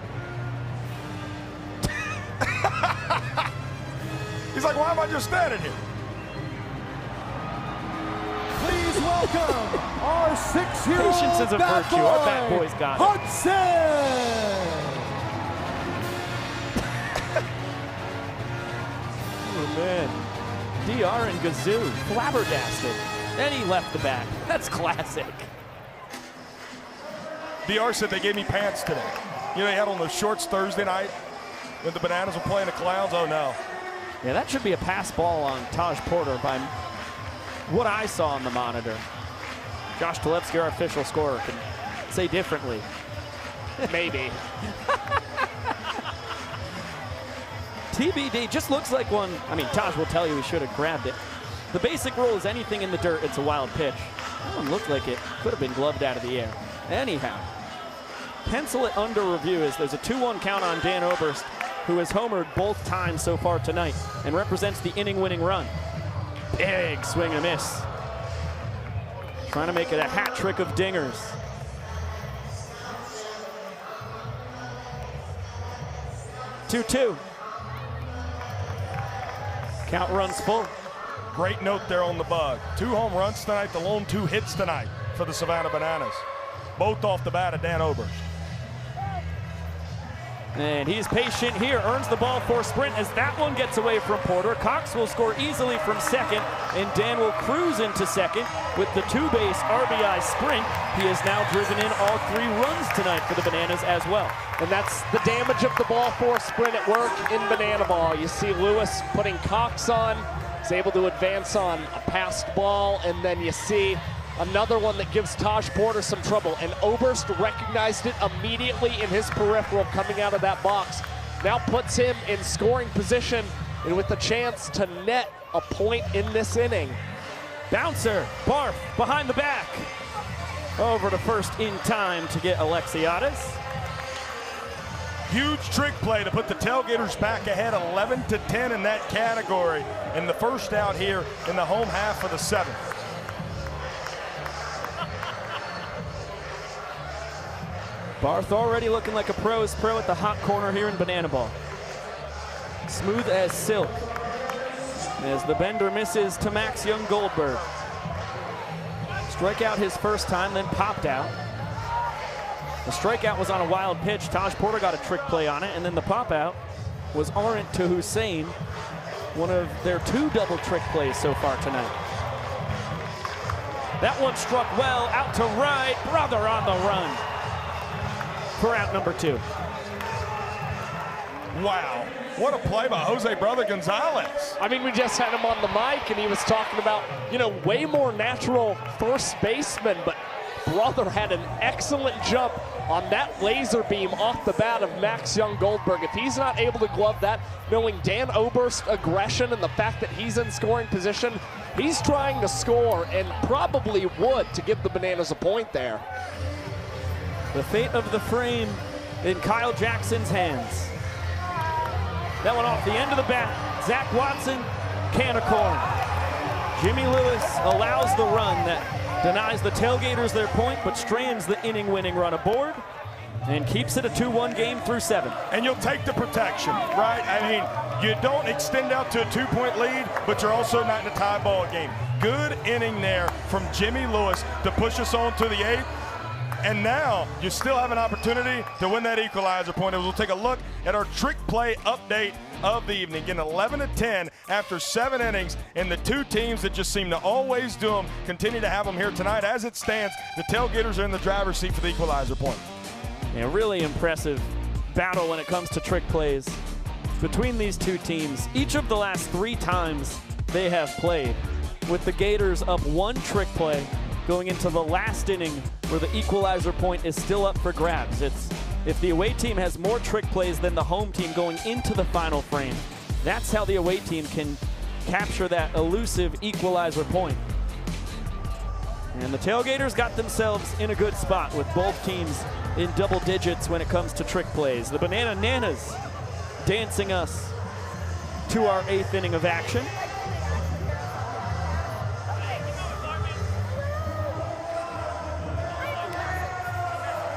He's like, why am I just standing here? Please welcome our 6-year-old Patience is a virtue. Our bat boy's got it. Hudson! Oh, man. DR and Gazoo, flabbergasted. And he left the bat. That's classic. DR said they gave me pants today. You know, they had on those shorts Thursday night when the Bananas were playing the Clowns. Oh, no. Yeah, that should be a pass ball on Taj Porter by what I saw on the monitor. Josh Talevsky, our official scorer, can say differently. Maybe. TBD just looks like one. I mean, Taj will tell you he should have grabbed it. The basic rule is anything in the dirt, it's a wild pitch. That one looked like it could have been gloved out of the air. Anyhow, pencil it under review as there's a 2-1 count on Dan Oberst, who has homered both times so far tonight and represents the inning-winning run. Big swing and a miss. Trying to make it a hat trick of dingers. Two. Count runs full. Great note there on the bug. 2 home runs tonight, the lone 2 hits tonight for the Savannah Bananas. Both off the bat of Dan Oberst. And he's patient here, earns the ball for sprint as that one gets away from Porter. Cox will score easily from second, and Dan will cruise into second with the 2-base RBI sprint. He has now driven in all 3 runs tonight for the Bananas as well. And that's the damage of the ball four sprint at work in banana ball. You see Lewis putting Cox on. He's able to advance on a passed ball, and then you see another one that gives Taj Porter some trouble, and Oberst recognized it immediately in his peripheral coming out of that box. Now puts him in scoring position and with the chance to net a point in this inning. Bouncer, Barf behind the back. Over to first in time to get Alexiadis. Huge trick play to put the Tailgaters back ahead 11-10 in that category. And the first out here in the home half of the 7th. Barth already looking like a pro's pro at the hot corner here in banana ball. Smooth as silk. As the bender misses to Max Young Goldberg. Strikeout his first time, then popped out. The strikeout was on a wild pitch. Taj Porter got a trick play on it, and then the pop out was Arendt to Hussein, one of their 2 double trick plays so far tonight. That one struck well, out to right, Brother on the run for out number 2. Wow, what a play by Jose Brother Gonzalez. I mean, we just had him on the mic, and he was talking about, you know, way more natural first baseman, but Brother had an excellent jump on that laser beam off the bat of Max Young Goldberg. If he's not able to glove that, knowing Dan Oberst's aggression and the fact that he's in scoring position, he's trying to score and probably would to give the Bananas a point there. The fate of the frame in Kyle Jackson's hands. That one off the end of the bat. Zach Watson, can of corn. Jimmy Lewis allows the run that denies the Tailgaters their point, but strands the inning-winning run aboard and keeps it a 2-1 game through 7. And you'll take the protection, right? I mean, you don't extend out to a 2-point lead, but you're also not in a tie ball game. Good inning there from Jimmy Lewis to push us on to the 8th. And now you still have an opportunity to win that equalizer point. We'll take a look at our trick play update of the evening. Getting 11-10 after 7 innings, and the 2 teams that just seem to always do them continue to have them here tonight. As it stands, the Tailgaters are in the driver's seat for the equalizer point. Yeah, really impressive battle when it comes to trick plays between these 2 teams. Each of the last 3 times they have played, with the Gators up 1 trick play going into the last inning where the equalizer point is still up for grabs. It's if the away team has more trick plays than the home team going into the final frame, that's how the away team can capture that elusive equalizer point. And the Tailgaters got themselves in a good spot with both teams in double digits when it comes to trick plays. The Banana Nanas dancing us to our 8th inning of action.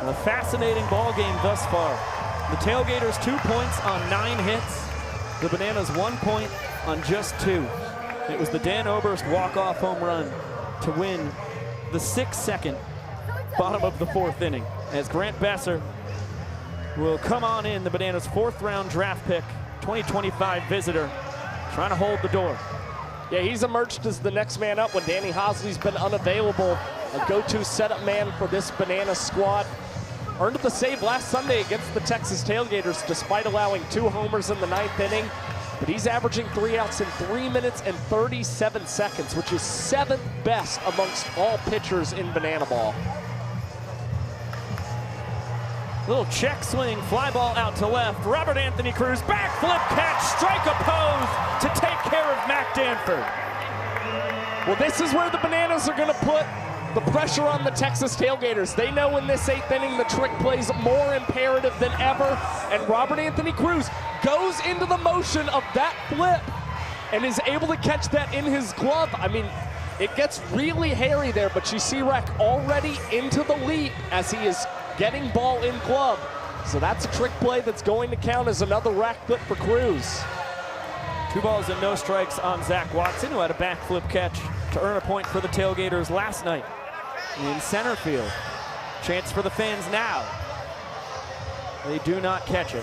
A fascinating ball game thus far. The Tailgaters 2 points on 9 hits. The Bananas 1 point on just 2. It was the Dan Oberst walk-off home run to win the 6-second bottom of the 4th inning as Grant Besser will come on in, the Bananas' 4th round draft pick, 2025 visitor, trying to hold the door. Yeah, he's emerged as the next man up when Danny Hosley's been unavailable. A go-to setup man for this Banana squad. Earned the save last Sunday against the Texas Tailgaters despite allowing 2 homers in the 9th inning. But he's averaging 3 outs in 3 minutes and 37 seconds, which is 7th best amongst all pitchers in Banana Ball. Little check swing, fly ball out to left. Robert Anthony Cruz, backflip catch, strike opposed to take care of Mac Danford. Well, this is where the Bananas are going to put the pressure on the Texas Tailgaters. They know in this 8th inning the trick play's more imperative than ever, and Robert Anthony Cruz goes into the motion of that flip and is able to catch that in his glove. I mean, it gets really hairy there, but you see Rec already into the leap as he is getting ball in glove. So that's a trick play that's going to count as another rack flip for Cruz. 2 balls and no strikes on Zach Watson, who had a backflip catch to earn a point for the Tailgaters last night in center field. Chance for the fans now. They do not catch it.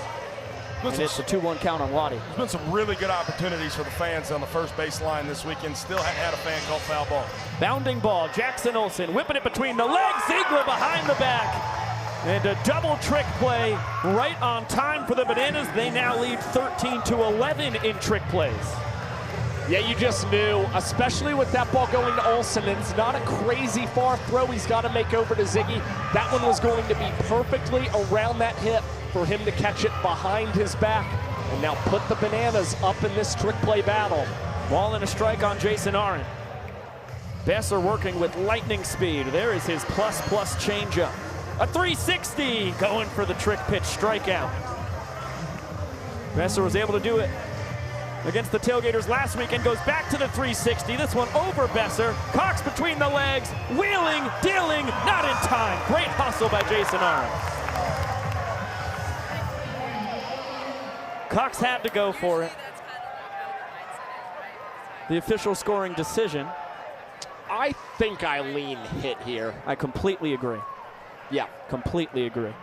And it's a 2-1 count on Waddy. There's been some really good opportunities for the fans on the first base line this weekend. Still hadn't had a fan call foul ball. Bounding ball, Jackson Olsen whipping it between the legs, Ziegler behind the back. And a double trick play right on time for the Bananas. They now lead 13-11 in trick plays. Yeah, you just knew, especially with that ball going to Olsen, and it's not a crazy far throw he's got to make over to Ziggy. That one was going to be perfectly around that hip for him to catch it behind his back and now put the Bananas up in this trick play battle. Ball and a strike on Jason Arendt. Besser working with lightning speed. There is his plus changeup. A 360 going for the trick pitch strikeout. Besser was able to do it against the Tailgaters last week and goes back to the 360. This one over Besser. Cox between the legs, wheeling, dealing, not in time. Great hustle by Jason Arendt. Cox had to go for it. The official scoring decision. I think Eileen hit here. I completely agree. Yeah, completely agree.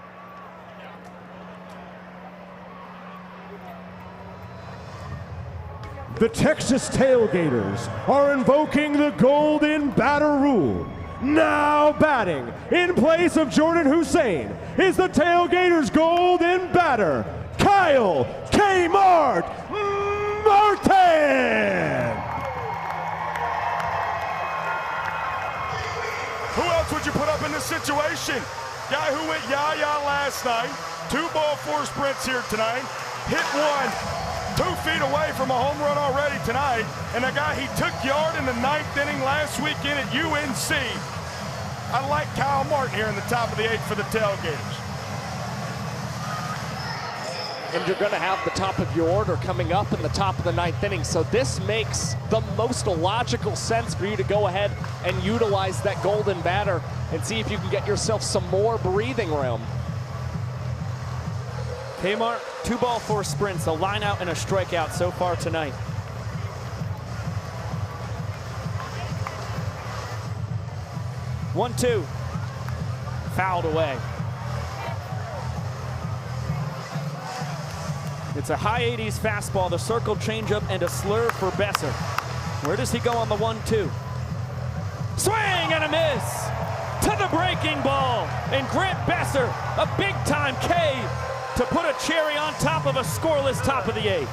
The Texas Tailgaters are invoking the golden batter rule. Now batting in place of Jordan Hussein is the Tailgaters' golden batter, Kyle Kmart Martin. Who else would you put up in this situation? Guy who went yah-yah last night, 2 ball, 4 sprints here tonight, hit one 2 feet away from a home run already tonight, and a guy he took yard in the 9th inning last weekend at UNC. I like Kyle Martin here in the top of the 8th for the Tailgaters. And you're going to have the top of your order coming up in the top of the 9th inning. So this makes the most logical sense for you to go ahead and utilize that golden batter and see if you can get yourself some more breathing room. Kmart, 2 ball, 4 sprints, a line out and a strikeout so far tonight. One, 2, fouled away. It's a high 80s fastball, the circle changeup, and a slur for Besser. Where does he go on the 1-2? Swing and a miss to the breaking ball. And Grant Besser, a big-time K to put a cherry on top of a scoreless top of the 8th.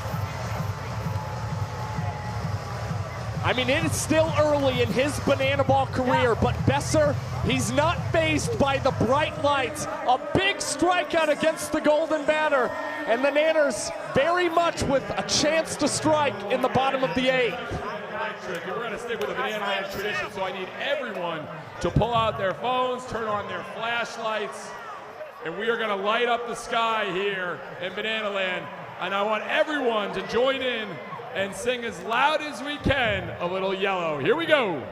I mean, it is still early in his banana ball career, but Besser, he's not fazed by the bright lights. A big strikeout against the Golden Batter, and the Nanners very much with a chance to strike in the bottom of the 8th. We're going to stick with the Banana Land tradition, so I need everyone to pull out their phones, turn on their flashlights, and we are going to light up the sky here in Banana Land. And I want everyone to join in and sing as loud as we can a little Yellow. Here we go.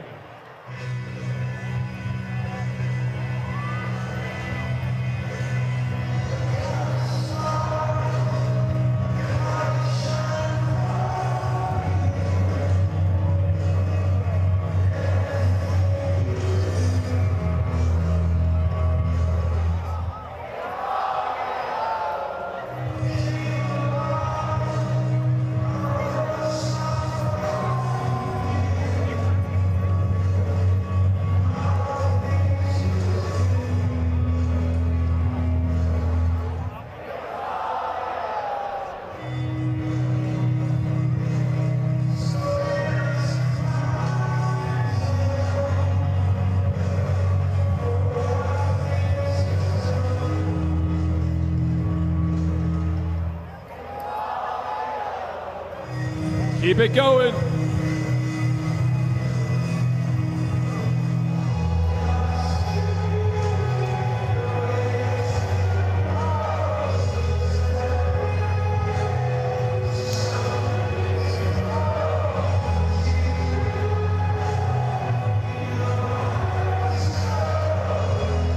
Keep it going.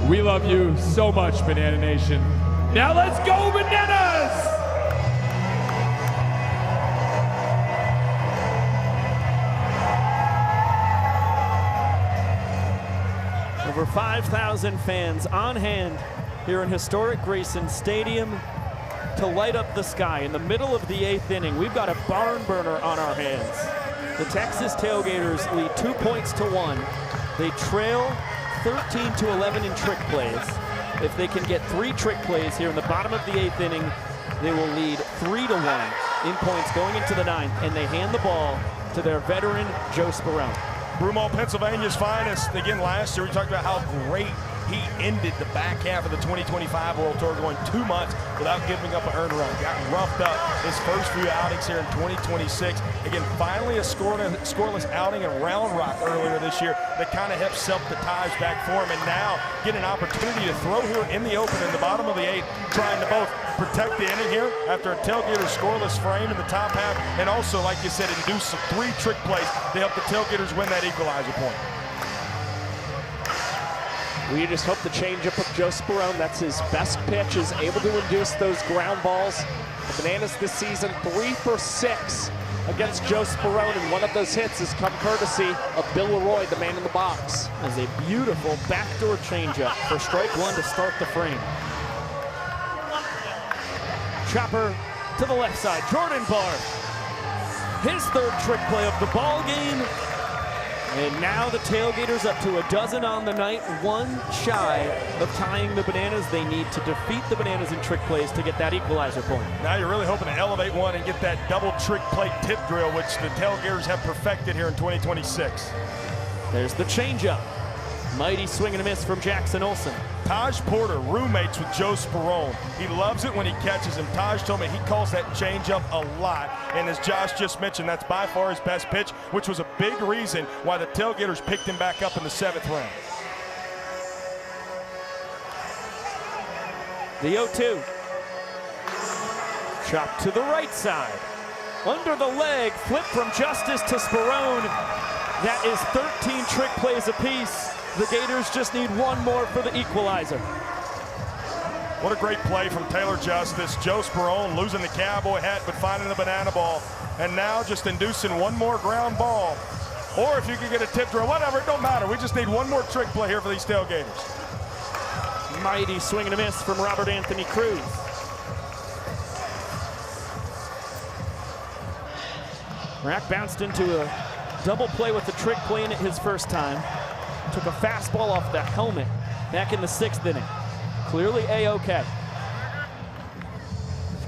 We love you so much, Banana Nation. Now let's go, Bananas! Over 5,000 fans on hand here in historic Grayson Stadium to light up the sky. In the middle of the 8th inning, we've got a barn burner on our hands. The Texas Tailgaters lead 2 points to 1. They trail 13-11 in trick plays. If they can get 3 trick plays here in the bottom of the 8th inning, they will lead 3-1 in points going into the 9th, and they hand the ball to their veteran, Joe Sperone. Broomall, Pennsylvania's finest. Again, last year we talked about how great he ended the back half of the 2025 World Tour, going 2 months without giving up an earned run. Got roughed up his first few outings here in 2026. Again, finally a scoreless outing in Round Rock earlier this year that kind of helped set the ties back for him. And now get an opportunity to throw here in the open in the bottom of the 8th, trying to both protect the inning here after a Tailgater scoreless frame in the top half, and also, like you said, induce some 3 trick plays to help the Tailgaters win that equalizer point. We just hope the changeup of Joe Sperone, that's his best pitch, is able to induce those ground balls. The Bananas this season 3 for 6 against Joe Sperone, and one of those hits has come courtesy of Bill Leroy, the man in the box. As a beautiful backdoor changeup for strike 1 to start the frame. Chopper to the left side, Jordan Barth. His 3rd trick play of the ball game. And now the Tailgaters up to a dozen on the night, 1 shy of tying the Bananas. They need to defeat the Bananas in trick plays to get that equalizer point. Now you're really hoping to elevate one and get that double trick play tip drill, which the Tailgaters have perfected here in 2026. There's the changeup. Mighty swing and a miss from Jackson Olsen. Taj Porter, roommates with Joe Sperone. He loves it when he catches him. Taj told me he calls that changeup a lot. And as Josh just mentioned, that's by far his best pitch, which was a big reason why the Tailgaters picked him back up in the 7th round. The 0-2. Chop to the right side. Under the leg, flip from Justice to Sperone. That is 13 trick plays apiece. The Gators just need 1 more for the equalizer. What a great play from Taylor Justice. Joe Sperone losing the cowboy hat but finding the banana ball. And now just inducing 1 more ground ball. Or if you can get a tip drill, whatever, it don't matter. We just need 1 more trick play here for these Tailgaters. Mighty swing and a miss from Robert Anthony Cruz. Rack bounced into a double play with the trick play in it his first time. Took a fastball off the helmet back in the 6th inning. Clearly A-OK.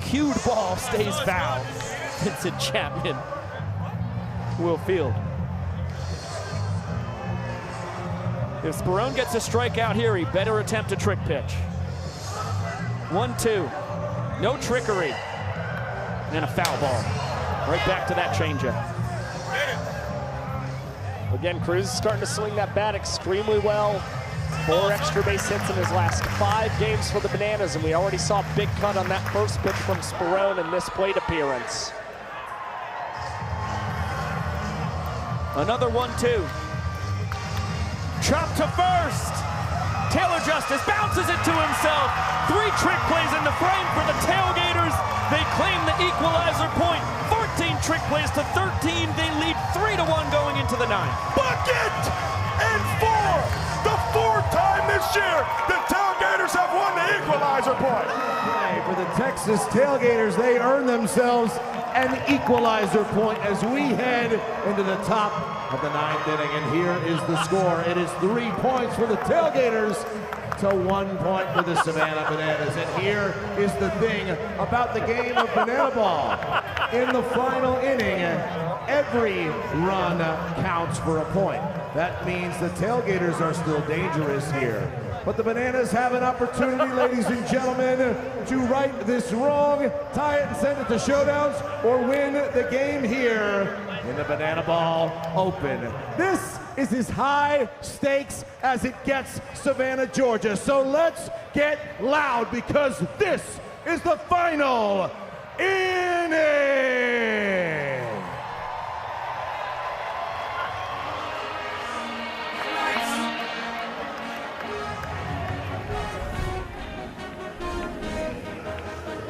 Cued ball stays foul. Vincent Chapman will field. If Sperone gets a strikeout here, he better attempt a trick pitch. 1-2. No trickery. And a foul ball. Right back to that changeup. Again, Cruz is starting to swing that bat extremely well. 4 extra base hits in his last 5 games for the Bananas, and we already saw a big cut on that first pitch from Sperone in this plate appearance. Another 1-2. Chop to first. Taylor Justice bounces it to himself. 3 trick plays in the frame for the Tailgaters. They claim the equalizer point. 14 trick plays to 13. They lead 3-1 going into the 9th. Bucket! And 4! The 4th time this year, the Tailgaters have won the equalizer point. For the Texas Tailgaters, they earn themselves an equalizer point as we head into the top of the 9th inning. And here is the score. It is 3 points for the Tailgaters to 1 point for the Savannah Bananas. And here is the thing about the game of banana ball. In the final inning, every run counts for a point. That means the Tailgaters are still dangerous here. But the Bananas have an opportunity, ladies and gentlemen, to right this wrong, tie it and send it to showdowns, or win the game here in the Banana Ball Open. This is as high stakes as it gets, Savannah, Georgia. So let's get loud because this is the final inning.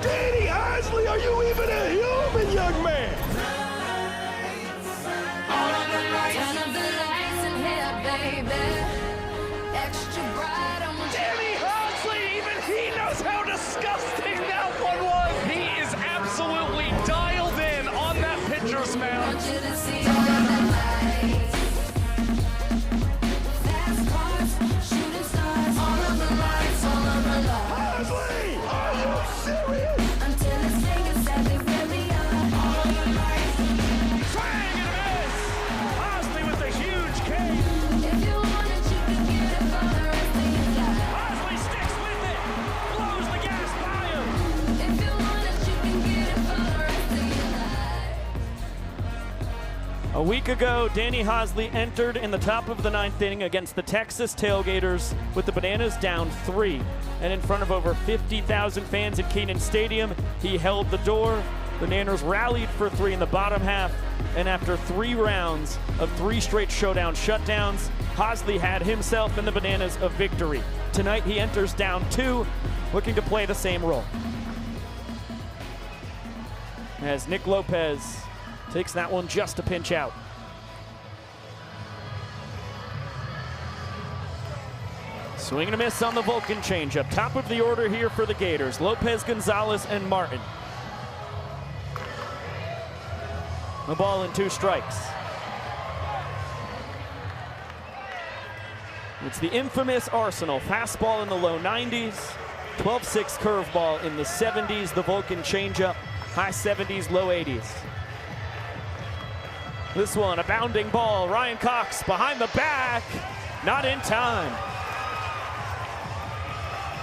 Danny Isley, are you even a human, young man? Danny Hodsley, even he knows how disgusting that one was. He is absolutely dialed in on that pitcher's mound. Isley, are you serious? Swing and a miss. Hodsley with a huge K. Hodsley sticks with it. Blows the gas by him. A week ago, Danny Hosley entered in the top of the 9th inning against the Texas Tailgaters with the Bananas down 3. And in front of over 50,000 fans at Kenan Stadium, he held the door. The Nanners rallied for 3 in the bottom half. And after 3 rounds of 3 straight showdown shutdowns, Hosley had himself and the Bananas a victory. Tonight, he enters down 2, looking to play the same role. As Nick Lopez takes that one just a pinch out. Swing and a miss on the Vulcan changeup. Top of the order here for the Gators. Lopez, Gonzalez, and Martin. A ball and 2 strikes. It's the infamous Arsenal. Fastball in the low 90s. 12-6 curveball in the 70s. The Vulcan changeup. High 70s, low 80s. This one, a bounding ball. Ryan Cox behind the back. Not in time.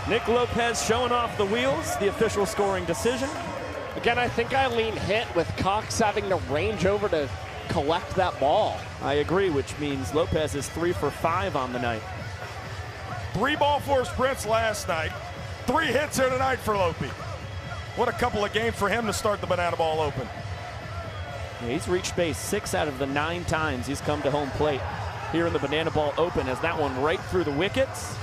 Nick Lopez showing off the wheels. The official scoring decision. Again, I think Eileen hit with Cox having to range over to collect that ball. I agree, which means Lopez is 3 for 5 on the night. 3 ball 4 sprints last night. 3 hits here tonight for Lope. What a couple of games for him to start the Banana Ball Open. Yeah, he's reached base 6 out of the 9 times he's come to home plate here in the Banana Ball Open, as that one right through the wickets.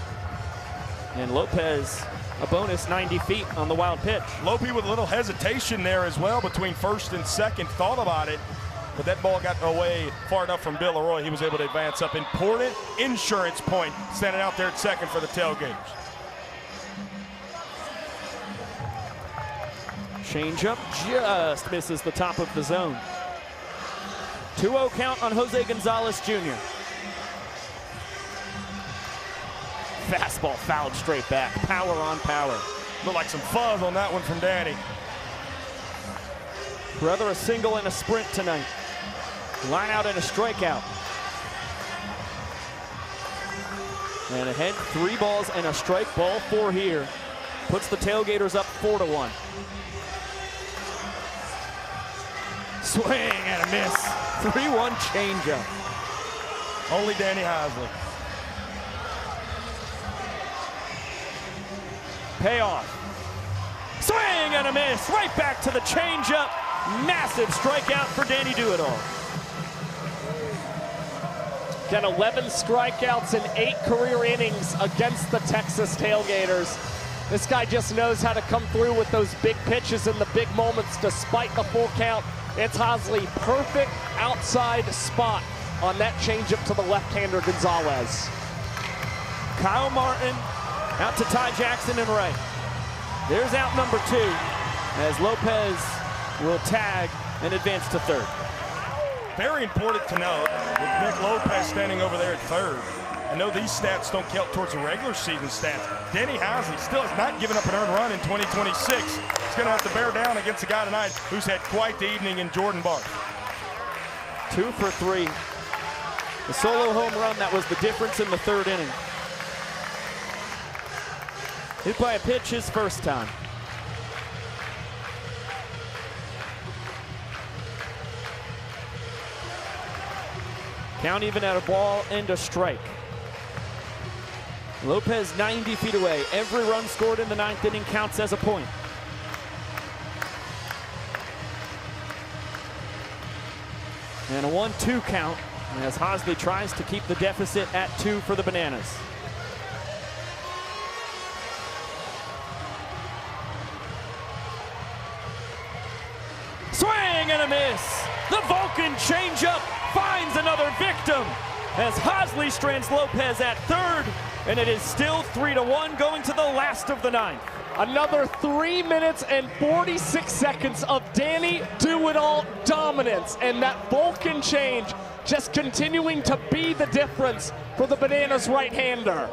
And Lopez, a bonus 90 feet on the wild pitch. Lope with a little hesitation there as well between first and second, thought about it, but that ball got away far enough from Bill Leroy. He was able to advance up. Important insurance point standing out there at second for the Tailgaters. Changeup just misses the top of the zone. 2-0 count on Jose Gonzalez Jr. Fastball fouled straight back. Power on power. Looked like some fuzz on that one from Danny. Rather a single and a sprint tonight. Line out and a strikeout. And ahead, 3 balls and a strike, ball 4 here. Puts the Tailgaters up 4-1. Swing and a miss. 3-1 changeup. Only Danny Hosley. Payoff. Swing and a miss. Right back to the changeup. Massive strikeout for Danny Do-It-All. Got 11 strikeouts in 8 career innings against the Texas Tailgaters. This guy just knows how to come through with those big pitches in the big moments despite the full count. It's Hosley, perfect outside spot on that changeup to the left-hander Gonzalez. Kyle Martin out to Ty Jackson in right. There's out number 2 as Lopez will tag and advance to third. Very important to note, with Nick Lopez standing over there at third, I know these stats don't count towards the regular season stats. Denny Hosley still has not given up an earned run in 2026. He's going to have to bear down against a guy tonight who's had quite the evening in Jordan Barth. 2 for 3. The solo home run, that was the difference in the third inning. Hit by a pitch his first time. Count even at a ball and a strike. Lopez 90 feet away. Every run scored in the 9th inning counts as a point. And a 1-2 count as Hosley tries to keep the deficit at 2 for the Bananas. Swing and a miss. The Vulcan changeup finds another victim as Hosley strands Lopez at third, and it is still 3-1 going to the last of the 9th. Another 3 minutes and 46 seconds of Danny Do-It-All dominance, and that Vulcan change just continuing to be the difference for the Bananas right-hander.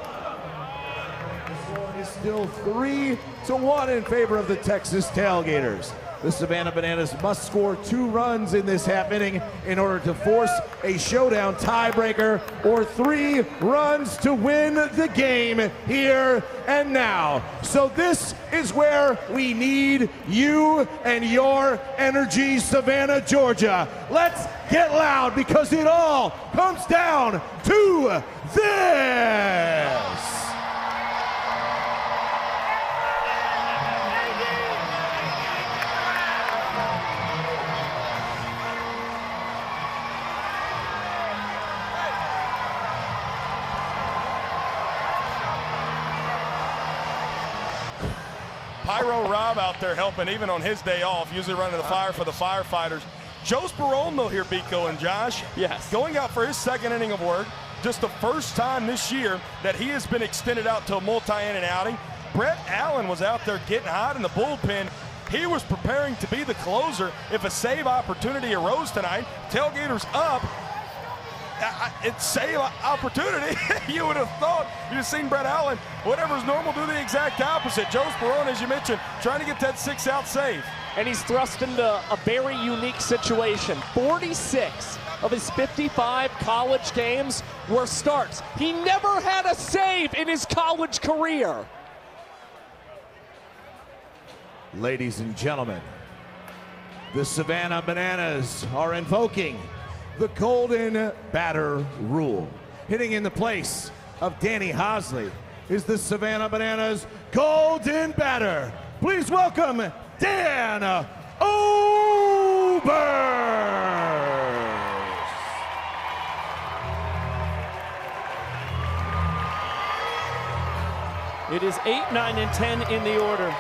It's still 3-1 in favor of the Texas Tailgaters. The Savannah Bananas must score 2 runs in this half inning in order to force a showdown tiebreaker, or 3 runs to win the game here and now. So this is where we need you and your energy, Savannah, Georgia. Let's get loud because it all comes down to this. Pyro Rob out there helping even on his day off, usually running the fire for the firefighters. Joe Sperone though here, Biko and Josh. Yes. Going out for his 2nd inning of work. Just the first time this year that he has been extended out to a multi-inning outing. Brett Allen was out there getting hot in the bullpen. He was preparing to be the closer if a save opportunity arose tonight. Tailgaters up. It's save opportunity. You would have thought you've seen Brett Allen, whatever's normal, do the exact opposite. Joe Sperone, as you mentioned, trying to get that 6-out save. And he's thrust into a very unique situation. 46 of his 55 college games were starts. He never had a save in his college career. Ladies and gentlemen, the Savannah Bananas are invoking the golden batter rule. Hitting in the place of Danny Hosley is the Savannah Bananas golden batter. Please welcome Dan Oberst. It is 8, 9, and 10 in the order.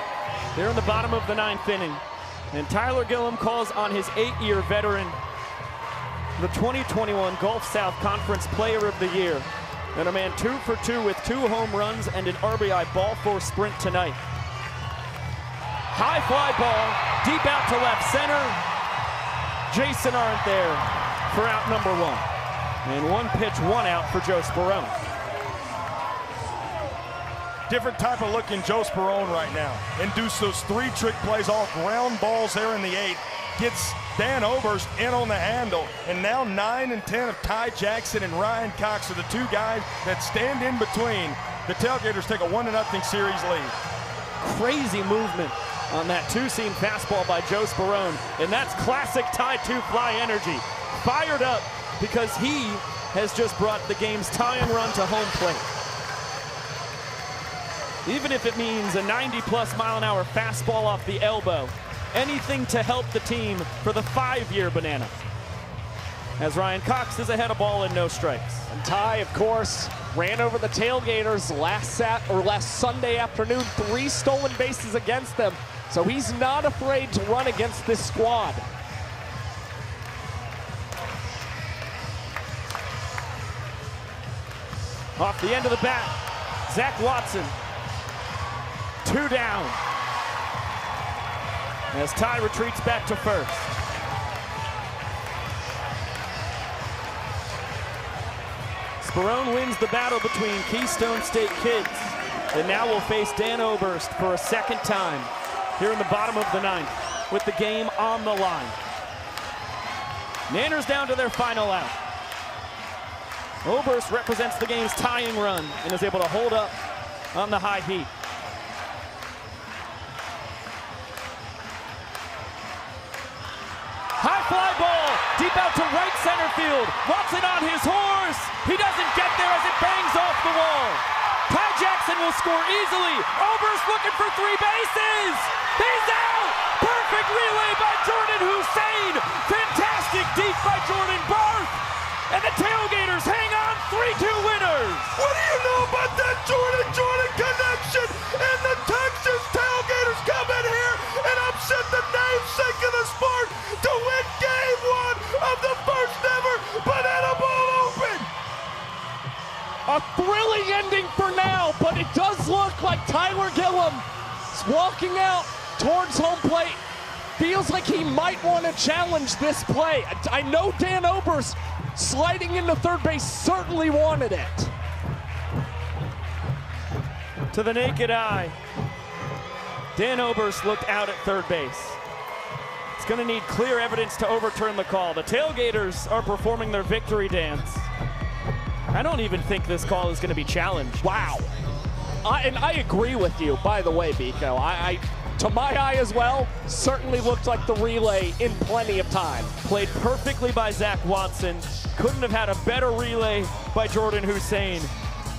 They're in the bottom of the 9th inning. And Tyler Gillum calls on his 8-year veteran, the 2021 Gulf South Conference Player of the Year. And a man 2 for 2 with 2 home runs and an RBI ball 4 sprint tonight. High fly ball, deep out to left center. Jason aren't there for out number 1. And 1 pitch, 1 out for Joe Sperone. Different type of look in Joe Sperone right now. Induced those 3 trick plays, all ground balls there in the 8th. gets Dan Oberst in on the handle. And now 9 and 10 of Ty Jackson and Ryan Cox are the two guys that stand in between. The Tailgaters take a 1-0 series lead. Crazy movement on that two-seam fastball by Joe Sperone, and that's classic Ty two-fly energy. Fired up because he has just brought the game's tying run to home plate. Even if it means a 90-plus mile-an-hour fastball off the elbow, anything to help the team for the 5-year Banana. As Ryan Cox is ahead of ball and no strikes. And Ty, of course, ran over the Tailgaters last Sunday afternoon, 3 stolen bases against them. So he's not afraid to run against this squad. Off the end of the bat, Zach Watson. 2 down. As Ty retreats back to first. Sperone wins the battle between Keystone State kids, and now will face Dan Oberst for a second time here in the bottom of the 9th with the game on the line. Nanners down to their final out. Oberst represents the game's tying run and is able to hold up on the high heat. High fly ball, deep out to right center field. Watson on his horse. He doesn't get there as it bangs off the wall. Ty Jackson will score easily. Oberst looking for 3 bases. He's out. Perfect relay by Jordan Hussein. Fantastic deep by Jordan Barth. And the Tailgaters hang on 3-2 winners. What do you know about that Jordan connection? And the Texas Tailgaters come in here and upset the namesake of the sport to win game 1 of the first ever Banana Ball Open. A thrilling ending for now, but it does look like Tyler Gillum is walking out towards home plate. Feels like he might want to challenge this play. I know Dan Oberst sliding into third base certainly wanted it. To the naked eye, Dan Oberst looked out at third base. It's going to need clear evidence to overturn the call. The Tailgaters are performing their victory dance. I don't even think this call is going to be challenged. Wow. And I agree with you, by the way, Biko. To my eye as well, certainly looked like the relay in plenty of time. Played perfectly by Zach Watson. Couldn't have had a better relay by Jordan Hussein.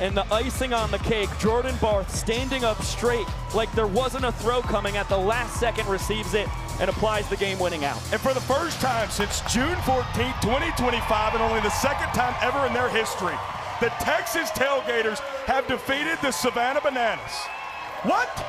And the icing on the cake, Jordan Barth standing up straight like there wasn't a throw coming at the last second, receives it and applies the game-winning out. And for the first time since June 14, 2025, and only the second time ever in their history, the Texas Tailgaters have defeated the Savannah Bananas. What?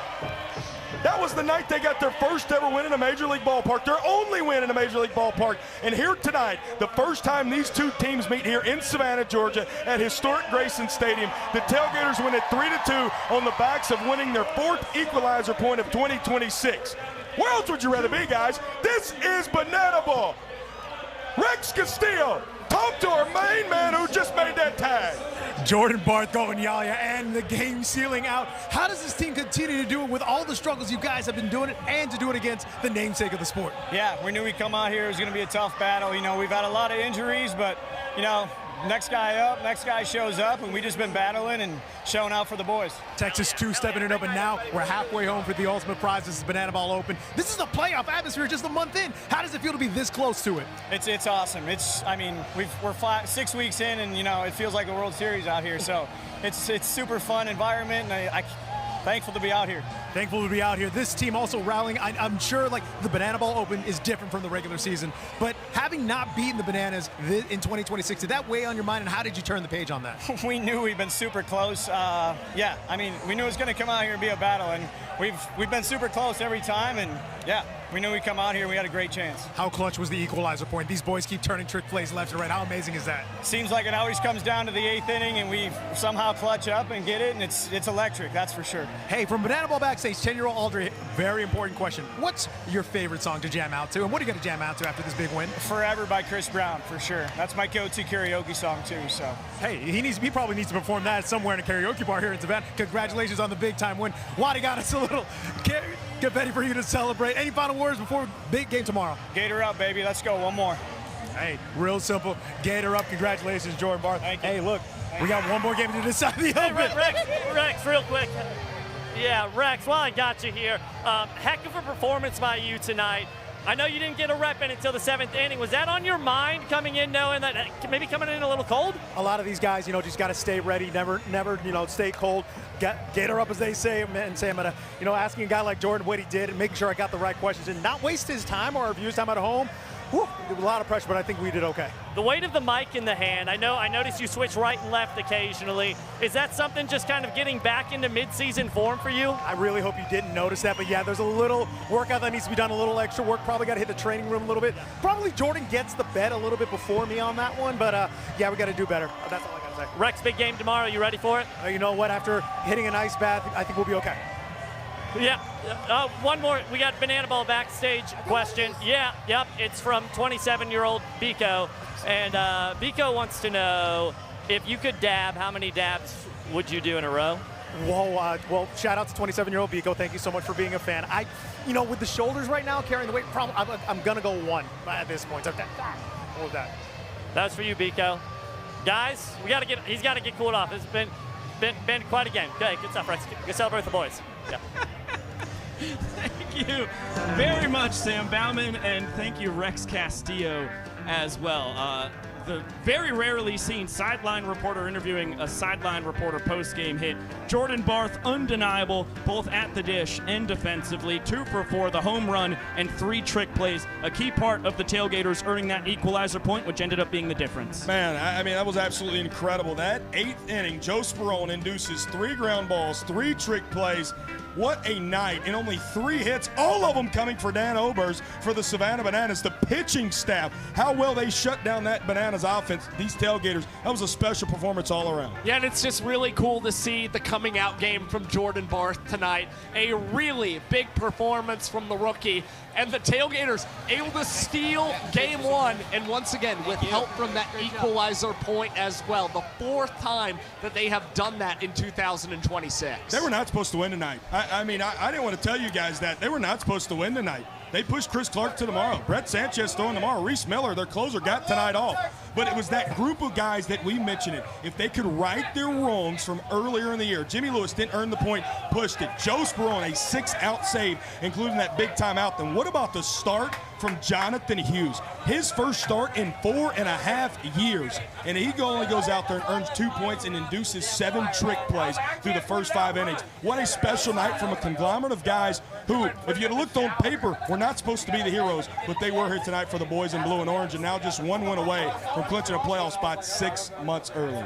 That was the night they got their first ever win in a Major League ballpark, their only win in a Major League ballpark. And here tonight, the first time these two teams meet here in Savannah, Georgia, at historic Grayson Stadium, the Tailgaters win it 3-2 on the backs of winning their 4th equalizer point of 2026. Where else would you rather be, guys? This is Banana Ball. Rex Castillo, talk to our main man who just made that tag. Jordan Barth going yaya and the game sealing out. How does this team continue to do it with all the struggles you guys have been doing it and to do it against the namesake of the sport? Yeah, we knew we'd come out here. It was going to be a tough battle. You know, we've had a lot of injuries, but, you know, next guy up, next guy shows up, and we just been battling and showing out for the boys. Texas 2 stepping it up, and now we're halfway home for the ultimate prize. This is Banana Ball Open. This is a playoff atmosphere just a month in. How does it feel to be this close to it? It's awesome. I mean, we're 6 weeks in, and, you know, it feels like a World Series out here. So it's super fun environment, and I'm thankful to be out here. Thankful to be out here. This team also rallying. I'm sure like the Banana Ball Open is different from the regular season, but having not beaten the Bananas in 2026, did that weigh on your mind, and how did you turn the page on that? We knew we've been super close. Yeah, I mean, we knew it was going to come out here and be a battle, and we've been super close every time, and yeah, we knew we'd come out here. We had a great chance. How clutch was the equalizer point? These boys keep turning trick plays left and right. How amazing is that? Seems like it always comes down to the 8th inning, and we somehow clutch up and get it, and it's electric, that's for sure. Hey, from Banana Ball Backstage, 10-year-old Aldrey, very important question. What's your favorite song to jam out to, and what are you going to jam out to after this big win? Forever by Chris Brown, for sure. That's my go-to karaoke song, too, so. Hey, he probably needs to perform that somewhere in a karaoke bar here in Savannah. Congratulations on the big-time win. Waddy got us a little get ready for you to celebrate. Any final words before big game tomorrow? Gator up, baby. Let's go. One more. Hey, real simple. Gator up. Congratulations, Jordan Barth. Thank you. Hey, look, we got one more game to decide the Open. Rex, real quick. Yeah, Rex, while I got you here, heck of a performance by you tonight. I know you didn't get a rep in until the 7th inning. Was that on your mind coming in knowing that maybe coming in a little cold? A lot of these guys, just got to stay ready, never, stay cold. Gator up, as they say, and say I'm going to, asking a guy like Jordan what he did and making sure I got the right questions and not waste his time or our viewers' time at home. Whew, a lot of pressure, but I think we did okay. The weight of the mic in the hand, I noticed you switch right and left occasionally. Is that something just kind of getting back into mid-season form for you? I really hope you didn't notice that, but yeah, there's a little workout that needs to be done, a little extra work. Probably got to hit the training room a little bit. Probably Jordan gets the bet a little bit before me on that one, but yeah, we got to do better. That's all I got to say. Rex, big game tomorrow. You ready for it? You know what? After hitting an ice bath, I think we'll be okay. Yeah. One more. We got Banana Ball backstage question. Yeah, yep. It's from 27-year-old Biko. And Biko wants to know, if you could dab, how many dabs would you do in a row? Whoa, well, shout out to 27-year-old Biko. Thank you so much for being a fan. With the shoulders right now, carrying the weight, I'm going to go one at this point. Okay. What was that? That's for you, Biko. Guys, he's got to get cooled off. It's been quite a game. Okay, good stuff, Rex. Go celebrate the boys. Yeah. Thank you very much, Sam Bauman, and thank you, Rex Castillo, as well. The very rarely seen sideline reporter interviewing a sideline reporter post-game hit. Jordan Barth, undeniable, both at the dish and defensively. 2 for 4, the home run, and 3 trick plays. A key part of the Tailgaters earning that equalizer point, which ended up being the difference. Man, that was absolutely incredible. That 8th inning, Joe Sperone induces 3 ground balls, 3 trick plays. What a night, and only 3 hits, all of them coming for Dan Oberst for the Savannah Bananas. The pitching staff, how well they shut down that Bananas offense. These Tailgaters, that was a special performance all around. Yeah, and it's just really cool to see the coming out game from Jordan Barth tonight. A really big performance from the rookie. And the Tailgaters able to steal game 1, and once again, with help from that equalizer point as well. The 4th time that they have done that in 2026. They were not supposed to win tonight. I didn't want to tell you guys that. They were not supposed to win tonight. They pushed Chris Clark to tomorrow. Brett Sanchez throwing tomorrow. Reese Miller, their closer, got tonight off. But it was that group of guys that we mentioned it. If they could right their wrongs from earlier in the year. Jimmy Lewis didn't earn the point, pushed it. Joe Sperone, a 6-out save, including that big timeout. Then what about the start from Jonathan Hughes? His first start in 4.5 years. And he only goes out there and earns 2 points and induces 7 trick plays through the first 5 innings. What a special night from a conglomerate of guys who, if you had looked on paper, were not supposed to be the heroes, but they were here tonight for the boys in blue and orange, and now just 1 win away from clinching a playoff spot 6 months early.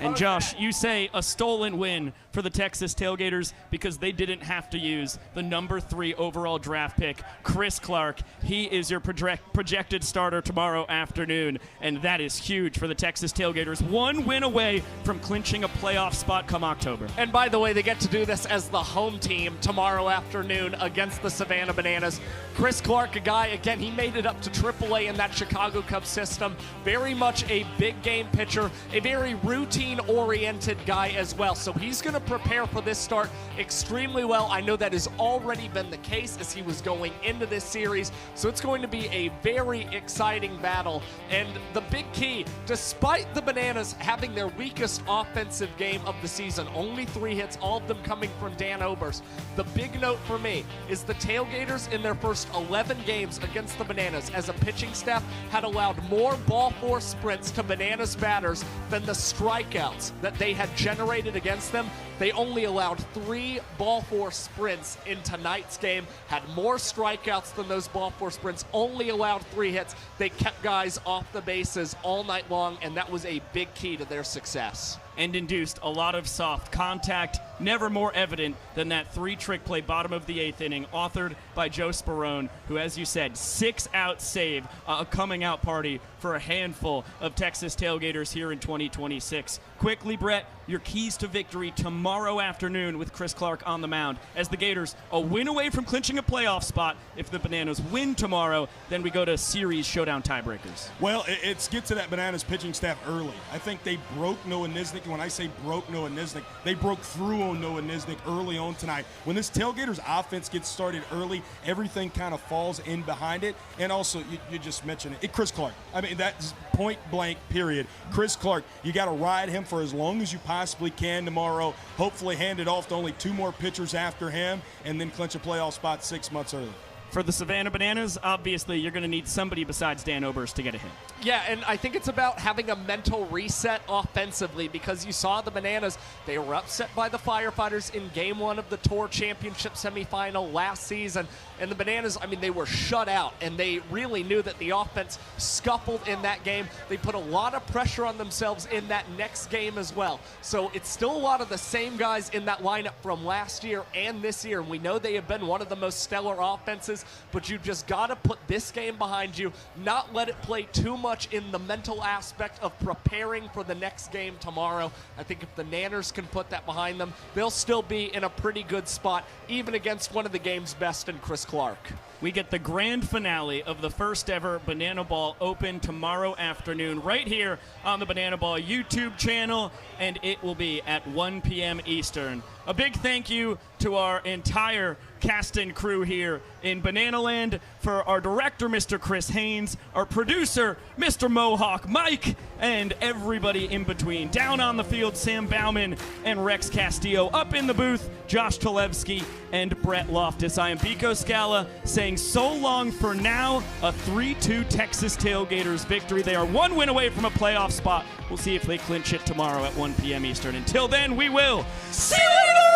And Josh, you say a stolen win for the Texas Tailgaters because they didn't have to use the number 3 overall draft pick, Chris Clark. He is your projected starter tomorrow afternoon, and that is huge for the Texas Tailgaters. 1 win away from clinching a playoff spot come October. And by the way, they get to do this as the home team tomorrow afternoon against the Savannah Bananas. Chris Clark, a guy, again, he made it up to AAA in that Chicago Cubs system. Very much a big game pitcher, a very routine-oriented guy as well. So he's going to prepare for this start extremely well. I know that has already been the case as he was going into this series. So it's going to be a very exciting battle. And the big key, despite the Bananas having their weakest offensive game of the season, only 3 hits, all of them coming from Dan Oberst, the big note for me is the Tailgaters in their first 11 games against the Bananas as a pitching staff had allowed more ball force sprints to Bananas batters than the strikeouts that they had generated against them. They only allowed 3 ball force sprints in tonight's game, had more strikeouts than those ball force sprints, only allowed 3 hits. They kept guys off the bases all night long, and that was a big key to their success. And induced a lot of soft contact, never more evident than that 3 trick play bottom of the 8th inning, authored by Joe Sperone, who, as you said, 6-out save, a coming out party for a handful of Texas Tailgaters here in 2026. Quickly, Brett, your keys to victory tomorrow afternoon with Chris Clark on the mound. As the Gators a win away from clinching a playoff spot. If the Bananas win tomorrow, then we go to series showdown tiebreakers. Well, it's get to that Bananas pitching staff early. I think they broke Noah Nisnik. And when I say broke Noah Nisnik, they broke through on Noah Nisnik early on tonight. When this Tailgaters offense gets started early, everything kind of falls in behind it. And also, you just mentioned it, Chris Clark. I mean, that's point blank, period. Chris Clark, you got to ride him for as long as you possibly can tomorrow. Hopefully hand it off to only 2 more pitchers after him, and then clinch a playoff spot 6 months early. For the Savannah Bananas, obviously you're going to need somebody besides Dan Oberst to get a hit. Yeah, and I think it's about having a mental reset offensively, because you saw the Bananas, they were upset by the Firefighters in Game 1 of the Tour Championship semifinal last season. And the Bananas, I mean, they were shut out, and they really knew that the offense scuffled in that game. They put a lot of pressure on themselves in that next game as well. So it's still a lot of the same guys in that lineup from last year and this year, and we know they have been one of the most stellar offenses, but you just got to put this game behind you, not let it play too much in the mental aspect of preparing for the next game tomorrow. I think if the Nanners can put that behind them, they'll still be in a pretty good spot, even against one of the game's best in Chris Clark. We get the grand finale of the first ever Banana Ball Open tomorrow afternoon right here on the Banana Ball YouTube channel, and it will be at 1 p.m. Eastern. A big thank you to our entire cast and crew here in Banana Land, for our director, Mr. Chris Haynes, our producer, Mr. Mohawk Mike, and everybody in between. Down on the field, Sam Bauman and Rex Castillo. Up in the booth, Josh Talevsky and Brett Loftus. I am Biko Scala saying so long for now. A 3-2 Texas Tailgaters victory. They are 1 win away from a playoff spot. We'll see if they clinch it tomorrow at 1 p.m. Eastern. Until then, we will see you later.